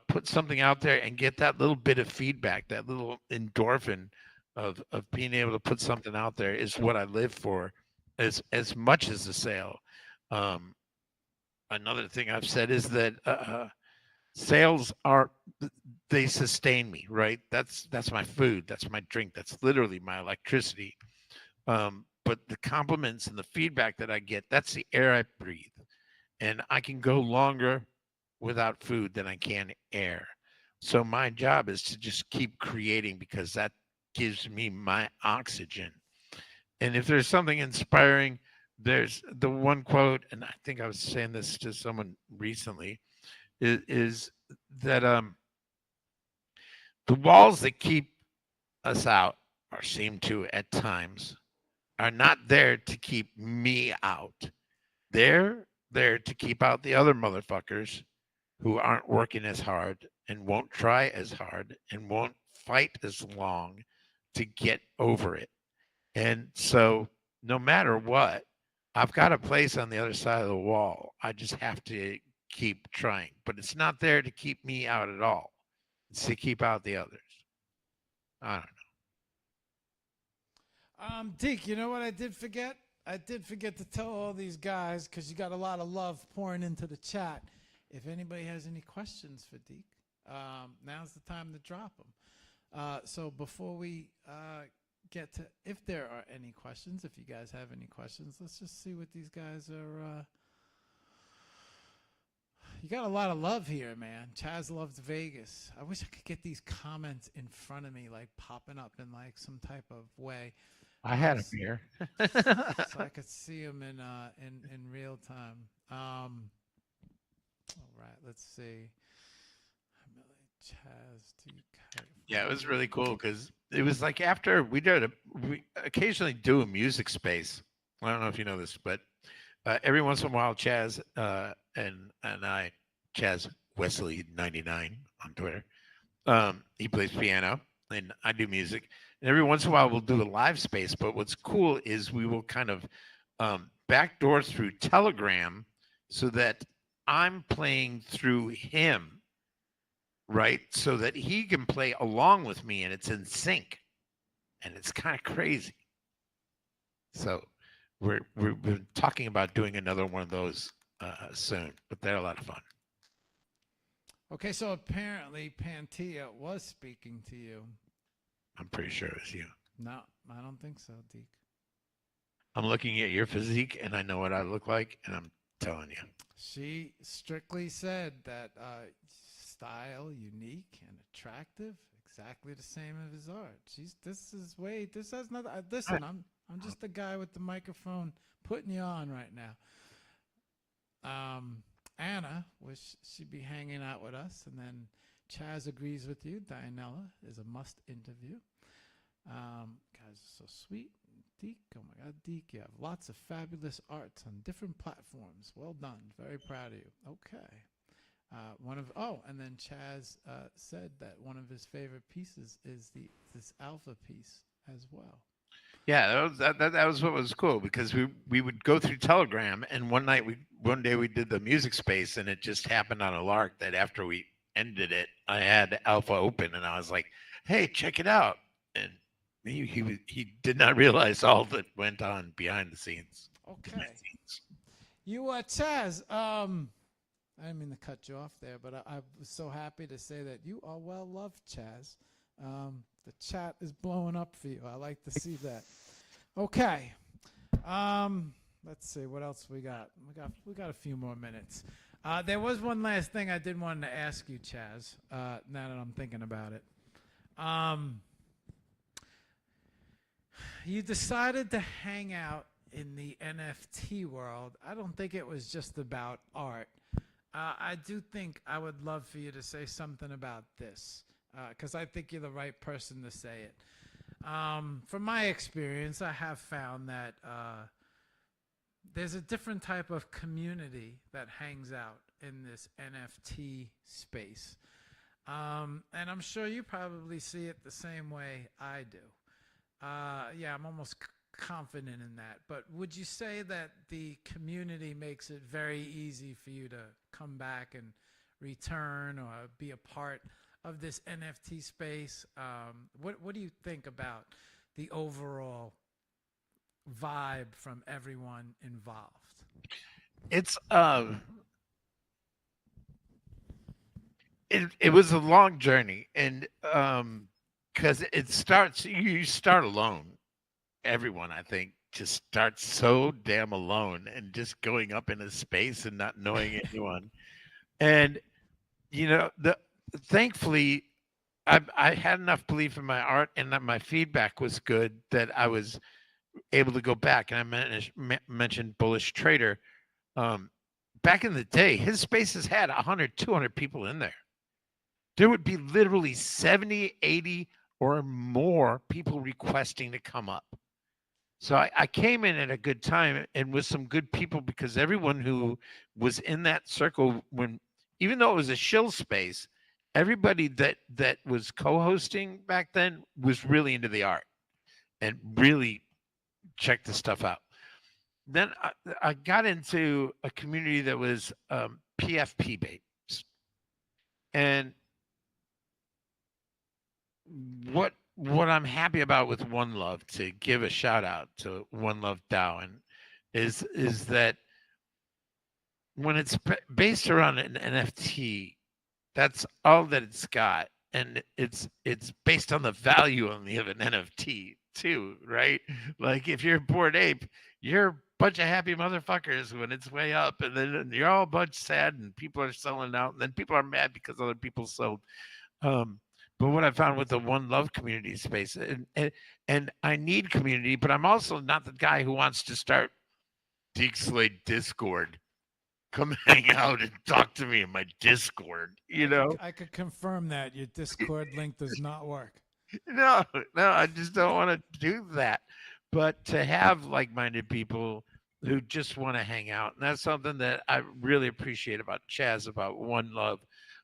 put something out there and get that little bit of feedback, that little endorphin of being able to put something out there is what I live for, as much as the sale. Um, Another thing I've said is that sales are they sustain me, right? That's my food, that's my drink, that's literally my electricity. But the compliments and the feedback that I get, that's the air I breathe, and I can go longer without food than I can air. So my job is to just keep creating because that gives me my oxygen. And if there's something inspiring, there's the one quote, and I think I was saying this to someone recently, is that the walls that keep us out, or seem to at times, are not there to keep me out. They're there to keep out the other motherfuckers who aren't working as hard and won't try as hard and won't fight as long to get over it. And so, no matter what, I've got a place on the other side of the wall. I just have to keep trying, but it's not there to keep me out at all. It's to keep out the others. I don't
Deke, you know what I did forget? I did forget to tell all these guys because you got a lot of love pouring into the chat. If anybody has any questions for Deke, now's the time to drop them. So before we get to, if there are any questions, if you guys have any questions, let's just see what these guys are. You got a lot of love here, man. Chaz loves Vegas. I wish I could get these comments in front of me, like popping up in like some type of way.
know. I had a beer.
So I could see them in real time. All right, let's see. Chaz,
Yeah, it was really cool because it was like after we occasionally do a music space. I don't know if you know this, but every once in a while, Chaz and I, Chaz Wesley 99 on Twitter, he plays piano and I do music. And every once in a while, we'll do a live space. But what's cool is we will kind of backdoor through Telegram so that I'm playing through him, right? So that he can play along with me and it's in sync. And it's kind of crazy. So we're talking about doing another one of those soon, but they're a lot of fun.
Okay, so apparently Pantia was speaking to you.
I'm pretty sure it was you.
No, I don't think so, Deke.
I'm looking at your physique and I know what I look like, and I'm telling you.
She strictly said that style, unique and attractive, exactly the same as his art. This has nothing. Listen, I'm just the guy with the microphone putting you on right now. Anna wish she'd be hanging out with us, and then Chaz agrees with you. Dianella is a must interview. Guys are so sweet. Deke, oh my God, Deke, you have lots of fabulous arts on different platforms. Well done. Very proud of you. Okay. and then Chaz said that one of his favorite pieces is this alpha piece as well.
Yeah, that was what was cool because we would go through Telegram, and one day we did the music space, and it just happened on a lark that after we ended it, I had Alpha open, and I was like, "Hey, check it out!" And he did not realize all that went on behind the scenes.
Okay. You, Chaz, I didn't mean to cut you off there, but I was so happy to say that you are well loved, Chaz. The chat is blowing up for you. I like to see that. Okay. Let's see what else we got. We got a few more minutes. There was one last thing I did want to ask you, Chaz. Now that I'm thinking about it, you decided to hang out in the NFT world. I don't think it was just about art. I do think I would love for you to say something about this, because I think you're the right person to say it. From my experience, I have found that there's a different type of community that hangs out in this NFT space. And I'm sure you probably see it the same way I do. Yeah, I'm almost confident in that. But would you say that the community makes it very easy for you to come back and return or be a part of this NFT space? What do you think about the overall vibe from everyone involved?
It's it was a long journey, and because you start alone. Everyone, I think, just starts so damn alone and just going up in a space and not knowing anyone. And thankfully, I had enough belief in my art and that my feedback was good that I was able to go back. And I mentioned Bullish Trader. Back in the day, his spaces had 100, 200 people in there. There would be literally 70, 80 or more people requesting to come up. So I came in at a good time and with some good people, because everyone who was in that circle, even though it was a shill space, everybody that was co-hosting back then was really into the art and really checked the stuff out. Then I got into a community that was PFP based, and what I'm happy about with One Love, to give a shout out to One Love DAO, and is that when it's based around an NFT, that's all that it's got, and it's based on the value only of an NFT too, right? Like if you're a Bored Ape, you're a bunch of happy motherfuckers when it's way up, and then you're all a bunch sad and people are selling out, and then people are mad because other people sold. But what I found with the One Love community space, and I need community, but I'm also not the guy who wants to start Deke Slade Discord. Come hang out and talk to me in my Discord,
I could confirm that your Discord link does not work.
No, I just don't want to do that. But to have like-minded people who just want to hang out, and that's something that I really appreciate about Chaz, about One Love,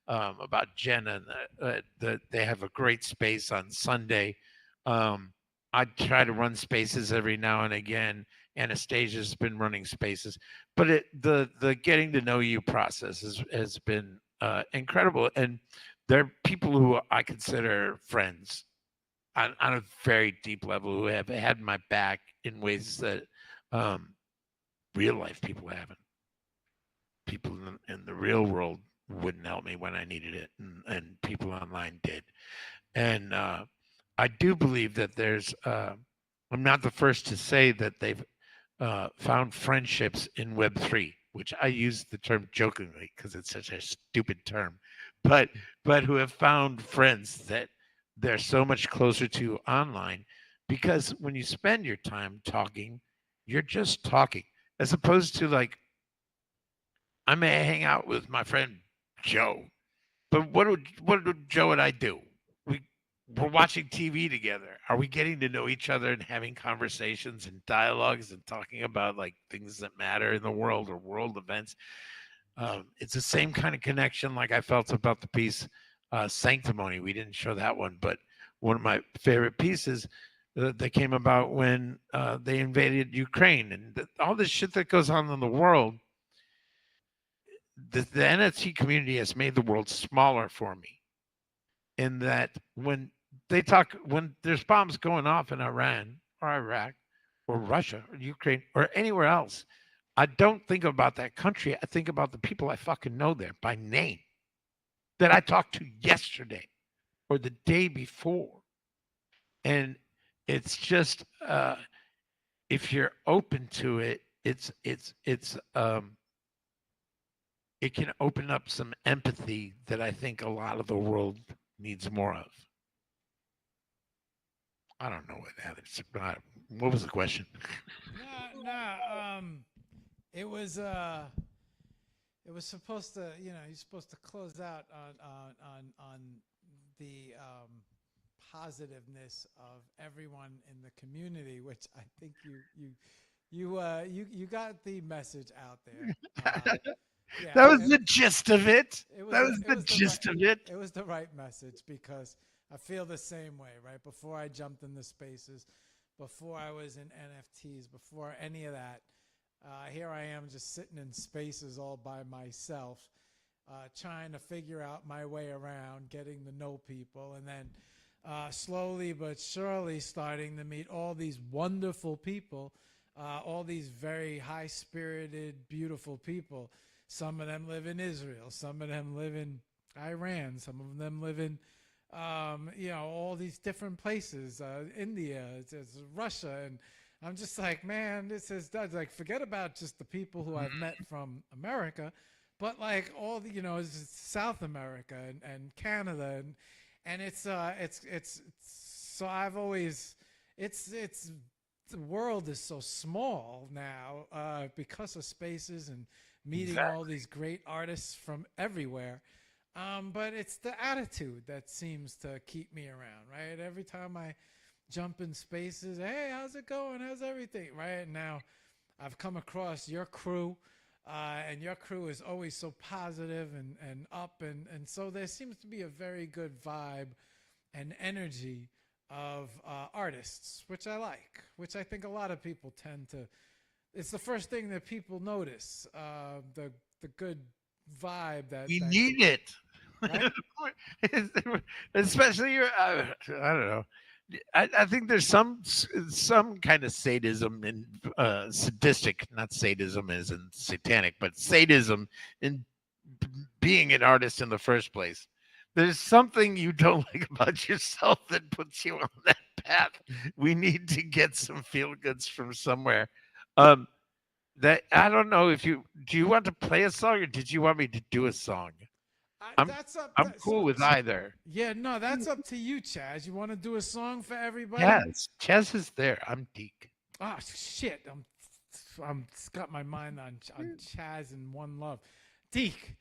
about Jenna, that they have a great space on Sunday. I try to run spaces every now and again. Anastasia's been running spaces, but the getting to know you process has been incredible, and they're people who I consider friends on a very deep level, who have had my back in ways that real life people haven't. People in the real world wouldn't help me when I needed it, and people online did. And I do believe that there's I'm not the first to say that they've found friendships in Web3, which I use the term jokingly because it's such a stupid term, but who have found friends that they're so much closer to online, because when you spend your time talking, you're just talking, as opposed to like, I may hang out with my friend Joe, but what do Joe and I do? We're watching TV together. Are we getting to know each other and having conversations and dialogues and talking about like things that matter in the world or world events? It's the same kind of connection like I felt about the piece Sanctimony. We didn't show that one, but one of my favorite pieces that came about when they invaded Ukraine and all this shit that goes on in the world. The NFT community has made the world smaller for me. In that when there's bombs going off in Iran or Iraq or Russia or Ukraine or anywhere else, I don't think about that country. I think about the people I fucking know there by name that I talked to yesterday or the day before. And it's just if you're open to it, it can open up some empathy that I think a lot of the world needs more of. I don't know what that is. What was the question?
It was supposed to, you're supposed to close out on the positiveness of everyone in the community, which I think you got the message out there. Yeah,
that was the gist of it.
It
That was the gist of it.
It was the right message because I feel the same way, right? Before I jumped into spaces, before I was in NFTs, before any of that, here I am just sitting in spaces all by myself, trying to figure out my way around, getting to know people, and then slowly but surely starting to meet all these wonderful people, all these very high-spirited, beautiful people. Some of them live in Israel. Some of them live in Iran. Some of them live in, all these different places, India, it's Russia. And I'm just like, man, like, forget about just the people who I've met from America, but like all the, it's South America and Canada. And it's so I've always, the world is so small now because of spaces and meeting all these great artists from everywhere. But it's the attitude that seems to keep me around, right? Every time I jump in spaces, hey, how's it going? How's everything? Right now, I've come across your crew, and your crew is always so positive and up. And so there seems to be a very good vibe and energy of artists, which I like, which I think a lot of people tend to. It's the first thing that people notice, the good vibe that
we need it, right? Especially your. I don't know. I think there's some kind of sadism and sadistic, not sadism as in satanic, but sadism in being an artist in the first place. There's something you don't like about yourself that puts you on that path. We need to get some feel goods from somewhere. That I don't know if do you want to play a song or did you want me to do a song? I'm cool with either.
Yeah, no, that's up to you, Chaz. You want to do a song for everybody?
Yes, Chaz is there. I'm Deke.
Oh shit, I'm got my mind on Chaz and One Love. Deke,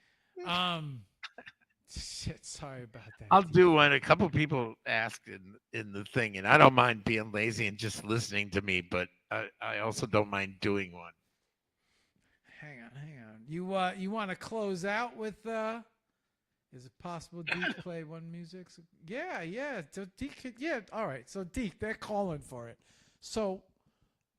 shit, sorry about that.
I'll do one. A couple people asked in the thing, and I don't mind being lazy and just listening to me, but I also don't mind doing one.
Hang on. You want to close out with? Is it possible Deke play one music? Yeah. So Deke, all right. So Deke, they're calling for it. So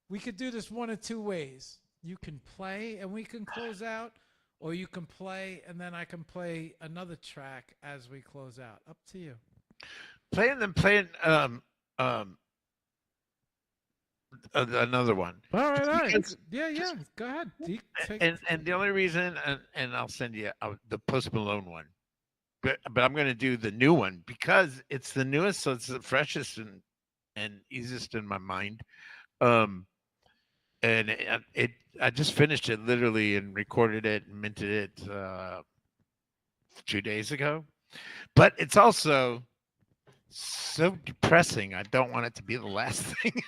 we could do this one of two ways. You can play and we can close out, or you can play and then I can play another track as we close out. Up to you.
Playing another one.
All right. Yeah. Go ahead, Deke.
And the only reason, and I'll send you the Post Malone one. But I'm going to do the new one because it's the newest, so it's the freshest and easiest in my mind. And I just finished it literally and recorded it and minted it 2 days ago. But it's also so depressing. I don't want it to be the last thing.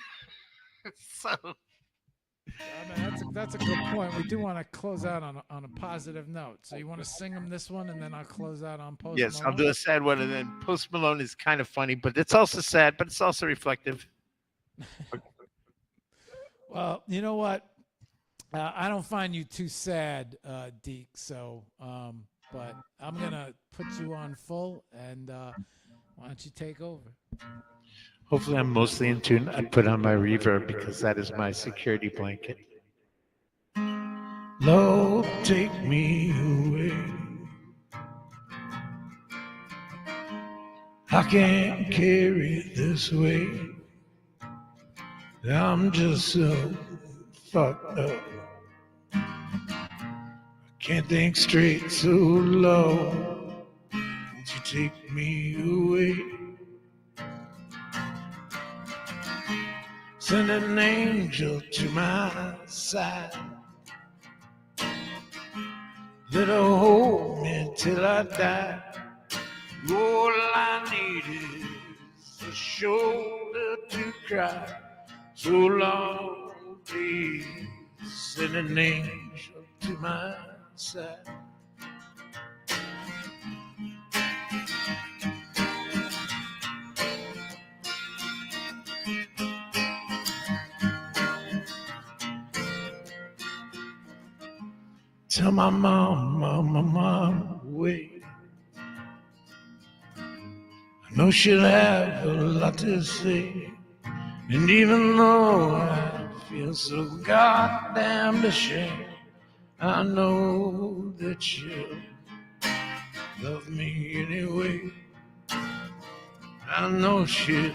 So.
I mean, that's a good point. We do want to close out on a positive note. So you want to sing them this one, and then I'll close out on Post Malone?
Yes, I'll do a sad one, and then Post Malone is kind of funny, but it's also sad, but it's also reflective.
Well, you know what? I don't find you too sad, Deke. So, but I'm gonna put you on full, and why don't you take over?
Hopefully, I'm mostly in tune. I put on my reverb because that is my security blanket. Lord, take me away. I can't carry it this way. I'm just so fucked up. Can't think straight, so low. Won't you take me away? Send an angel to my side. Let her hold me till I die. All I need is a shoulder to cry. So long, please, send an angel to my side. Tell my mom, wait. I know she'll have a lot to say. And even though I feel so goddamn ashamed, I know that she'll love me anyway. I know she'll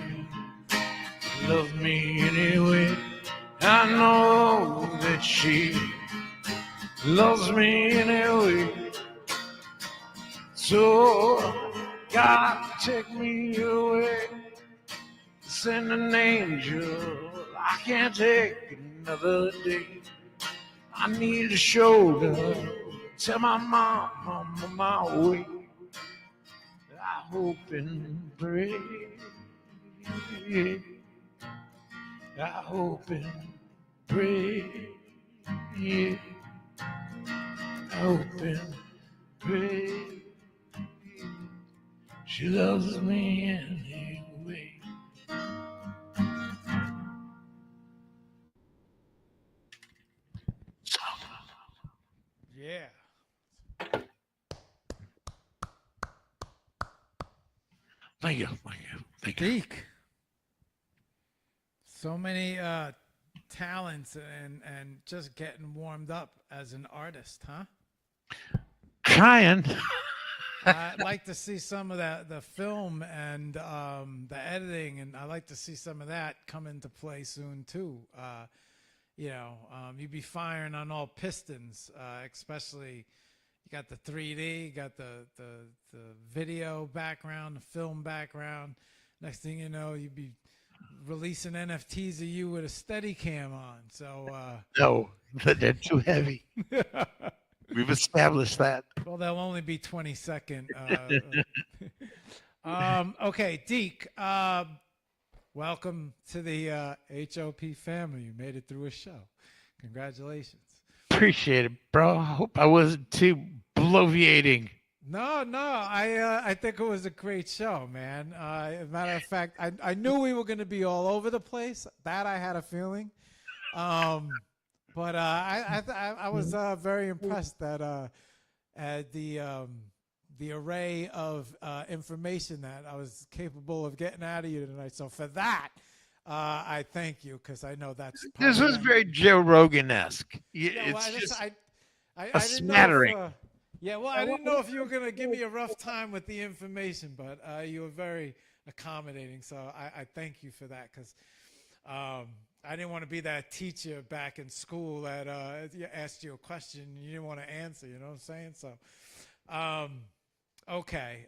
love me anyway. I know that she loves me anyway. So God, take me away. Send an angel. I can't take another day. I need a shoulder. Tell my mom I'm on my way. I hope and pray. I hope and pray. I hope and pray. She loves me anyway.
Yeah.
Thank you.
Deke. So many talents and just getting warmed up as an artist, huh?
Trying.
I'd like to see some of the film and the editing, and I like to see some of that come into play soon too. You'd be firing on all pistons, especially you got the 3D, you got the video background, the film background. Next thing you know, you'd be releasing NFTs of you with a Steadicam on. So
No, they're too heavy. We've established that.
well, they'll only be 20-second. Okay, Deke. Welcome to the HOP family. You made it through a show. Congratulations.
Appreciate it, bro. I hope I wasn't too bloviating.
No. I think it was a great show, man. As a matter of fact, I knew we were going to be all over the place. That I had a feeling. But I was very impressed that at the array of information that I was capable of getting out of you tonight. So for that, I thank you because I know that's
This was very Joe Rogan-esque. It's just a smattering.
I didn't know if you were going to give me a rough time with the information, but you were very accommodating. So I thank you for that because I didn't want to be that teacher back in school that asked you a question and you didn't want to answer. You know what I'm saying? So, okay.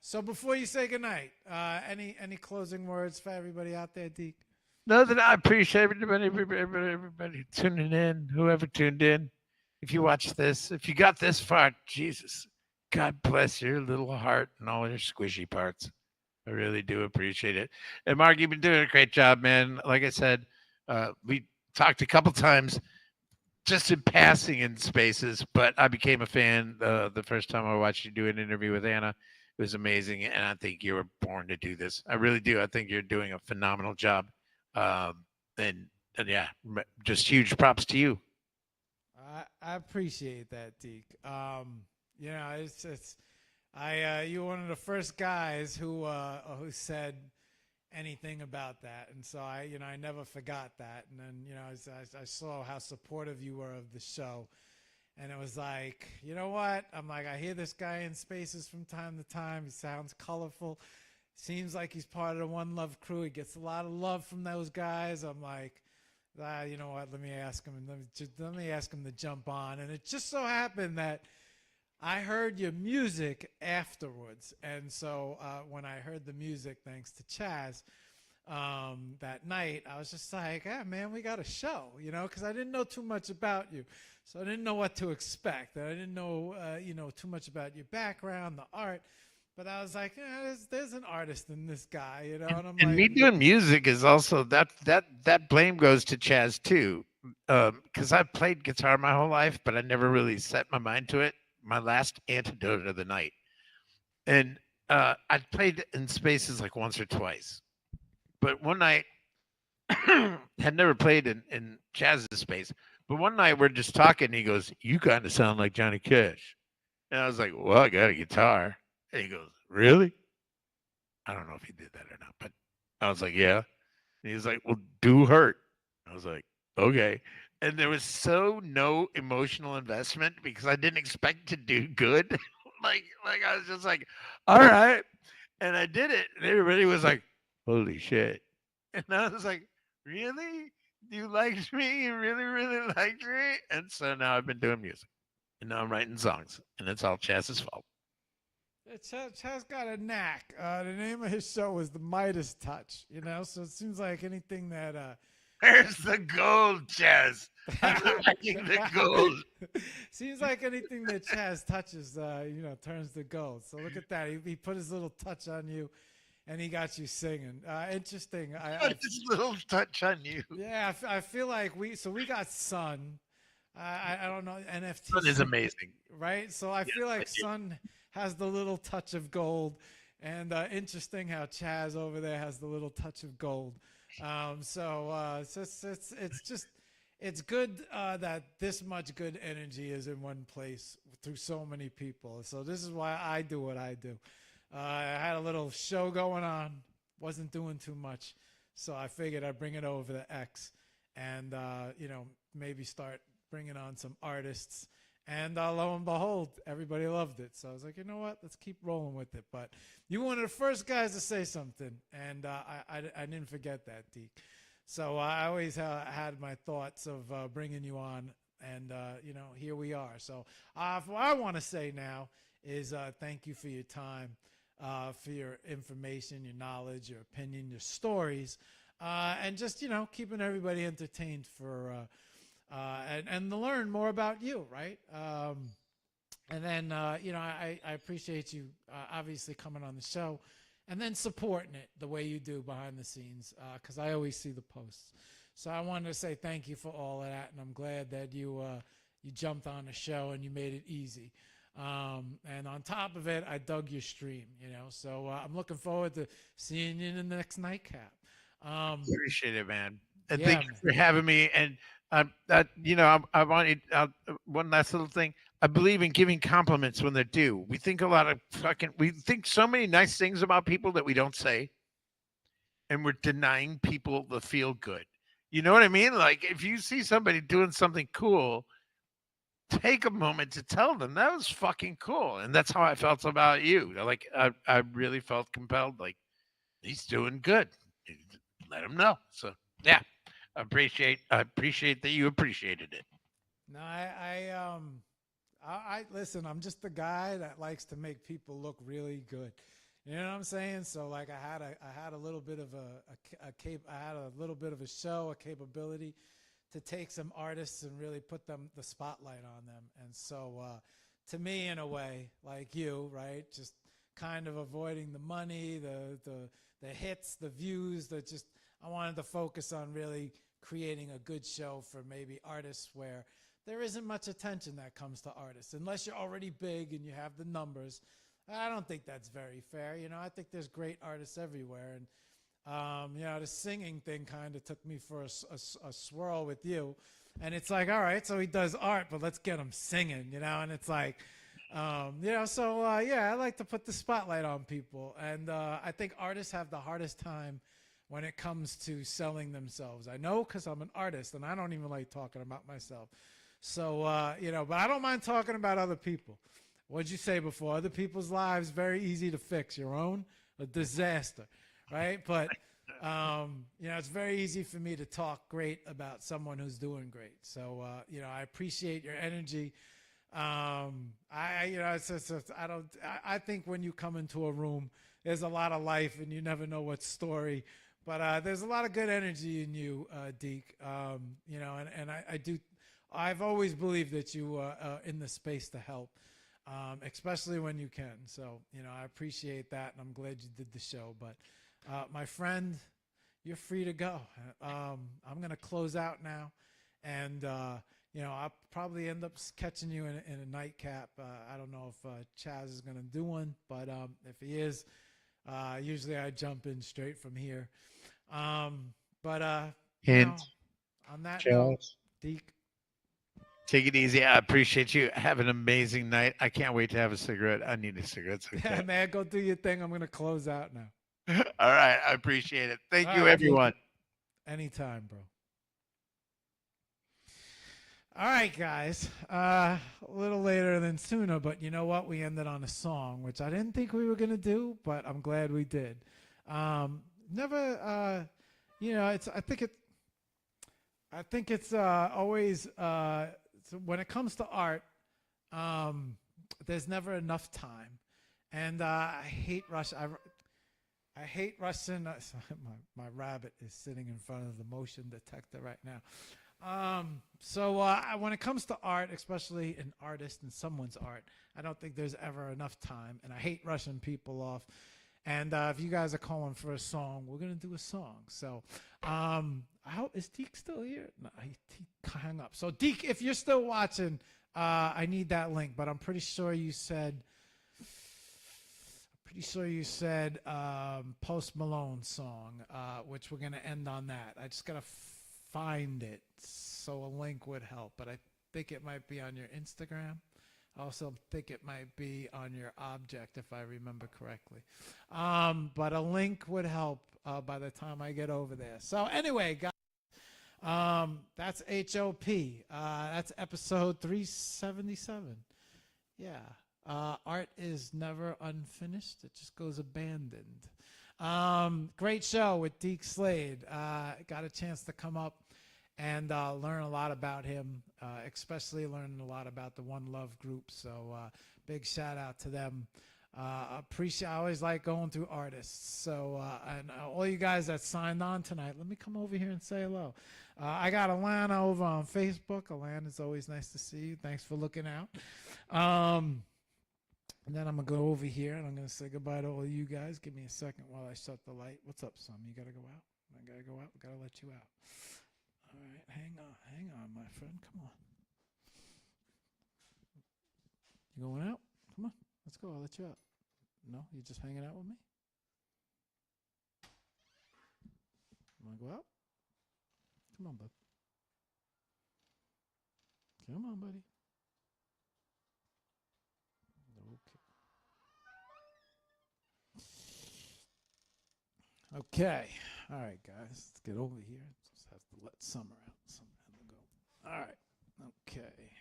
So before you say goodnight, any closing words for everybody out there, Deke?
No, that I appreciate everybody tuning in, whoever tuned in. If you watch this, if you got this far, Jesus, God bless your little heart and all your squishy parts. I really do appreciate it. And Mark, you've been doing a great job, man. Like I said, we talked a couple times just in passing in spaces, but I became a fan the first time I watched you do an interview with Anna. It was amazing, and I think you were born to do this. I really do. I think you're doing a phenomenal job. And yeah, just huge props to you.
I appreciate that, Deke. You know, it's you're one of the first guys who said anything about that, and so I never forgot that. And then I saw how supportive you were of the show, and it was like, you know what? I'm like, I hear this guy in spaces from time to time. He sounds colorful. Seems like he's part of the One Love crew. He gets a lot of love from those guys. I'm like, you know what? Let me ask him, and let me ask him to jump on. And it just so happened that I heard your music afterwards, and so when I heard the music, thanks to Chaz, that night, I was just like, "Ah, man, we got a show," because I didn't know too much about you, so I didn't know what to expect. I didn't know, too much about your background, the art, but I was like, yeah, there's an artist in this guy, and I'm
And
like,
me doing music is also that blame goes to Chaz too, because I've played guitar my whole life, but I never really set my mind to it. My last antidote of the night, and I played in spaces like once or twice, but one night had never played in Chaz's space. But one night we're just talking, and he goes, "You kind of sound like Johnny Cash," and I was like, "Well, I got a guitar," and he goes, "Really?" I don't know if he did that or not, but I was like, "Yeah." And he was like, "Well, do hurt." I was like, "Okay." And there was so no emotional investment because I didn't expect to do good. like I was just like, "All right." And I did it. And everybody was like, "Holy shit." And I was like, "Really? You liked me? You really, really liked me?" And so now I've been doing music. And now I'm writing songs. And it's all Chaz's fault.
Chaz got a knack. The name of his show was The Midas Touch, so it seems like anything that
Where's the gold, Chaz? I'm finding the gold.
seems like anything that Chaz touches, turns to gold. So look at that. He put his little touch on you, and he got you singing. Interesting.
Put this little touch on you.
Yeah, I feel like we got Sun. I don't know NFT.
That is amazing.
Right? So I feel
I
like
do.
Sun has the little touch of gold, and interesting how Chaz over there has the little touch of gold. It's good that this much good energy is in one place through so many people. So this is why I do what I do. I had a little show going on, wasn't doing too much, so I figured I'd bring it over to X, and maybe start bringing on some artists. And lo and behold, everybody loved it. So I was like, you know what? Let's keep rolling with it. But you were one of the first guys to say something, and I didn't forget that, Deke. So I always had my thoughts of bringing you on, and here we are. So what I want to say now is thank you for your time, for your information, your knowledge, your opinion, your stories, and just keeping everybody entertained for. And to learn more about you, right? And then, I appreciate you obviously coming on the show and then supporting it the way you do behind the scenes, because I always see the posts. So I wanted to say thank you for all of that, and I'm glad that you jumped on the show and you made it easy. And on top of it, I dug your stream, so I'm looking forward to seeing you in the next nightcap.
Appreciate it, man. And
Yeah,
thank you
man.
for having me. And I wanted one last little thing. I believe in giving compliments when they're due. We think we think so many nice things about people that we don't say, and we're denying people the feel good. You know what I mean? Like if you see somebody doing something cool, take a moment to tell them that was fucking cool. And that's how I felt about you. Like I really felt compelled. Like he's doing good. Let him know. So yeah, I appreciate that you appreciated it.
No, I listen. I'm just the guy that likes to make people look really good. You know what I'm saying? So like, I had a little bit of I had a little bit of a show, a capability to take some artists and really put the spotlight on them. And so, to me, in a way, like you, right, just kind of avoiding the money, the hits, the views, I wanted to focus on really creating a good show for maybe artists where there isn't much attention that comes to artists. Unless you're already big and you have the numbers, I don't think that's very fair. I think there's great artists everywhere. And, the singing thing kind of took me for a swirl with you. And it's like, all right, so he does art, but let's get him singing, you know? And it's like, you know, so yeah, I like to put the spotlight on people. And I think artists have the hardest time when it comes to selling themselves. I know because I'm an artist and I don't even like talking about myself. So, you know, but I don't mind talking about other people. What'd you say before? Other people's lives, very easy to fix. Your own, a disaster, right? But, you know, it's very easy for me to talk great about someone who's doing great. So, you know, I appreciate your energy. You know, I think when you come into a room, there's a lot of life and you never know what story, but, there's a lot of good energy in you, Deke. You know, and I've always believed that you are in the space to help, especially when you can. So, you know, I appreciate that and I'm glad you did the show, but, my friend, you're free to go. I'm going to close out now and, you know, I'll probably end up catching you in a nightcap. I don't know if Chaz is going to do one, but if he is, usually I jump in straight from here. But you
Hint.
know, on that note, Deke.
Take it easy. I appreciate you. Have an amazing night. I can't wait to have a cigarette. I need a cigarette. So
Yeah, man, go do your thing. I'm going to close out now.
All right. I appreciate it. Thank
All
you,
right,
everyone.
Deke. Anytime, bro. All right, guys. A little later than sooner, but you know what? We ended on a song, which I didn't think we were going to do, but I'm glad we did. Never, you know, I think it's always, so when it comes to art, there's never enough time. And I hate rush. I hate rushing. My rabbit is sitting in front of the motion detector right now. So when it comes to art, especially an artist and someone's art, I don't think there's ever enough time. And I hate rushing people off. And if you guys are calling for a song, we're going to do a song. So I hope, is Deke still here? No, he hung up. So Deke, if you're still watching, I need that link. But I'm pretty sure you said Post Malone song, which we're going to end on that. I just got to find it, so a link would help. But I think it might be on your Instagram. I also think it might be on your object, if I remember correctly. But a link would help by the time I get over there. So anyway, guys, that's HOP. That's episode 377. Yeah. Art is never unfinished. It just goes abandoned. Great show with Deke Slade. Got a chance to come up and learn a lot about him, especially learning a lot about the One Love group. So big shout out to them. I always like going through artists. So and all you guys that signed on tonight, let me come over here and say hello. I got Alana over on Facebook. Alana, it's always nice to see you. Thanks for looking out. And then I'm going to go over here and I'm going to say goodbye to all of you guys. Give me a second while I shut the light. What's up, son? You got to go out? I got to go out? We got to let you out. All right, hang on, my friend. Come on. You going out? Come on, let's go. I'll let you out. No, you just hanging out with me? You want to go out? Come on, bud. Come on, buddy. Okay. All right, guys. Let's get over here. Just have to let summer out. Summer had to go. All right. Okay.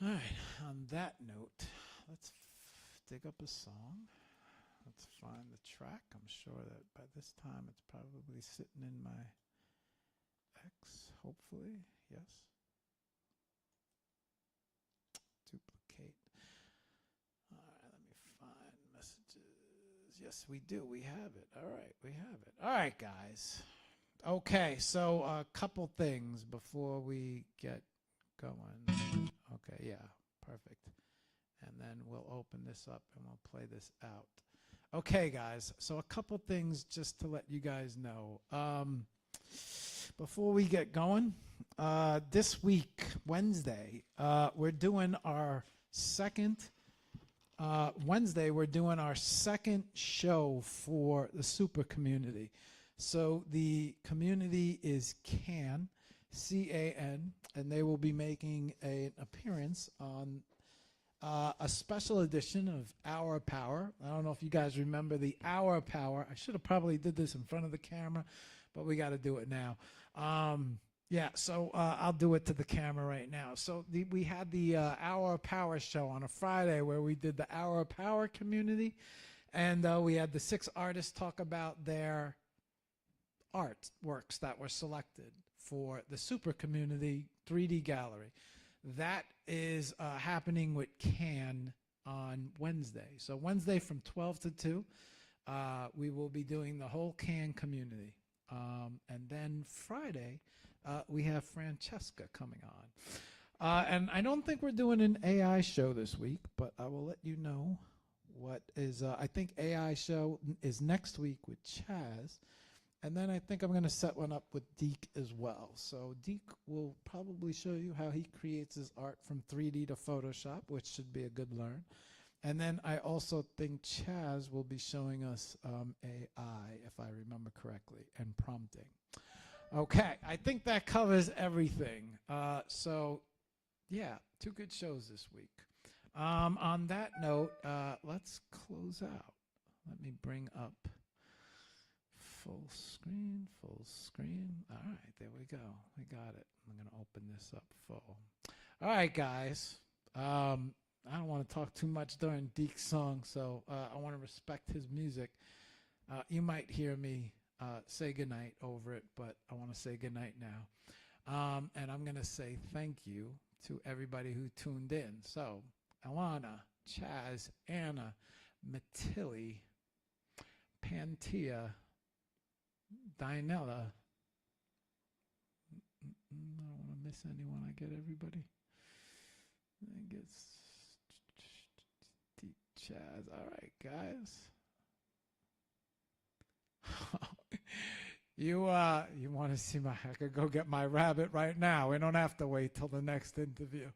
All right. On that note, let's dig up a song. Let's find the track. I'm sure that by this time it's probably sitting in my X, hopefully. Yes. Duplicate. All right, let me find messages. Yes, we do. We have it. All right, we have it. All right, guys. Okay, so a couple things before we get going. Okay, yeah, perfect. And then we'll open this up and we'll play this out. Okay, guys, so a couple things just to let you guys know. Before we get going, this week, Wednesday, we're doing our second show for the super community. So the community is and they will be making an appearance on a special edition of Hour Power. I don't know if you guys remember the Hour Power. I should have probably did this in front of the camera, but we got to do it now. Yeah, so I'll do it to the camera right now. So we had the Hour Power show on a Friday where we did the Hour Power community, and we had the 6 artists talk about their art works that were selected for the Super Community 3D Gallery. That is happening with Can on Wednesday. So Wednesday from 12 to 2, we will be doing the whole Can community. And then Friday, we have Francesca coming on. And I don't think we're doing an AI show this week, but I will let you know what is, I think AI show is next week with Chaz. And then I think I'm going to set one up with Deke as well. So Deke will probably show you how he creates his art from 3D to Photoshop, which should be a good learn. And then I also think Chaz will be showing us AI, if I remember correctly, and prompting. Okay, I think that covers everything. So, yeah, 2 good shows this week. On that note, let's close out. Let me bring up full screen, full screen. All right, there we go. We got it. I'm going to open this up full. All right, guys. I don't want to talk too much during Deke's song, so I want to respect his music. You might hear me say goodnight over it, but I want to say goodnight now. And I'm going to say thank you to everybody who tuned in. So, Alana, Chaz, Anna, Matilli, Pantia, Dinella. I don't want to miss anyone. I get everybody. I guess Deep Chaz. All right, guys. You want to see I could go get my rabbit right now. We don't have to wait till the next interview.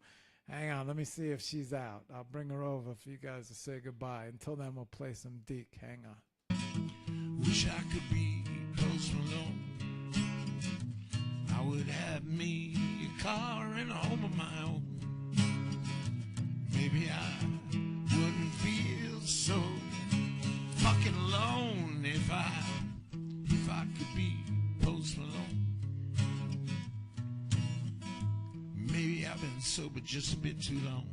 Hang on, let me see if she's out. I'll bring her over for you guys to say goodbye. Until then, we'll play some Deke. Hang on.
Wish I could be Post Malone. I would have me a car and a home of my own. Maybe I wouldn't feel so fucking alone if I could be Post Malone. Maybe I've been sober just a bit too long.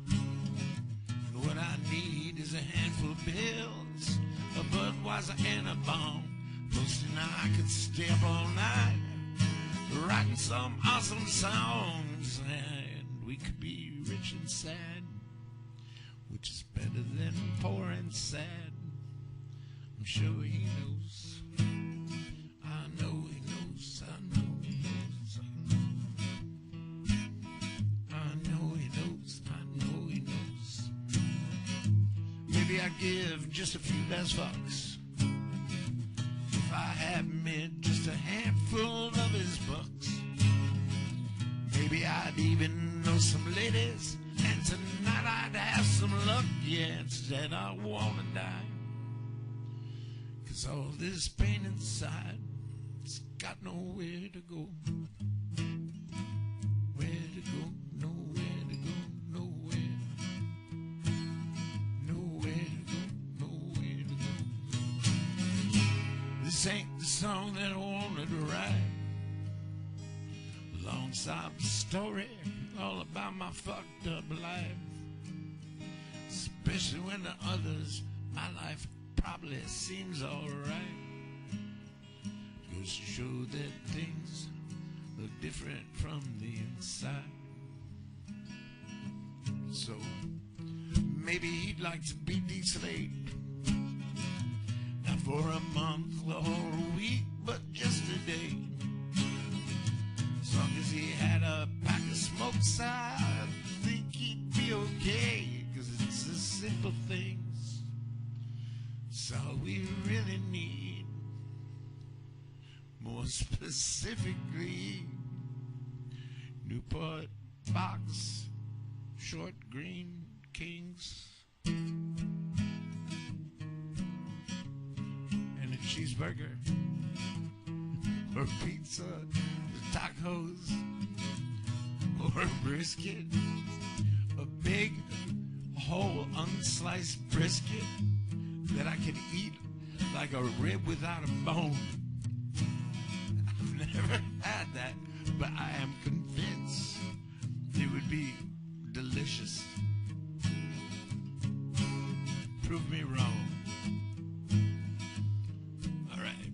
And what I need is a handful of pills, a Budweiser and a bomb. Posting I could stay up all night, writing some awesome songs, and we could be rich and sad, which is better than poor and sad. I'm sure he knows. I know he knows. I know he knows. I know he knows. I know he knows. Maybe I give just a few less fucks if I have made just a handful of his bucks. Maybe I'd even know some ladies, and tonight I'd have some luck. Yeah, instead I wanna die, 'cause all this pain inside, it's got nowhere to go. Where to go, nowhere to go, nowhere. Nowhere to go, nowhere to go. This ain't the song that I wanted to write. Long sob story all about my fucked up life. Especially when to others my life probably seems alright. Goes to show that things look different from the inside. So maybe he'd like to be Deke Slade, not for a month or a week, but just a day. As long as he had a pack of smokes, I think he'd be okay. 'Cause it's the simple things, it's all we really need. More specifically, Newport box, short green kings, and a cheeseburger or pizza. tacos or a brisket, a big whole unsliced brisket that I could eat like a rib without a bone. I've never had that, but I am convinced it would be delicious. Prove me wrong. All right,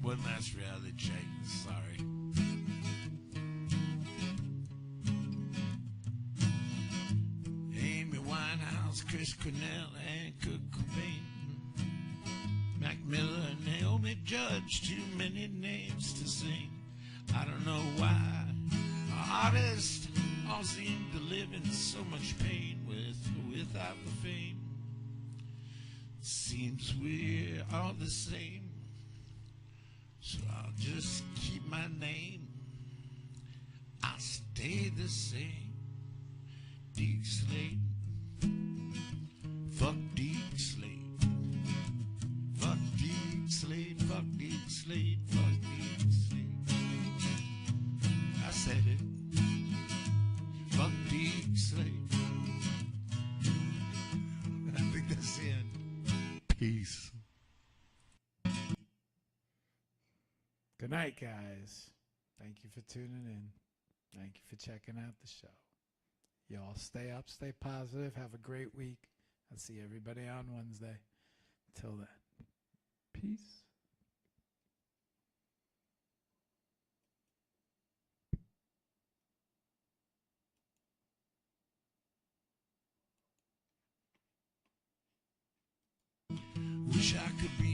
one last reality check. Sorry. Amy Winehouse, Chris Cornell, and Kurt Cobain, Mac Miller, and Naomi Judge. Too many names to sing. I don't know why artists all seem to live in so much pain with or without the fame. Seems we're all the same, so I'll just keep my name. I'll stay the same. Deke Slade. Fuck Deke Slade. Fuck Deke Slade. Fuck Deke Slade. Fuck Deke Slade. I said it. Fuck Deke Slade. I think that's the end. Peace.
Good night, guys. Thank you for tuning in. Thank you for checking out the show. Y'all stay up, stay positive. Have a great week. I'll see everybody on Wednesday. Till then, peace.
Wish I could be